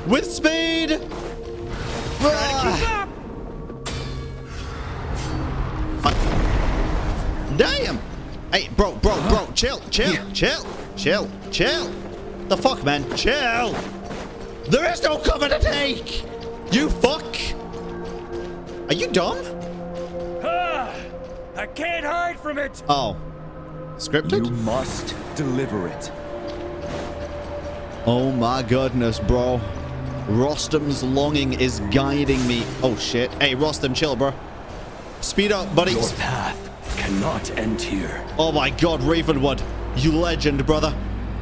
With speed! Damn! Hey, bro, chill. The fuck, man? Chill! There is no cover to take! You fuck! Are you dumb? I can't hide from it! Oh. Scripted? You must deliver it. Oh my goodness, bro. Rostam's longing is guiding me. Oh shit. Hey, Rostam, chill, bro. Speed up, buddy. Your path cannot end here. Oh my god, Ravenwood. You legend, brother.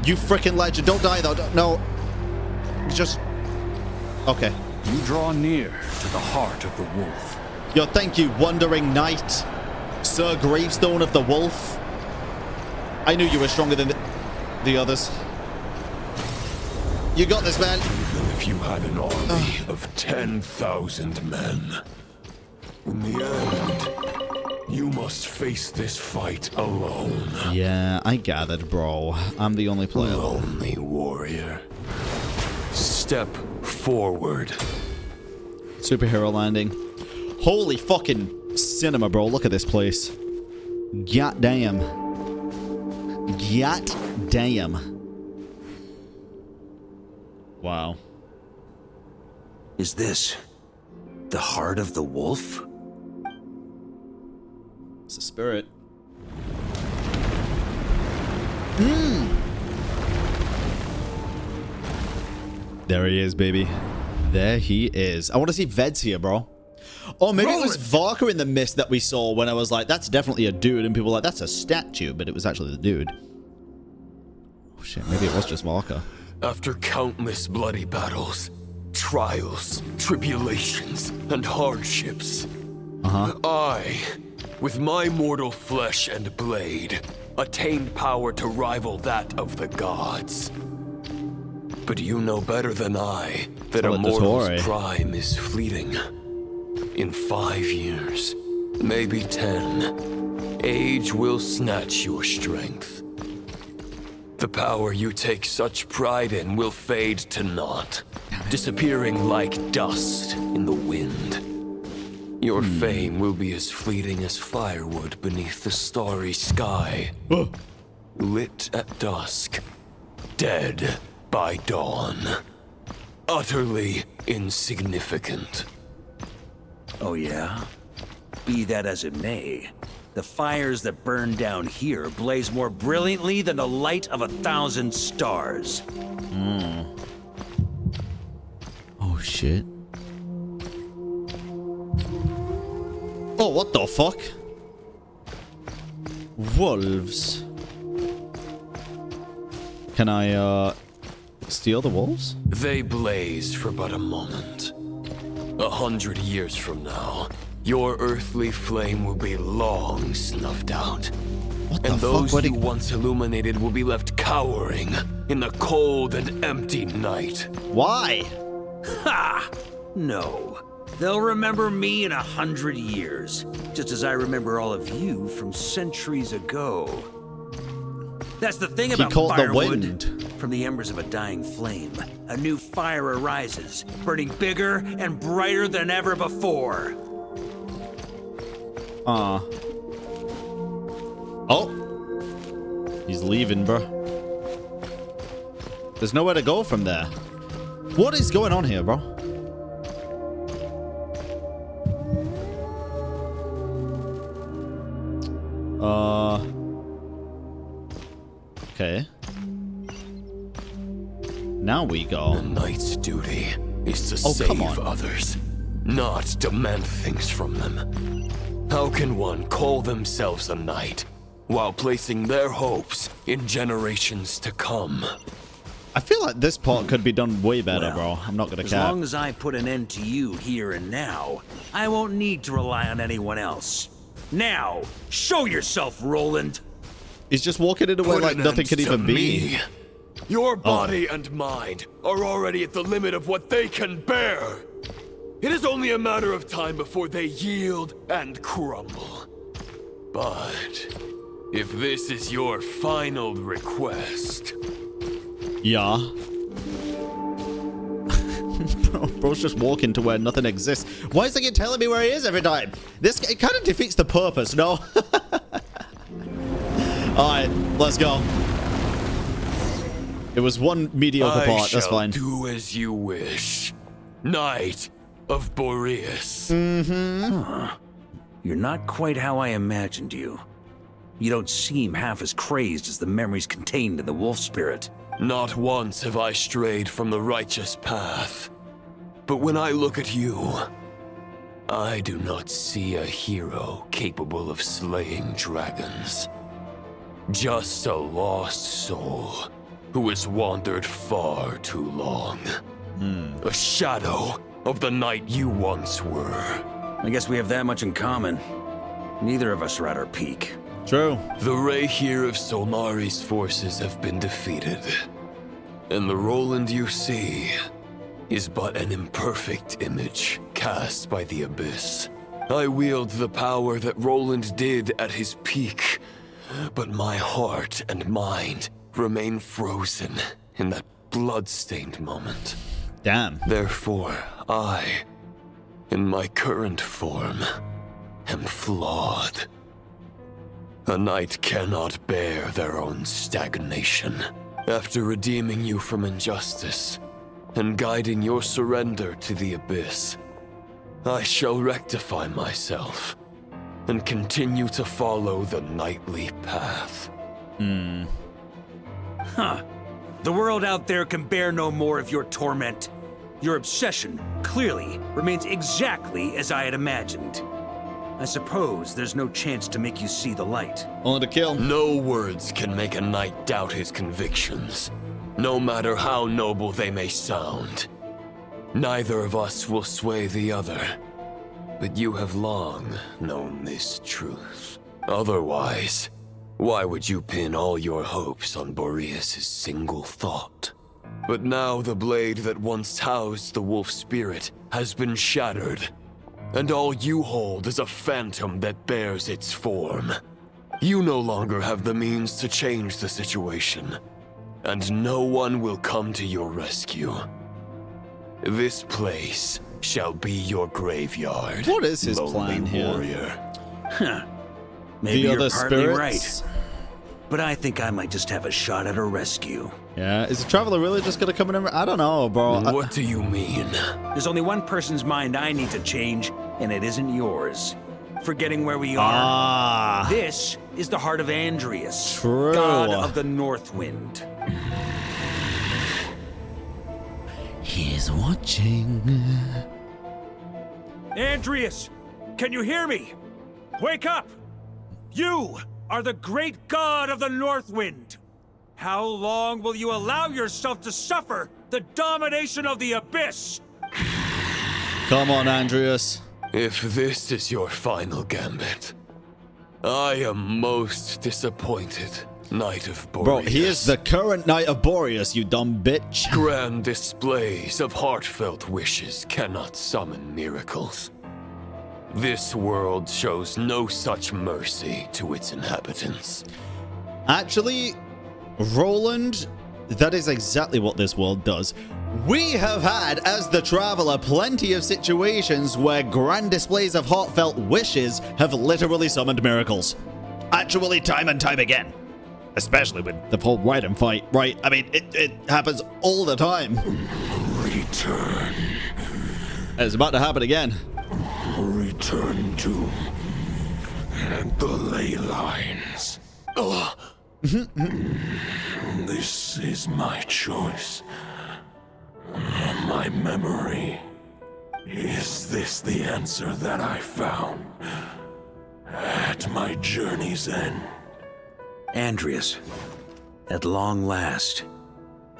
You freaking legend. Don't die, though. No. Just... Okay. You draw near to the heart of the wolf. Yo, thank you, Wandering Knight. Sir Gravestone of the Wolf. I knew you were stronger than the others. You got this, man. Even if you had an army of 10,000 men, in the end, you must face this fight alone. Yeah, I gathered, bro. I'm the only player. Lonely warrior. Step forward. Superhero landing. Holy fucking cinema, bro. Look at this place. God damn. God damn. Wow. Is this the heart of the wolf? It's a spirit. There he is, baby. There he is. I want to see Ved's here, bro. Or maybe it was Varka in the mist that we saw when I was like, that's definitely a dude. And people were like, that's a statue. But it was actually the dude. Oh, shit. Maybe it was just Varka. After countless bloody battles, trials, tribulations, and hardships, I, with my mortal flesh and blade, attained power to rival that of the gods. But you know better than I that a mortal's prime is fleeting. In 5 years, maybe 10, age will snatch your strength. The power you take such pride in will fade to naught, disappearing like dust in the wind. Your fame will be as fleeting as firewood beneath the starry sky, lit at dusk, dead by dawn, utterly insignificant. Oh yeah? Be that as it may, the fires that burn down here blaze more brilliantly than the light of 1,000 stars. Oh, shit. Oh, what the fuck? Wolves. Can I steal the wolves? They blaze for but a moment. 100 years from now, your earthly flame will be long snuffed out. What the and fuck? those you once illuminated will be left cowering in the cold and empty night. Why? Ha! No. They'll remember me in 100 years, just as I remember all of you from centuries ago. That's the thing about firewood. From the embers of a dying flame, a new fire arises, burning bigger and brighter than ever before. Oh. He's leaving, bro. There's nowhere to go from there. What is going on here, bro? Okay. Now we go. The knight's duty is to come save on. others, not demand things from them. How can one call themselves a knight while placing their hopes in generations to come? I feel like this part could be done way better, bro. I'm not gonna As cap. long as I put an end to you here and now, I won't need to rely on anyone else. Now, show yourself, Roland. He's just walking in a way Put like an nothing end could to even be. me. Your body and mind are already at the limit of what they can bear. It is only a matter of time before they yield and crumble. But if this is your final request... Yeah. Bro's just walking to where nothing exists. Why is he telling me where he is every time? This it kind of defeats the purpose, no? Alright, let's go. It was one mediocre part, that's fine. Do as you wish. Knight of Boreas. You're not quite how I imagined you. You don't seem half as crazed as the memories contained in the wolf spirit. Not once have I strayed from the righteous path. But when I look at you, I do not see a hero capable of slaying dragons. Just a lost soul who has wandered far too long. A shadow of the knight you once were. I guess we have that much in common. Neither of us are at our peak. True. The ray here of Solmari's forces have been defeated. And the Roland you see is but an imperfect image cast by the Abyss. I wield the power that Roland did at his peak, but my heart and mind remain frozen in that bloodstained moment. Damn. Therefore, I, in my current form, am flawed. A knight cannot bear their own stagnation. After redeeming you from injustice and guiding your surrender to the Abyss, I shall rectify myself and continue to follow the knightly path. Huh. The world out there can bear no more of your torment. Your obsession, clearly, remains exactly as I had imagined. I suppose there's no chance to make you see the light. Only to kill. No words can make a knight doubt his convictions, no matter how noble they may sound. Neither of us will sway the other, but you have long known this truth. Otherwise, why would you pin all your hopes on Boreas' single thought? But now the blade that once housed the wolf spirit has been shattered, and all you hold is a phantom that bears its form. You no longer have the means to change the situation, and no one will come to your rescue. This place shall be your graveyard. What is his lonely plan here? warrior. Huh. Maybe The you're other partly spirits? right. But I think I might just have a shot at a rescue. Yeah, is the Traveler really just gonna come in and... I don't know, bro. What do you mean? There's only one person's mind I need to change, and it isn't yours. Forgetting where we are. Ah. This is the heart of Andrius, True. god of the North Wind. He's watching. Andrius, can you hear me? Wake up! You! are the great god of the North Wind. How long will you allow yourself to suffer the domination of the Abyss? Come on, Andrius. If this is your final gambit, I am most disappointed, Knight of Boreas. Bro, he is the current Knight of Boreas, you dumb bitch. Grand displays of heartfelt wishes cannot summon miracles. This world shows no such mercy to its inhabitants. Actually, Roland, that is exactly what this world does. We have had, as the Traveler, plenty of situations where grand displays of heartfelt wishes have literally summoned miracles. Actually, time and time again. Especially with the whole Raiden fight, right? I mean, it happens all the time. Return. It's about to happen again. Return to the ley lines. This is my choice. My memory. Is this the answer that I found at my journey's end? Andrius, at long last,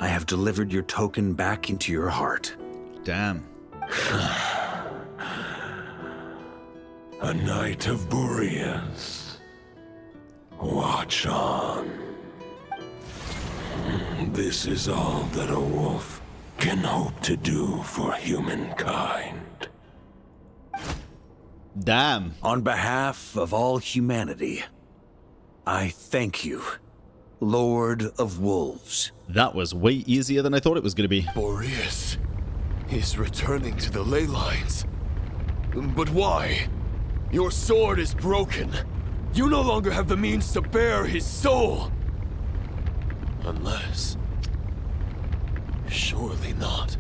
I have delivered your token back into your heart. Damn. A Knight of Boreas. Watch on. This is all that a wolf can hope to do for humankind. Damn. On behalf of all humanity, I thank you, Lord of Wolves. That was way easier than I thought it was going to be. Boreas is returning to the ley lines. But why? Your sword is broken. You no longer have the means to bear his soul. Unless... surely not.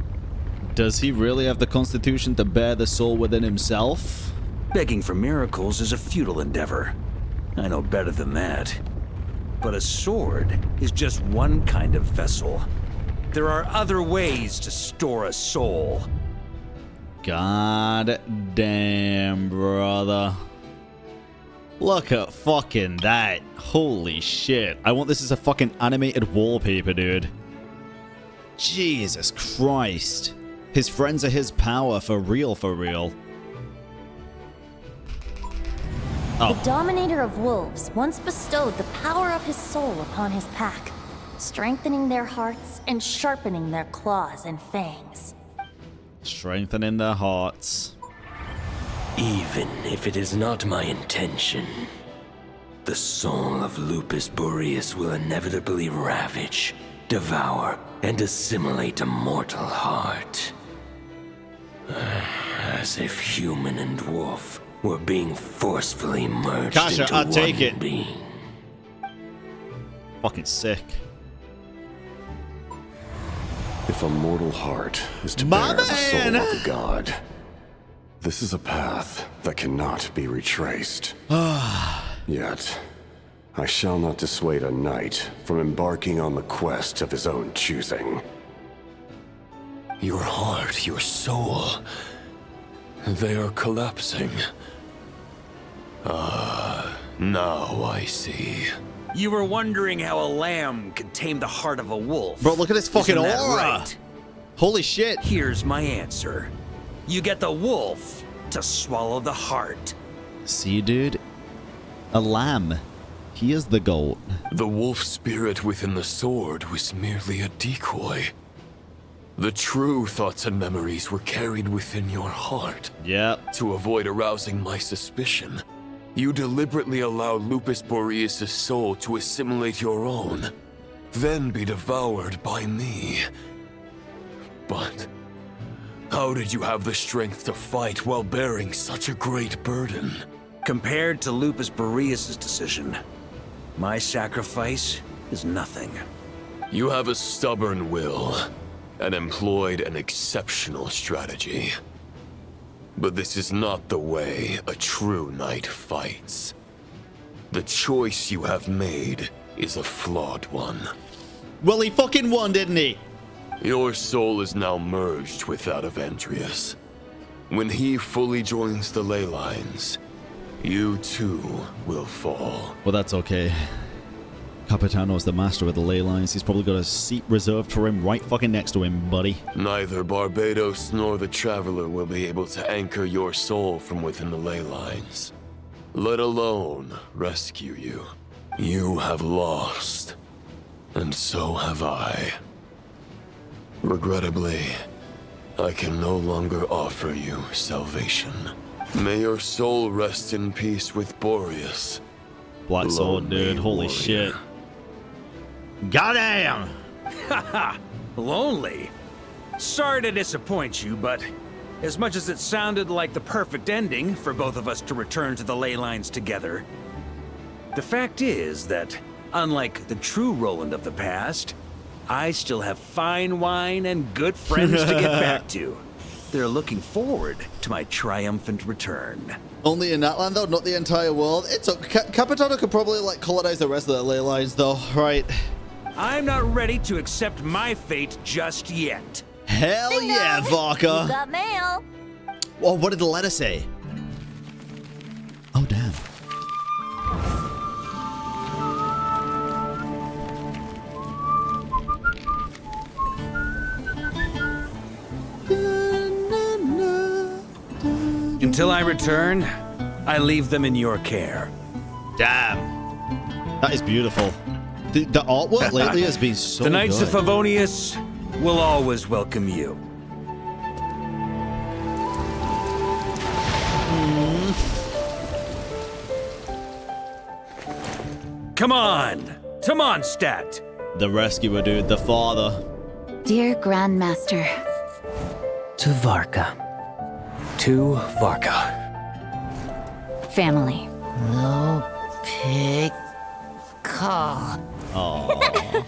Does he really have the constitution to bear the soul within himself? Begging for miracles is a futile endeavor. I know better than that. But a sword is just one kind of vessel. There are other ways to store a soul. God damn, brother. Look at fucking that. Holy shit. I want this as a fucking animated wallpaper, dude. Jesus Christ. His friends are his power, for real, for real. The Dominator of Wolves once bestowed the power of his soul upon his pack, strengthening their hearts and sharpening their claws and fangs. Strengthening their hearts. Even if it is not my intention, the soul of Lupus Boreas will inevitably ravage, devour, and assimilate a mortal heart. As if human and wolf were being forcefully merged Kasha, into I'll one take it. being. Fucking sick. If a mortal heart is to bear the soul of a god, this is a path that cannot be retraced. Yet, I shall not dissuade a knight from embarking on the quest of his own choosing. Your heart, your soul, they are collapsing. Now I see. You were wondering how a lamb could tame the heart of a wolf. Bro, look at this fucking Isn't that aura. right? Holy shit. Here's my answer. You get the wolf to swallow the heart. See, dude? A lamb. He is the goat. The wolf spirit within the sword was merely a decoy. The true thoughts and memories were carried within your heart. Yep. To avoid arousing my suspicion, you deliberately allowed Lupus Boreas' soul to assimilate your own, then be devoured by me. But how did you have the strength to fight while bearing such a great burden? Compared to Lupus Boreas' decision, my sacrifice is nothing. You have a stubborn will and employed an exceptional strategy. But this is not the way a true knight fights. The choice you have made is a flawed one. Well, he fucking won, didn't he? Your soul is now merged with that of Andrius. When he fully joins the ley lines, you too will fall. Well, that's okay. Capitano's the master of the ley lines. He's probably got a seat reserved for him right fucking next to him, buddy. Neither Barbados nor the Traveler will be able to anchor your soul from within the ley lines, let alone rescue you. You have lost, and so have I. Regrettably, I can no longer offer you salvation. May your soul rest in peace with Boreas. Black sword, dude. Holy shit. Goddamn! Haha, lonely. Sorry to disappoint you, but as much as it sounded like the perfect ending for both of us to return to the ley lines together, the fact is that, unlike the true Roland of the past, I still have fine wine and good friends to get back to. They're looking forward to my triumphant return. Only in that land, though, not the entire world. It's okay. Capitano could probably, like, colonize the rest of the ley lines, though, right? I'm not ready to accept my fate just yet. Hell yeah, Varka! You got mail. Well, what did the letter say? Oh, damn. Until I return, I leave them in your care. Damn. That is beautiful. The artwork lately has been so The Knights good. of Favonius will always welcome you. Come on, to Mondstadt. The rescuer, dude. The father. Dear Grandmaster. To Varka. To Varka. Family. No pig call. Aww.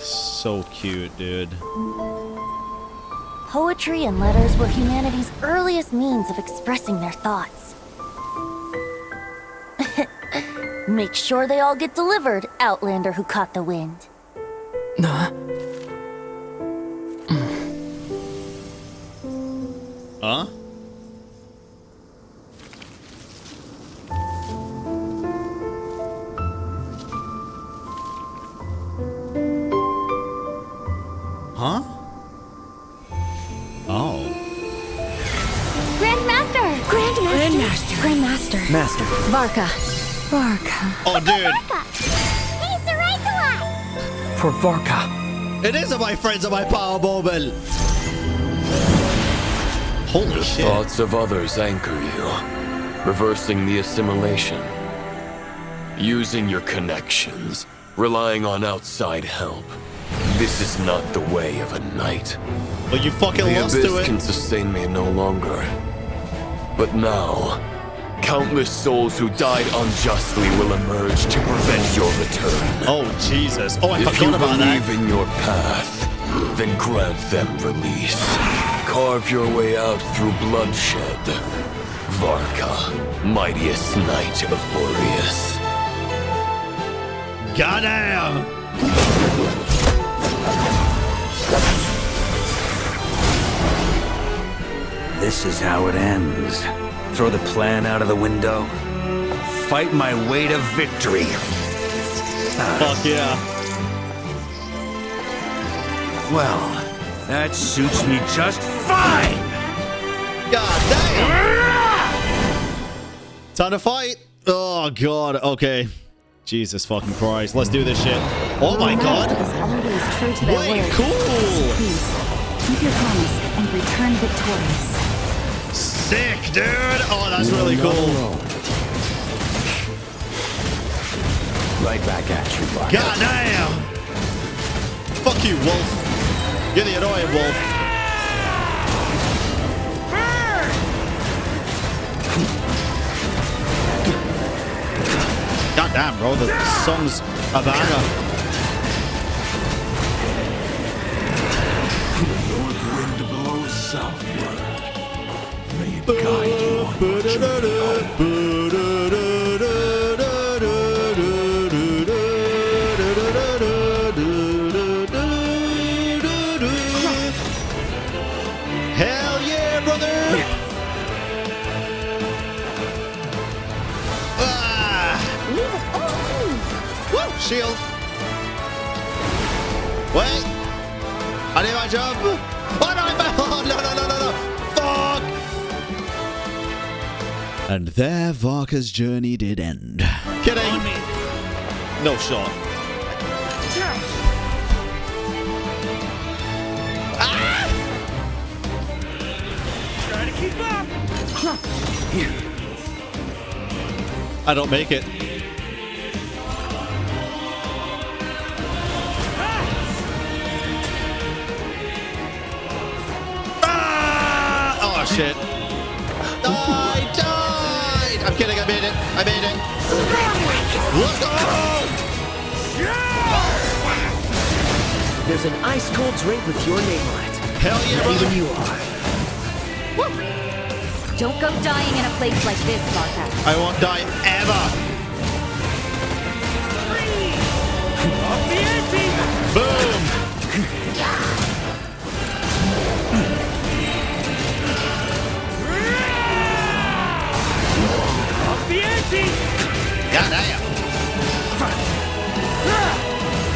So cute, dude. Poetry and letters were humanity's earliest means of expressing their thoughts. Make sure they all get delivered, Outlander who caught the wind. Huh? Huh? Oh. Grandmaster! Grandmaster! Master. Varka. Varka. Oh, dude. He's the right one! For Varka. It is my friends of my power moment. Holy the shit. Thoughts of others anchor you, reversing the assimilation. Using your connections, relying on outside help. This is not the way of a knight. But you fucking lost to The abyss it. can sustain me no longer. But now, countless souls who died unjustly will emerge to prevent your return. Oh, Jesus. Oh, I If forgot you about that. believe in your path, then grant them release. Carve your way out through bloodshed. Varka, mightiest knight of Boreas. Goddamn! This is how it ends. Throw the plan out of the window. Fight my way to victory. Fuck yeah. Well, that suits me just fine! God damn! Time to fight! Oh, God. Okay. Jesus fucking Christ. Let's do this shit. Oh, my God. Is always true to their Wait, word. cool! Please, keep your promise and return victorious. Sick, dude! Oh, that's really cool. Right back at you, Varka. God damn! Fuck you, Wolf. You're the annoying Wolf. God damn, bro. The song's a banger. North wind blows southward. May it guide you on your journey home. Wait. I need my jump. Oh, no. Fuck. And there, Varka's journey did end. Kidding. No shot. Ah! Try to keep up. I don't make it. Ah! Oh shit. I died. I'm kidding. I made it. Let's go. There's an ice cold drink with your name on it. Hell yeah, brother. Even you are. Don't go dying in a place like this, Varka. I won't die ever. Off the ante. Boom. Off the ante. God damn.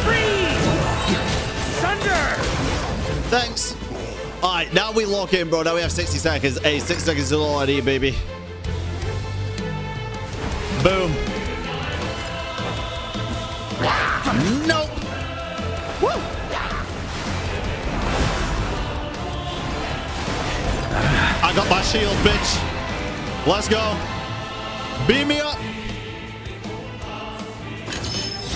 Freeze. Thunder. Thanks. All right, now we lock in, bro. Now we have 60 seconds. Hey, 60 seconds is all I need, baby. Boom. Nope. Woo. I got my shield, bitch. Let's go. Beam me up.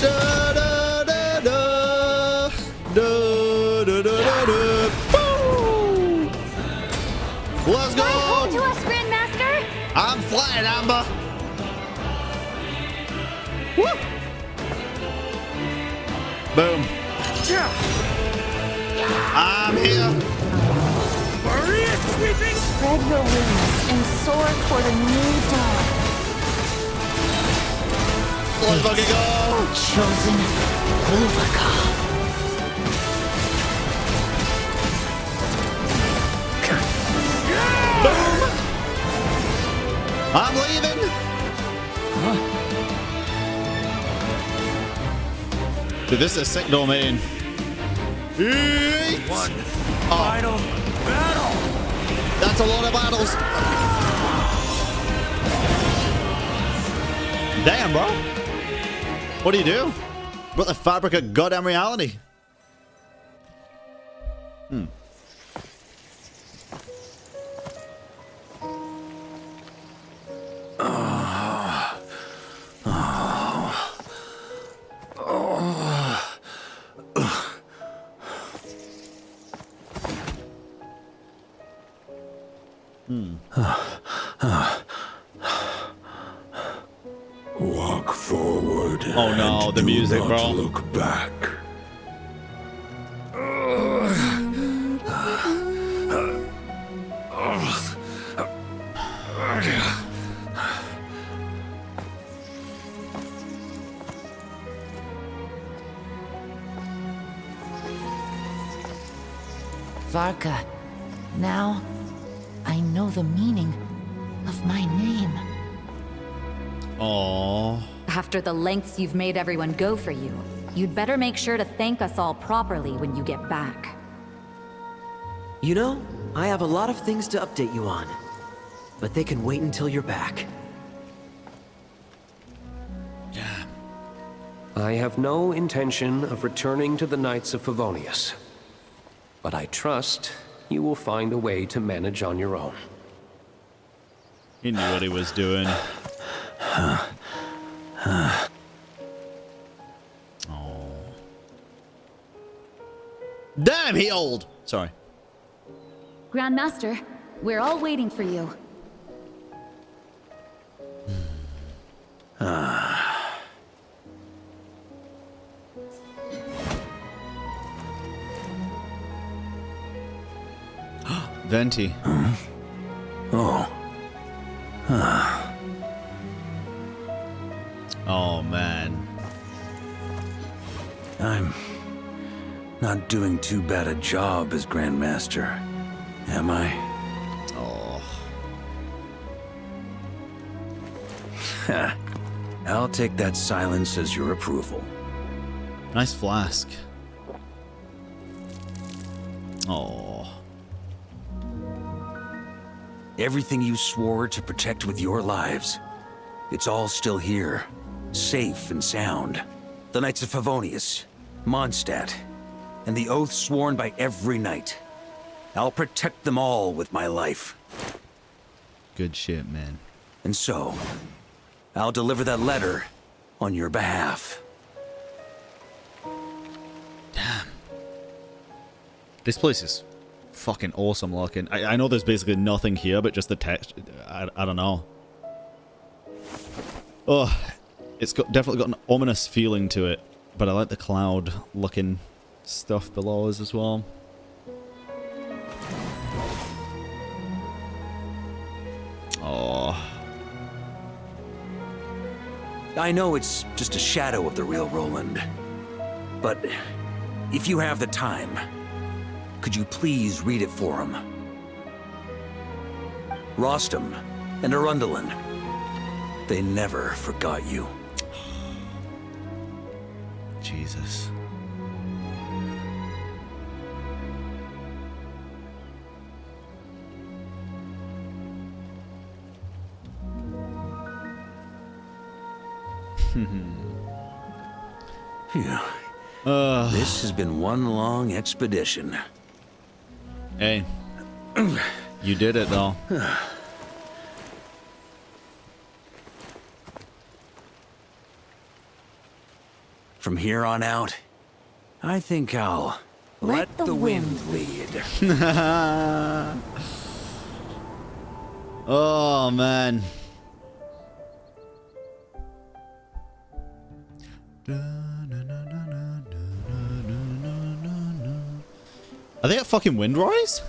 Da, da, da, da. Da, da, da, da, da. Let's go! Hold to us, Grandmaster! I'm flying, Amber! Woo! Boom. I'm here! Boreas sweeping! Spread your wings and soar toward a new dawn. Let's fucking go! Chosen Varka. Boom! I'm leaving! Huh? Dude, this is a sick domain. One final battle! That's a lot of battles. Damn, bro. What do you do? What the fabric of goddamn reality? Walk forward. Oh no, the music, do bro. not look back. Varka, now I know the meaning of my name. Aww. After the lengths you've made everyone go for you, you'd better make sure to thank us all properly when you get back. You know, I have a lot of things to update you on, but they can wait until you're back. I have no intention of returning to the Knights of Favonius, but I trust you will find a way to manage on your own. He knew what he was doing. Oh. Damn, he old. Sorry. Grandmaster, we're all waiting for you. Venti. Oh. Oh, man. I'm not doing too bad a job as Grandmaster, am I? Oh. I'll take that silence as your approval. Nice flask. Oh. Everything you swore to protect with your lives, it's all still here, safe and sound. The Knights of Favonius, Mondstadt, and the oath sworn by every knight. I'll protect them all with my life. Good shit, man. And so, I'll deliver that letter on your behalf. Damn. This place is fucking awesome looking. I know there's basically nothing here, but just the text. I don't know. Oh, it's definitely got an ominous feeling to it, but I like the cloud looking stuff below us as well. Oh. I know it's just a shadow of the real Roland, but if you have the time, could you please read it for him? Rostam and Arundelen, they never forgot you. Jesus. Phew. This has been one long expedition. Hey, you did it though. From here on out, I think I'll let the wind lead. Oh, man. Are they at fucking Windrise?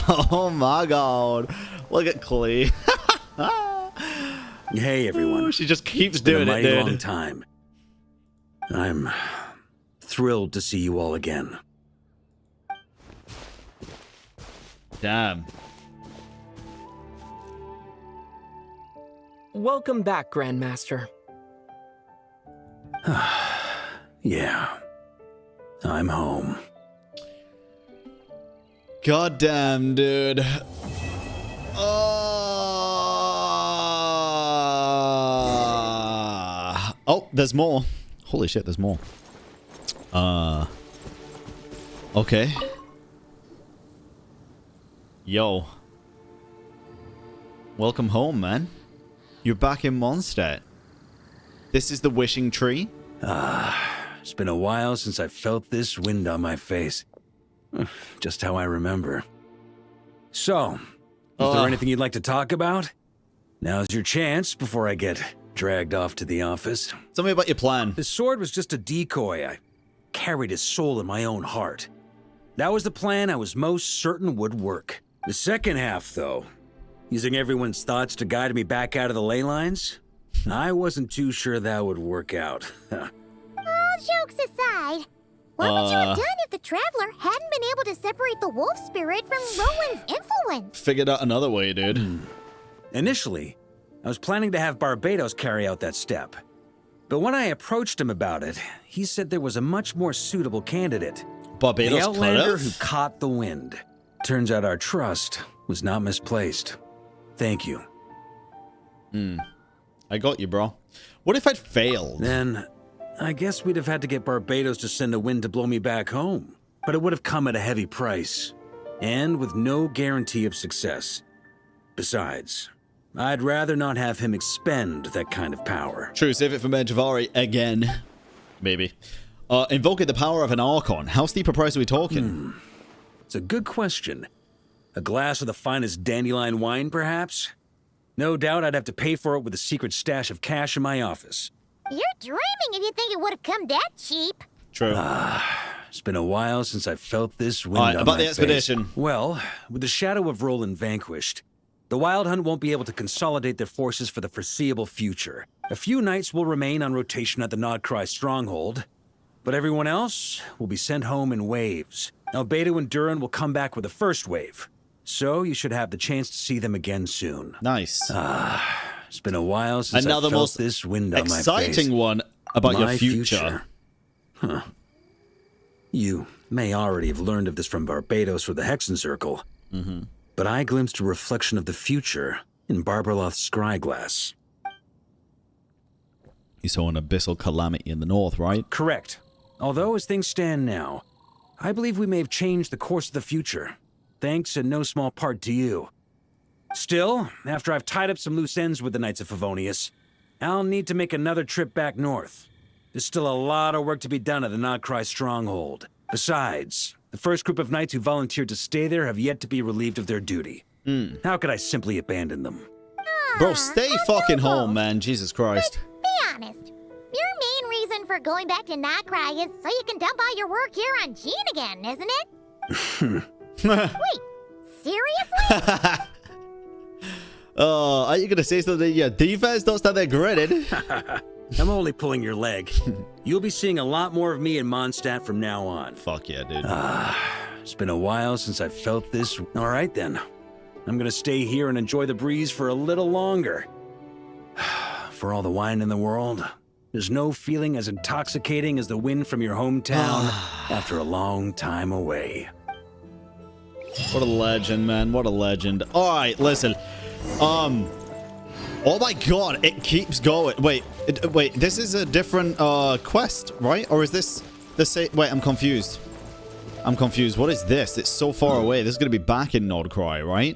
Oh my god. Look at Klee. Hey everyone. Ooh, she just keeps It's been doing a it, mighty dude. long time. I'm thrilled to see you all again. Damn. Welcome back, Grandmaster. Yeah. I'm home. God damn, dude. Oh, there's more. Holy shit, there's more. Okay. Yo. Welcome home, man. You're back in Mondstadt. This is the wishing tree? It's been a while since I felt this wind on my face. Just how I remember. So, is there anything you'd like to talk about? Now's your chance before I get dragged off to the office. Tell me about your plan. The sword was just a decoy. I carried his soul in my own heart. That was the plan I was most certain would work. The second half, though, using everyone's thoughts to guide me back out of the ley lines, I wasn't too sure that would work out. All jokes aside, what would you have done if the Traveler hadn't been able to separate the wolf spirit from Roland's influence? Figured out another way, dude. Initially, I was planning to have Barbados carry out that step. But when I approached him about it, he said there was a much more suitable candidate. Barbados the Outlander could've? who caught the wind. Turns out our trust was not misplaced. Thank you. I got you, bro. What if I'd failed? Then, I guess we'd have had to get Barbados to send a wind to blow me back home. But it would have come at a heavy price. And with no guarantee of success. Besides, I'd rather not have him expend that kind of power. True, save it for Javari again. Maybe. Invoking the power of an Archon. How steep a price are we talking? It's a good question. A glass of the finest dandelion wine, perhaps? No doubt I'd have to pay for it with a secret stash of cash in my office. You're dreaming if you think it would have come that cheap. True. It's been a while since I felt this wind on about my the face. expedition. Well, with the shadow of Roland vanquished, the Wild Hunt won't be able to consolidate their forces for the foreseeable future. A few knights will remain on rotation at the Nod-Krai stronghold, but everyone else will be sent home in waves. Albedo and Duran will come back with the first wave, so you should have the chance to see them again soon. Nice. It's been a while since Another I felt most this wind on my face. exciting one about your My future. Huh. You may already have learned of this from Barbados or the Hexen Circle, but I glimpsed a reflection of the future in Barbarloth's scryglass. You saw an abyssal calamity in the north, right? Correct. Although as things stand now, I believe we may have changed the course of the future, thanks in no small part to you. Still, after I've tied up some loose ends with the Knights of Favonius, I'll need to make another trip back north. There's still a lot of work to be done at the Nod-Krai stronghold. Besides, the first group of knights who volunteered to stay there have yet to be relieved of their duty. How could I simply abandon them? Bro, stay fucking home, man. Jesus Christ. Be honest. Your main reason for going back to Nod-Krai is so you can dump all your work here on Jean again, isn't it? Wait, seriously? Are you gonna say something? Yeah, defense don't stand there gritted. I'm only pulling your leg. You'll be seeing a lot more of me in Mondstadt from now on. Fuck yeah, dude. It's been a while since I felt this. All right, then. I'm gonna stay here and enjoy the breeze for a little longer. For all the wine in the world, there's no feeling as intoxicating as the wind from your hometown after a long time away. What a legend, man. What a legend. All right, listen. Oh my god, it keeps going. Wait, this is a different quest, right? Or is this the same? Wait, I'm confused. I'm confused. What is this? It's so far away. This is gonna be back in Nod-Krai, right?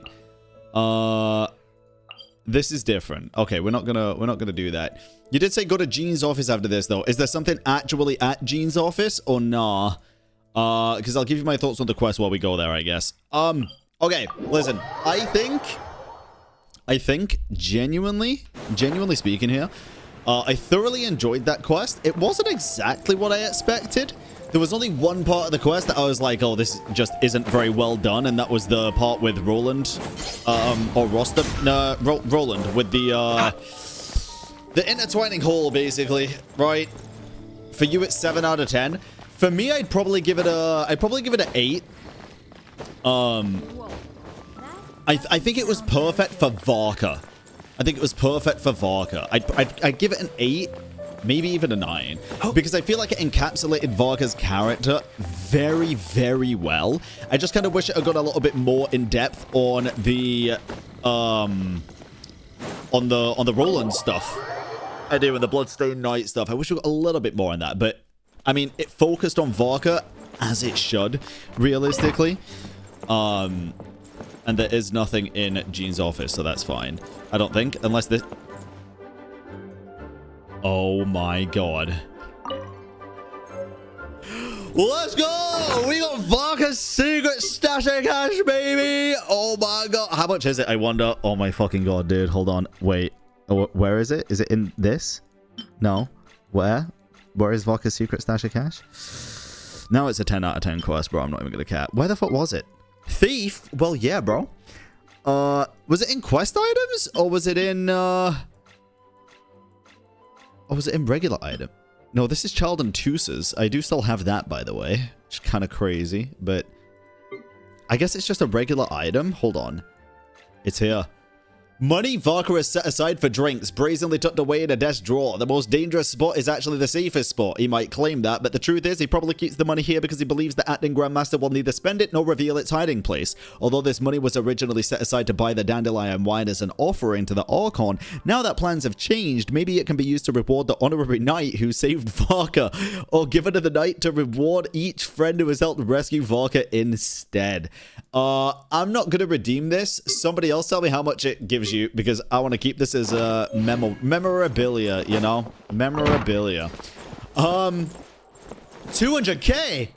This is different. Okay, we're not gonna do that. You did say go to Jean's office after this, though. Is there something actually at Jean's office or nah? Because I'll give you my thoughts on the quest while we go there, I guess. Okay, listen. I think genuinely speaking here, I thoroughly enjoyed that quest. It wasn't exactly what I expected. There was only one part of the quest that I was like, oh, this just isn't very well done, and that was the part with Roland, or Roster, no, Roland, with the intertwining hole, basically, right? For you, it's 7 out of 10. For me, I'd probably give it an 8. I think it was perfect for Varka. I'd give it an 8, maybe even a 9, because I feel like it encapsulated Varka's character very, very well. I just kind of wish it had got a little bit more in depth on the on the Roland stuff. I do, and the bloodstained knight stuff. I wish we got a little bit more on that, but I mean, it focused on Varka as it should, realistically. And there is nothing in Jean's office, so that's fine. I don't think, unless this... Oh my god. Let's go! We got Varka's secret stash of cash, baby! Oh my god. How much is it, I wonder? Oh my fucking god, dude. Hold on. Wait. Oh, where is it? Is it in this? No. Where? Where is Varka's secret stash of cash? Now it's a 10 out of 10 quest, bro. I'm not even gonna cap. Where the fuck was it? Thief? Well, yeah, bro. Was it in quest items? Or was it in, or was it in regular item? No, this is Child and Tusas. I do still have that, by the way. Which is kind of crazy, but I guess it's just a regular item. Hold on. It's here. Money Varka is set aside for drinks, brazenly tucked away in a desk drawer. The most dangerous spot is actually the safest spot. He might claim that, but the truth is he probably keeps the money here because he believes the acting grandmaster will neither spend it nor reveal its hiding place. Although this money was originally set aside to buy the dandelion wine as an offering to the Archon, now that plans have changed, maybe it can be used to reward the honorary knight who saved Varka, or given to the knight to reward each friend who has helped rescue Varka instead. I'm not going to redeem this. Somebody else tell me how much it gives you, because I want to keep this as a memorabilia, you know? Memorabilia. 200k!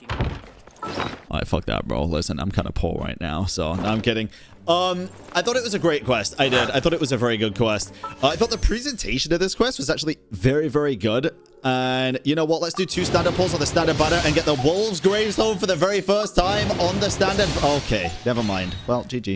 Alright, fuck that, bro. Listen, I'm kind of poor right now, so no, I'm kidding. I thought it was a great quest. I did. I thought it was a very good quest. I thought the presentation of this quest was actually very, very good. And you know what? Let's do 2 standard pulls on the standard banner and get the Wolves gravestone for the very first time on the standard. Okay, never mind. Well, GG.